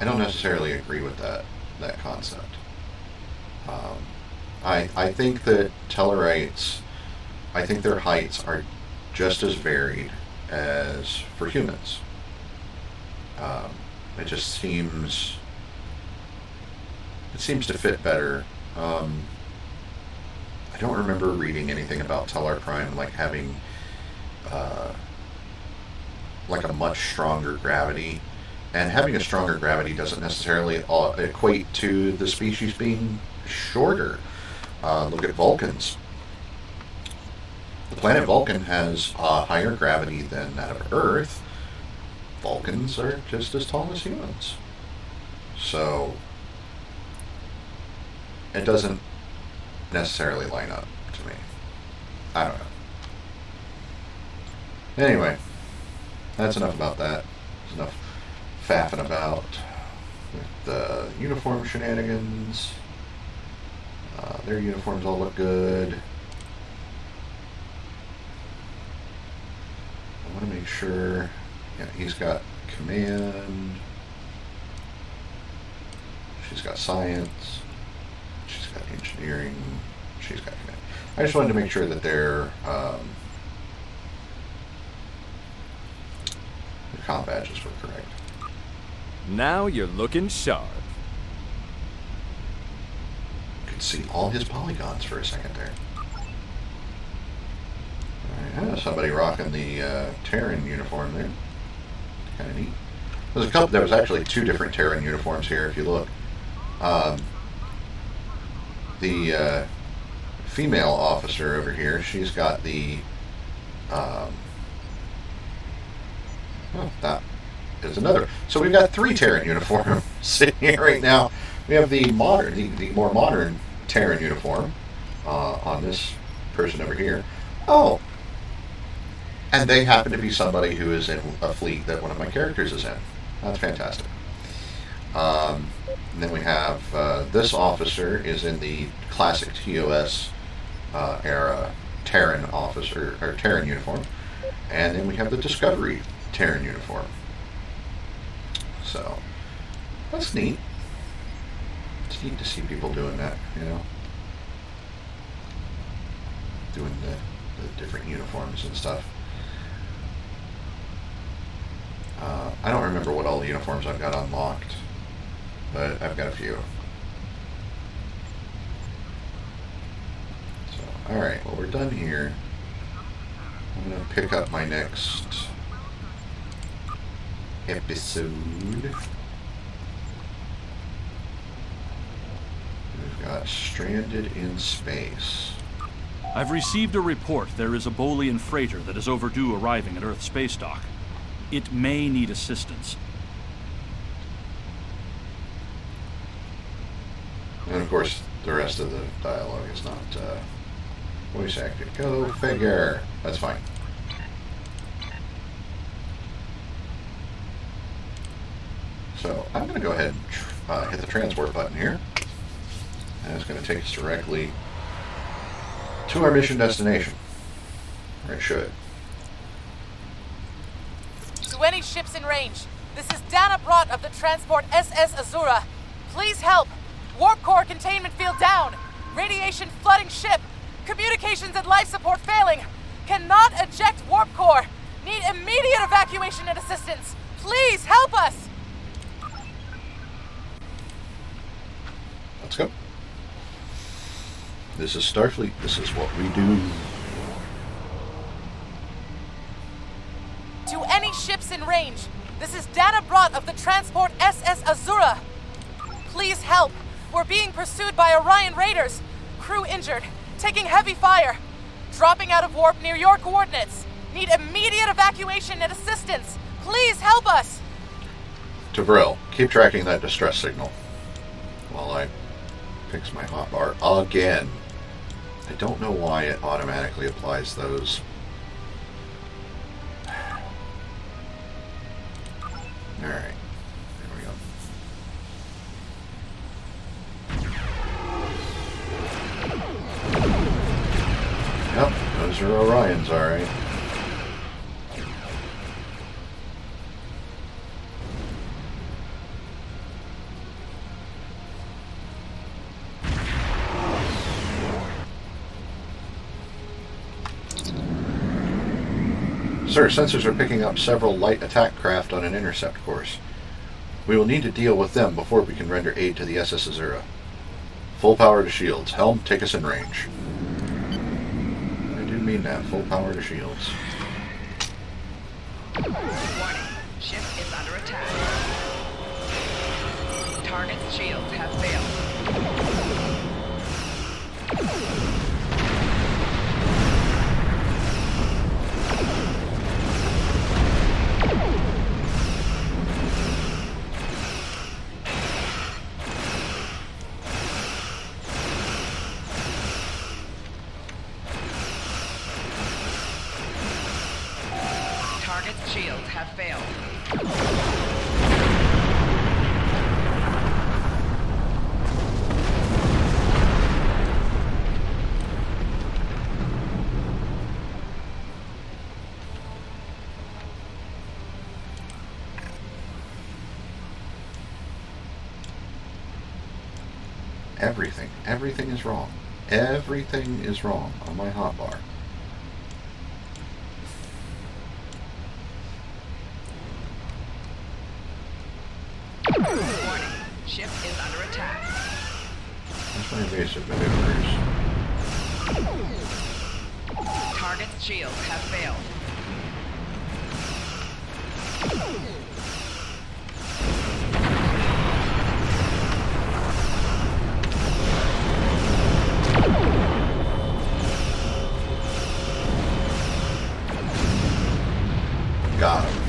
necessarily agree with that concept. I think that Tellarites, I think their heights are just as varied as for humans. It just seems to fit better. I don't remember reading anything about Tellar Prime like having like a much stronger gravity, and having a stronger gravity doesn't necessarily equate to the species being shorter. Look at Vulcans. The planet Vulcan has a higher gravity than that of Earth. Vulcans are just as tall as humans. So it doesn't necessarily line up to me. I don't know. Anyway, that's enough about that. There's enough faffing about with the uniform shenanigans. Their uniforms all look good. I want to make sure. Yeah, he's got command. She's got science. She's got engineering. She's got command. I just wanted to make sure that their comm badges were correct. Now you're looking sharp. Could see all his polygons for a second there. Alright, somebody rocking the Terran uniform there. Kind of neat. There's a couple. There was actually 2 different Terran uniforms here. If you look, the female officer over here, she's got the. That is another. So we've got 3 Terran uniforms sitting here right now. We have the modern, the more modern Terran uniform on this person over here. Oh. And they happen to be somebody who is in a fleet that one of my characters is in. That's fantastic. And then we have this officer is in the classic TOS era Terran officer or Terran uniform, and then we have the Discovery Terran uniform. So that's neat. It's neat to see people doing that, you know, doing the different uniforms and stuff. I don't remember what all the uniforms I've got unlocked, but I've got a few. So, alright, well, we're done here. I'm going to pick up my next episode. We've got Stranded in Space. I've received a report there is a Bolian freighter that is overdue arriving at Earth space dock. It may need assistance. And of course, the rest of the dialogue is not voice acted. Go figure. That's fine. So I'm going to go ahead and hit the transport button here. And it's going to take us directly to our mission destination. Or it should. To any ships in range, this is Dana Brott of the transport SS Azura. Please help. Warp core containment field down. Radiation flooding ship. Communications and life support failing. Cannot eject warp core. Need immediate evacuation and assistance. Please help us. Let's go. This is Starfleet. This is what we do. To any ships in range, this is Dana Brott of the transport SS Azura. Please help. We're being pursued by Orion raiders. Crew injured. Taking heavy fire. Dropping out of warp near your coordinates. Need immediate evacuation and assistance. Please help us. To Brill, keep tracking that distress signal while I fix my hotbar again. I don't know why it automatically applies those. Alright, there we go. Yep, those are Orions, alright. Sir, sensors are picking up several light attack craft on an intercept course. We will need to deal with them before we can render aid to the SS Azura. Full power to shields. Helm, take us in range. I do mean that. Full power to shields. Warning. Ship is under attack. Target's shields have failed. Target's shields have failed. Everything is wrong. Everything is wrong on my hotbar. Warning. Ship is under attack. That's my evasive maneuvers. Target's shields have failed. Got him.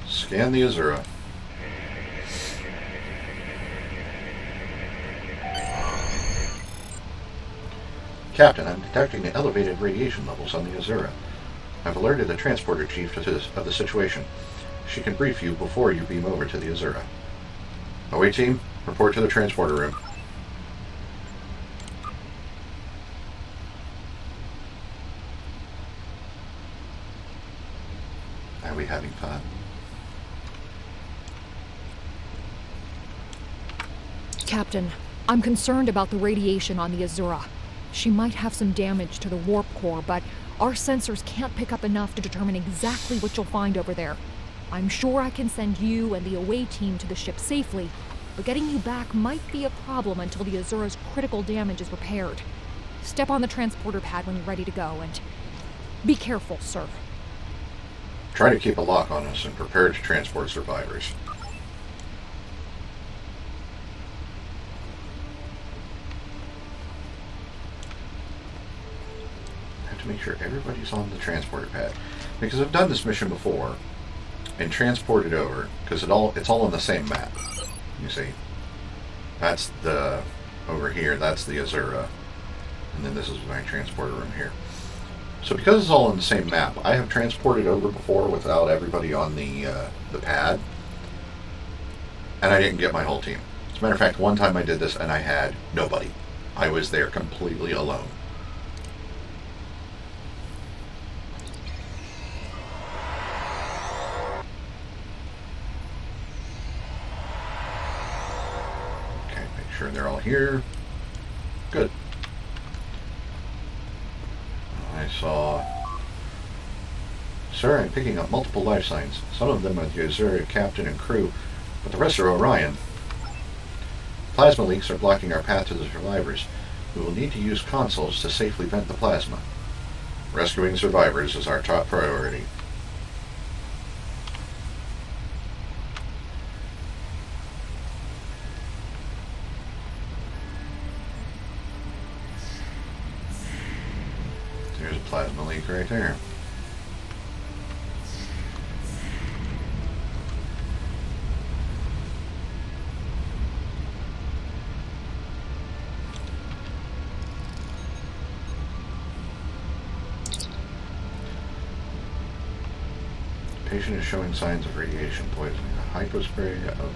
Scan the Azura. Captain, I'm detecting elevated radiation levels on the Azura. I've alerted the transporter chief of the situation. She can brief you before you beam over to the Azura. Away team, report to the transporter room. Are we having fun? Captain, I'm concerned about the radiation on the Azura. She might have some damage to the warp core, but our sensors can't pick up enough to determine exactly what you'll find over there. I'm sure I can send you and the away team to the ship safely, but getting you back might be a problem until the Azura's critical damage is repaired. Step on the transporter pad when you're ready to go, and be careful, sir. Try to keep a lock on us and prepare to transport survivors. I have to make sure everybody's on the transporter pad, because I've done this mission before and transported over, because it's all on the same map. You see, that's the over here. That's the Azura. And then this is my transporter room here. So because it's all on the same map, I have transported over before without everybody on the pad. And I didn't get my whole team. As a matter of fact, one time I did this and I had nobody. I was there completely alone. Okay, make sure they're all here. Good. I saw... Sir, I'm picking up multiple life signs. Some of them are the Azura captain and crew, but the rest are Orion. Plasma leaks are blocking our path to the survivors. We will need to use consoles to safely vent the plasma. Rescuing survivors is our top priority. There's a plasma leak right there. Patient is showing signs of radiation poisoning. A hypospray of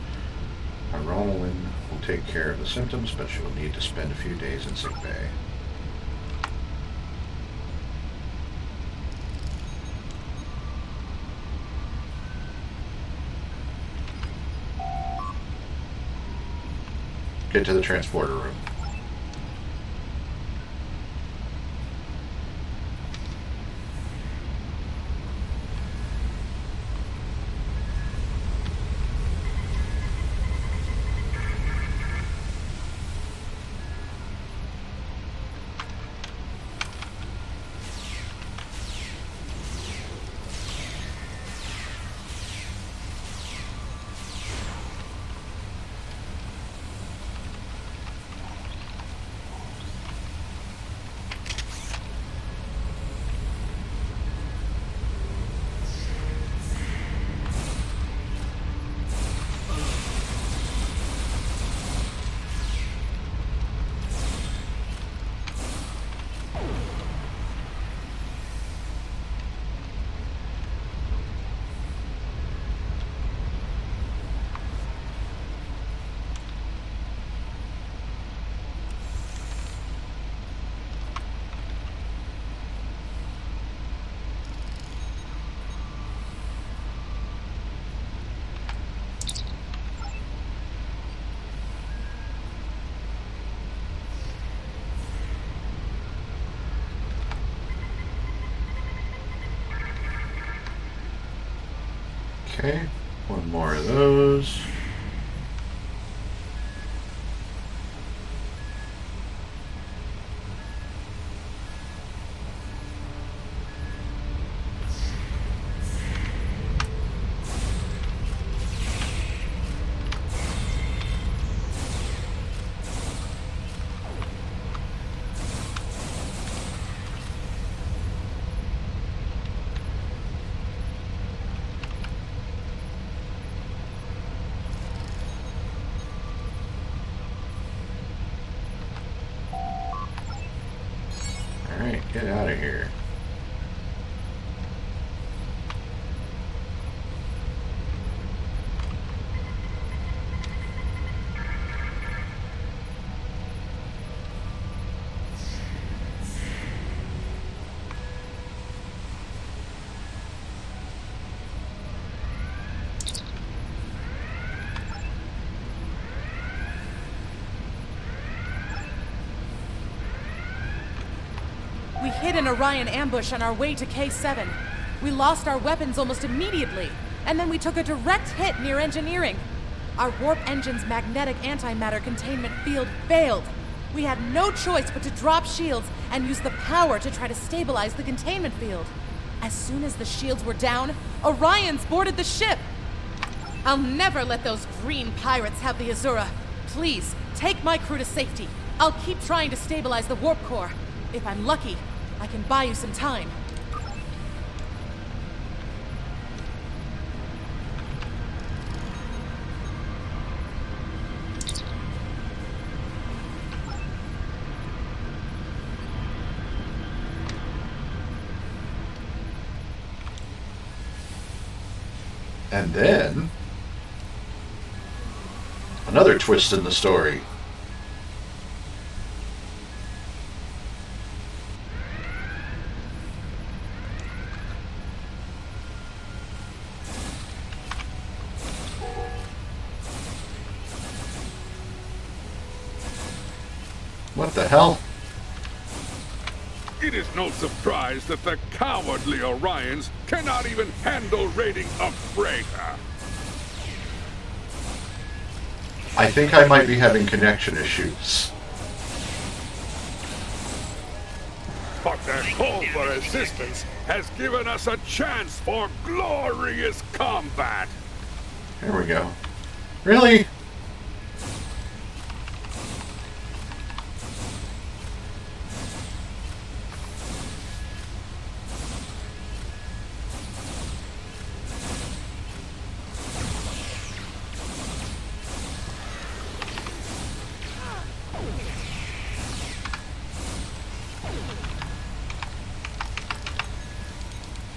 ironolin will take care of the symptoms, but she will need to spend a few days in sick bay. Get to the transporter room. Okay, one more of those. Alright, get out of here. We hit an Orion ambush on our way to K7. We lost our weapons almost immediately, and then we took a direct hit near engineering. Our warp engine's magnetic antimatter containment field failed. We had no choice but to drop shields and use the power to try to stabilize the containment field. As soon as the shields were down, Orions boarded the ship. I'll never let those green pirates have the Azura. Please, take my crew to safety. I'll keep trying to stabilize the warp core. If I'm lucky, I can buy you some time. And then another twist in the story. What the hell? It is no surprise that the cowardly Orions cannot even handle raiding a freighter. I think I might be having connection issues. But their call for assistance has given us a chance for glorious combat. There we go. Really?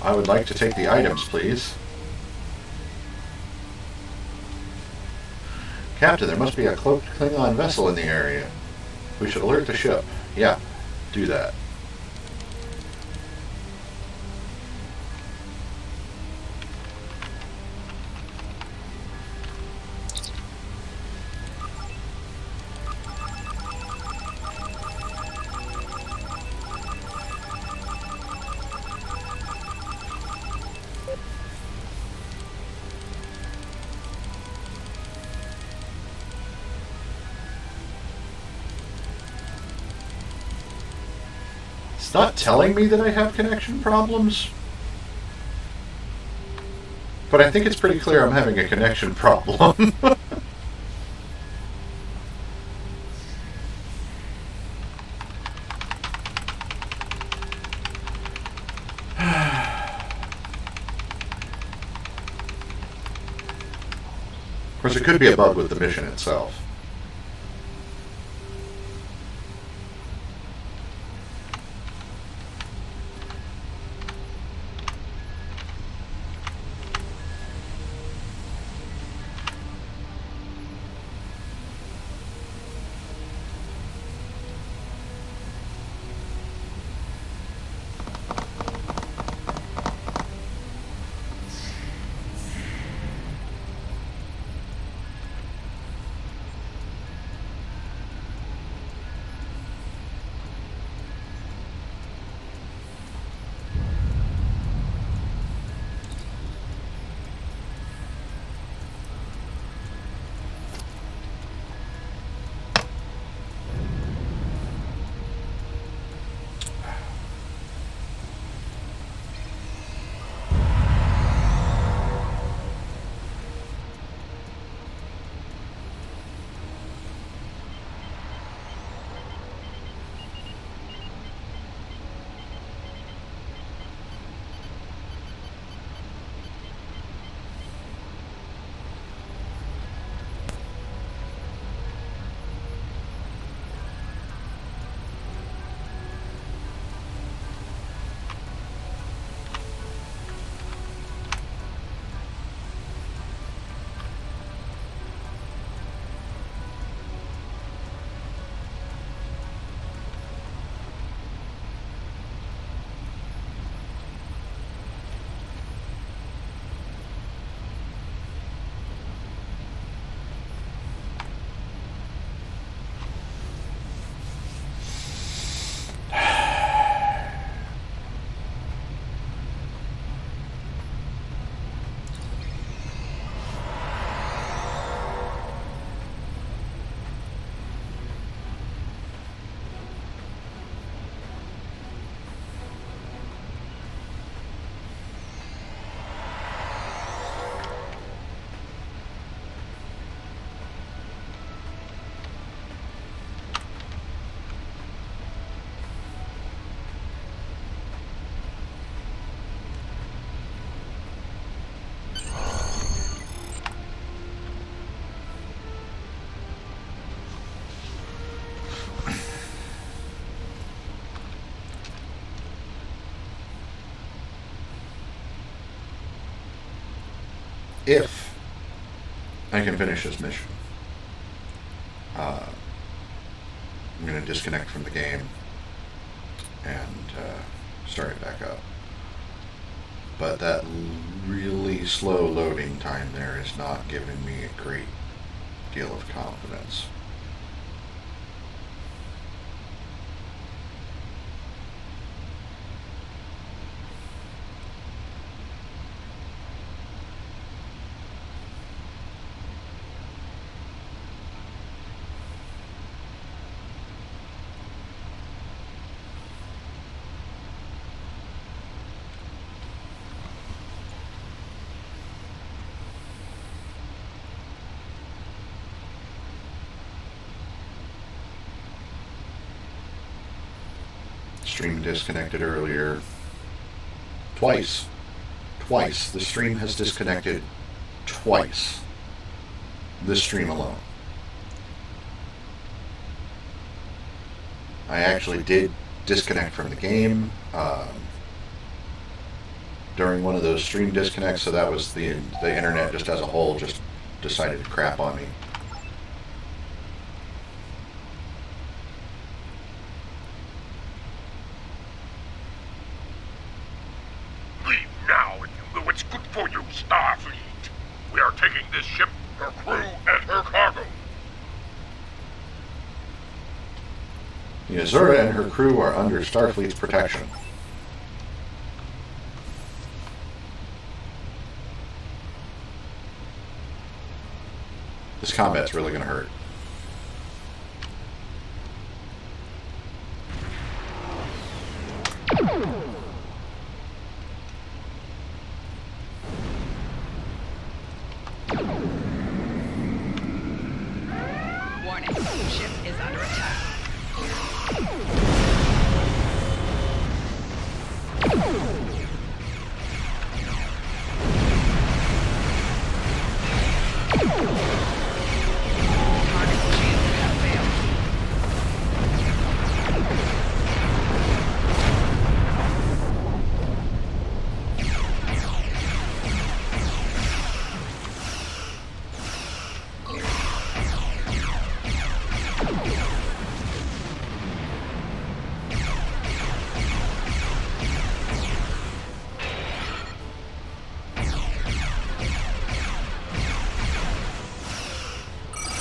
I would like to take the items, please. Captain, there must be a cloaked Klingon vessel in the area. We should alert the ship. Yeah, do that. It's not telling me that I have connection problems. But I think it's pretty clear I'm having a connection problem. Of course, it could be a bug with the mission itself. if I can finish this mission, I'm going to disconnect from the game and start it back up. But that really slow loading time there is not giving me a great deal of confidence. Stream disconnected earlier. Twice. The stream has disconnected twice. This stream alone. I actually did disconnect from the game during one of those stream disconnects, so that was the internet just as a whole just decided to crap on me. Leave now if you know it's good for you, Starfleet. We are taking this ship, her crew, and her cargo. The Azura and her crew are under Starfleet's protection. This combat's really going to hurt. Warning, ship is under attack.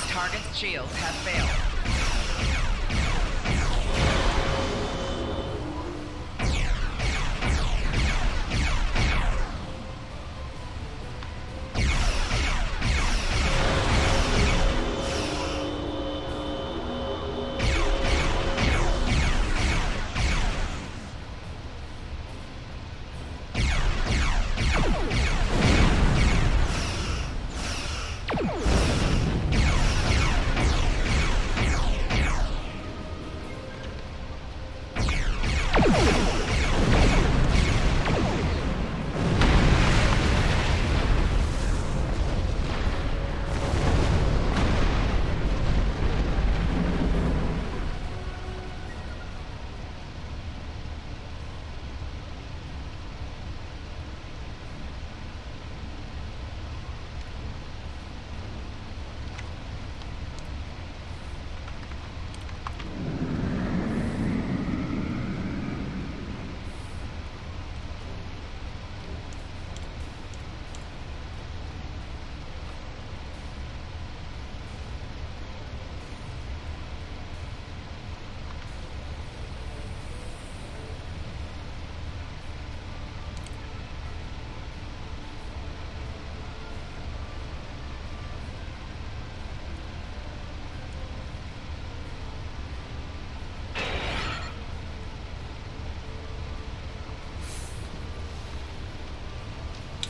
Target's shields have failed.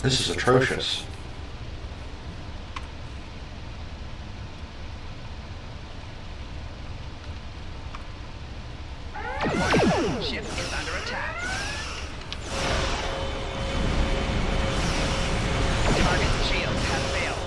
This is atrocious. Ship is under attack. Target's shields have failed.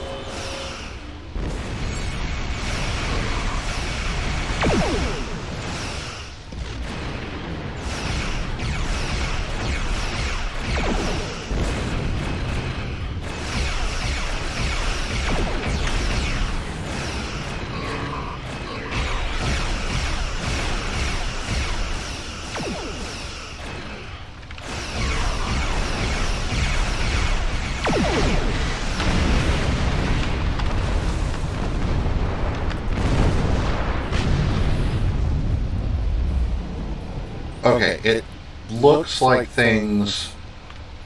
Okay, it looks like things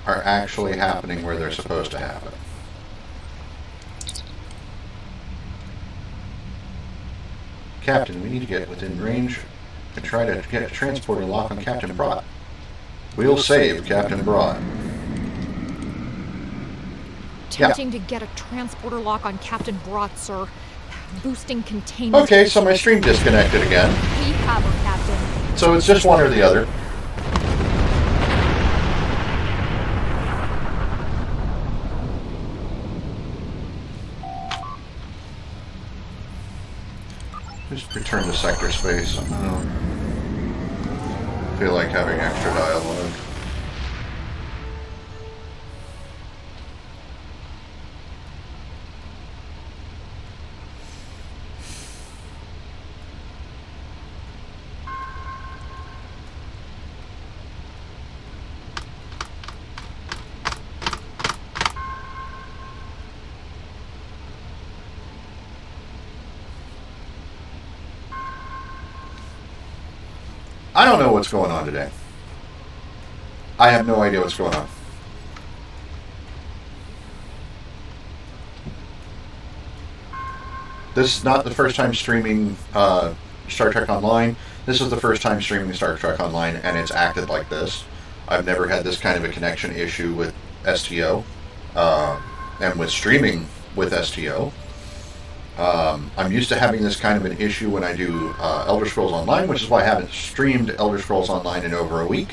are actually happening where they're supposed to happen. Captain, we need to get within range and try to get a transporter lock on Captain Brott. We'll save Captain Brott. Attempting to get a transporter lock on Captain Brott, sir. Boosting containment. Okay, so my stream disconnected again. We cover, Captain. So it's just one or the other. Just return to sector space. I don't feel like having extra dialogue. I don't know what's going on today. I have no idea what's going on. This is not the first time streaming Star Trek Online. This is the first time streaming Star Trek Online, and it's acted like this. I've never had this kind of a connection issue with STO, and with streaming with STO. I'm used to having this kind of an issue when I do Elder Scrolls Online, which is why I haven't streamed Elder Scrolls Online in over a week,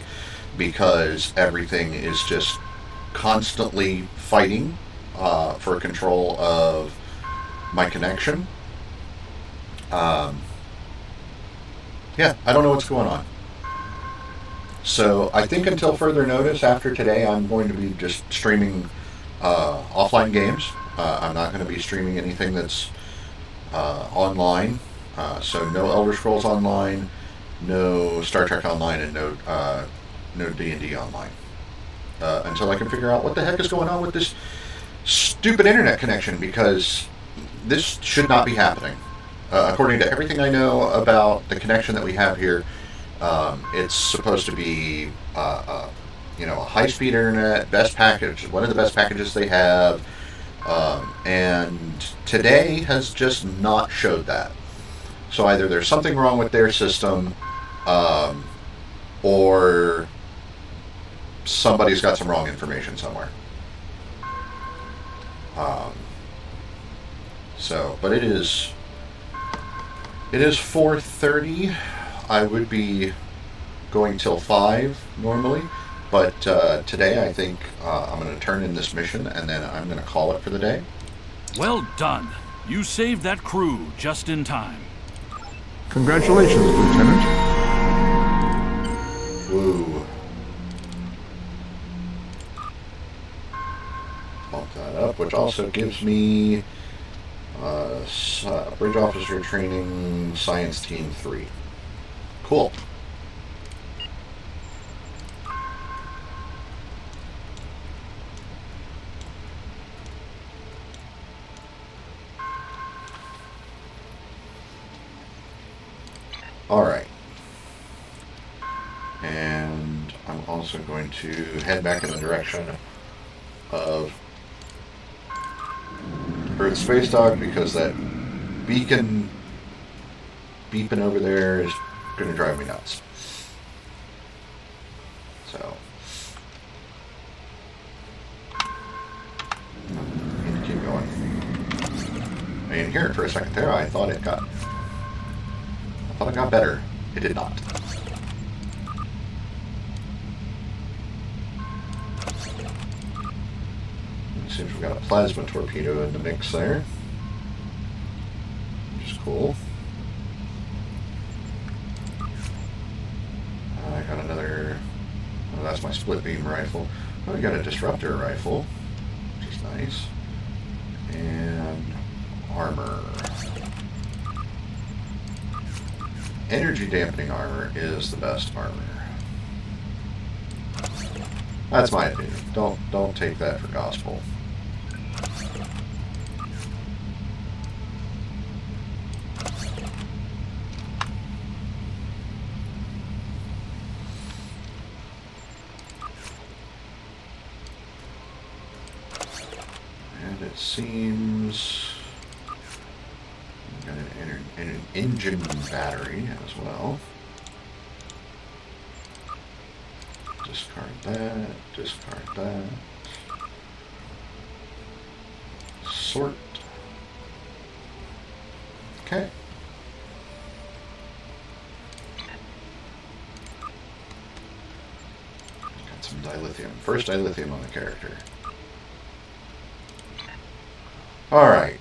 because everything is just constantly fighting for control of my connection. Yeah, I don't know what's going on. So I think until further notice, after today, I'm going to be just streaming offline games. I'm not going to be streaming anything that's online. So no Elder Scrolls Online, no Star Trek Online, and no D&D Online. Until I can figure out what the heck is going on with this stupid internet connection, because this should not be happening. According to everything I know about the connection that we have here, it's supposed to be, a high-speed internet, best package, one of the best packages they have, and today has just not showed that. So either there's something wrong with their system, or somebody's got some wrong information somewhere. But it is 4:30. I would be going till 5 normally, but today I think I'm going to turn in this mission, and then I'm going to call it for the day. Well done. You saved that crew just in time. Congratulations, Lieutenant. Woo. Bump that up, which also gives me Bridge Officer Training Science Team 3. Cool. Alright. And I'm also going to head back in the direction of Earth Space Dock, because that beacon beeping over there is going to drive me nuts. So, I need to keep going. I didn't hear it for a second there. I thought it got better. It did not. It seems we've got a plasma torpedo in the mix there, which is cool. I got another. Oh, that's my split beam rifle. Oh, I got a disruptor rifle, which is nice, and armor. Energy dampening armor is the best armor. That's my opinion. Don't take that for gospel. And it seems we've got an engine battery as well. Discard that, discard that. Sort. Okay. Got some dilithium. First dilithium on the character. Alright.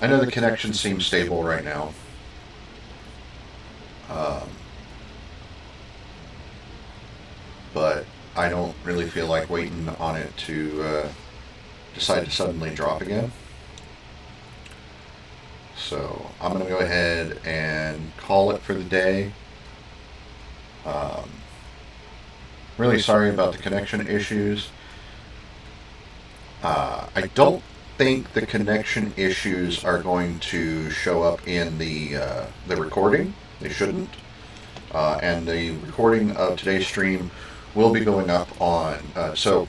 I know the connection seems stable right now. But I don't really feel like waiting on it to decide to suddenly drop again. So I'm going to go ahead and call it for the day. Really sorry about the connection issues. I don't think the connection issues are going to show up in the recording. They shouldn't. And the recording of today's stream will be going up on... so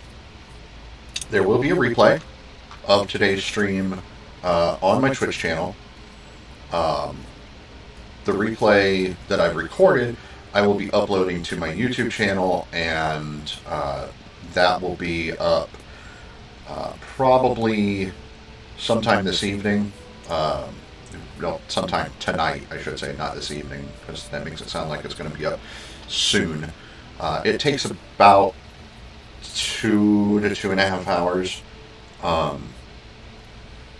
there will be a replay of today's stream on my Twitch channel. The replay that I've recorded, I will be uploading to my YouTube channel, and that will be up probably sometime this evening. No, sometime tonight, I should say, not this evening, because that makes it sound like it's going to be up soon. It takes about 2 to 2.5 hours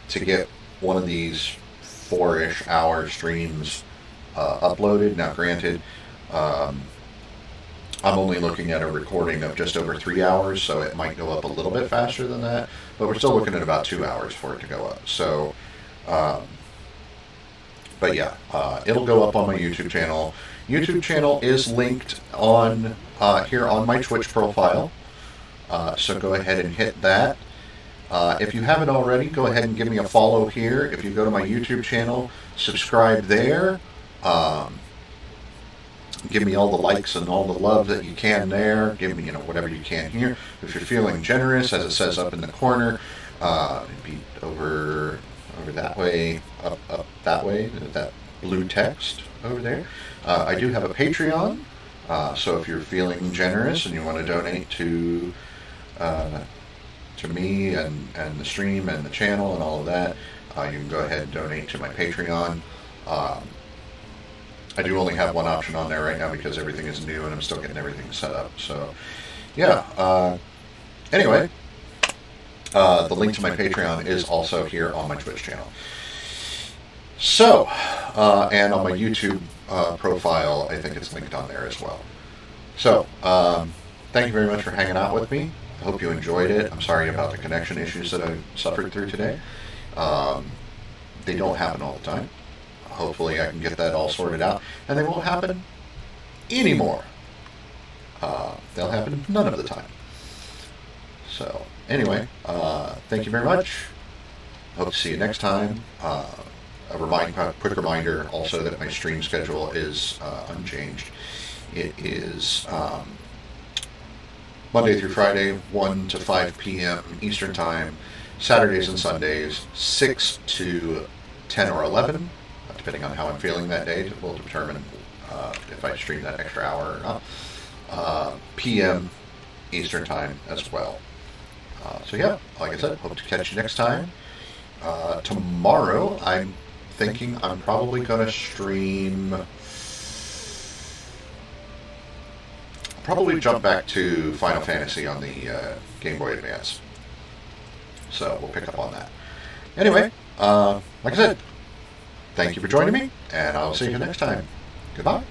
to get one of these 4-ish hour streams uploaded. Now, granted, I'm only looking at a recording of just over 3 hours, so it might go up a little bit faster than that, but we're still looking at about 2 hours for it to go up. So, but yeah, it'll go up on my YouTube channel. YouTube channel is linked on here on my Twitch profile, so go ahead and hit that. If you haven't already, go ahead and give me a follow here. If you go to my YouTube channel, subscribe there. Give me all the likes and all the love that you can there. Give me, whatever you can here. If you're feeling generous, as it says up in the corner, be over that way, up that way, that blue text over there. I do have a Patreon, so if you're feeling generous and you want to donate to me and the stream and the channel and all of that, you can go ahead and donate to my Patreon. I do only have one option on there right now because everything is new and I'm still getting everything set up. So, yeah. Anyway, the link to my Patreon is also here on my Twitch channel. So, and on my YouTube profile, I think it's linked on there as well. So, thank you very much for hanging out with me. I hope you enjoyed it. I'm sorry about the connection issues that I suffered through today. They don't happen all the time. Hopefully I can get that all sorted out, and they won't happen anymore. They'll happen none of the time. So, anyway, thank you very much. Hope to see you next time. A quick reminder also that my stream schedule is unchanged. It is Monday through Friday, 1 to 5 p.m. Eastern Time, Saturdays and Sundays, 6 to 10 or 11, depending on how I'm feeling that day. Will determine if I stream that extra hour or not. PM Eastern Time as well. So yeah, like I said, hope to catch you next time. Tomorrow, I'm thinking I'm probably going to stream... Probably jump back to Final Fantasy on the Game Boy Advance. So we'll pick up on that. Anyway, like I said, thank you for joining me, and I'll see you next time. Goodbye.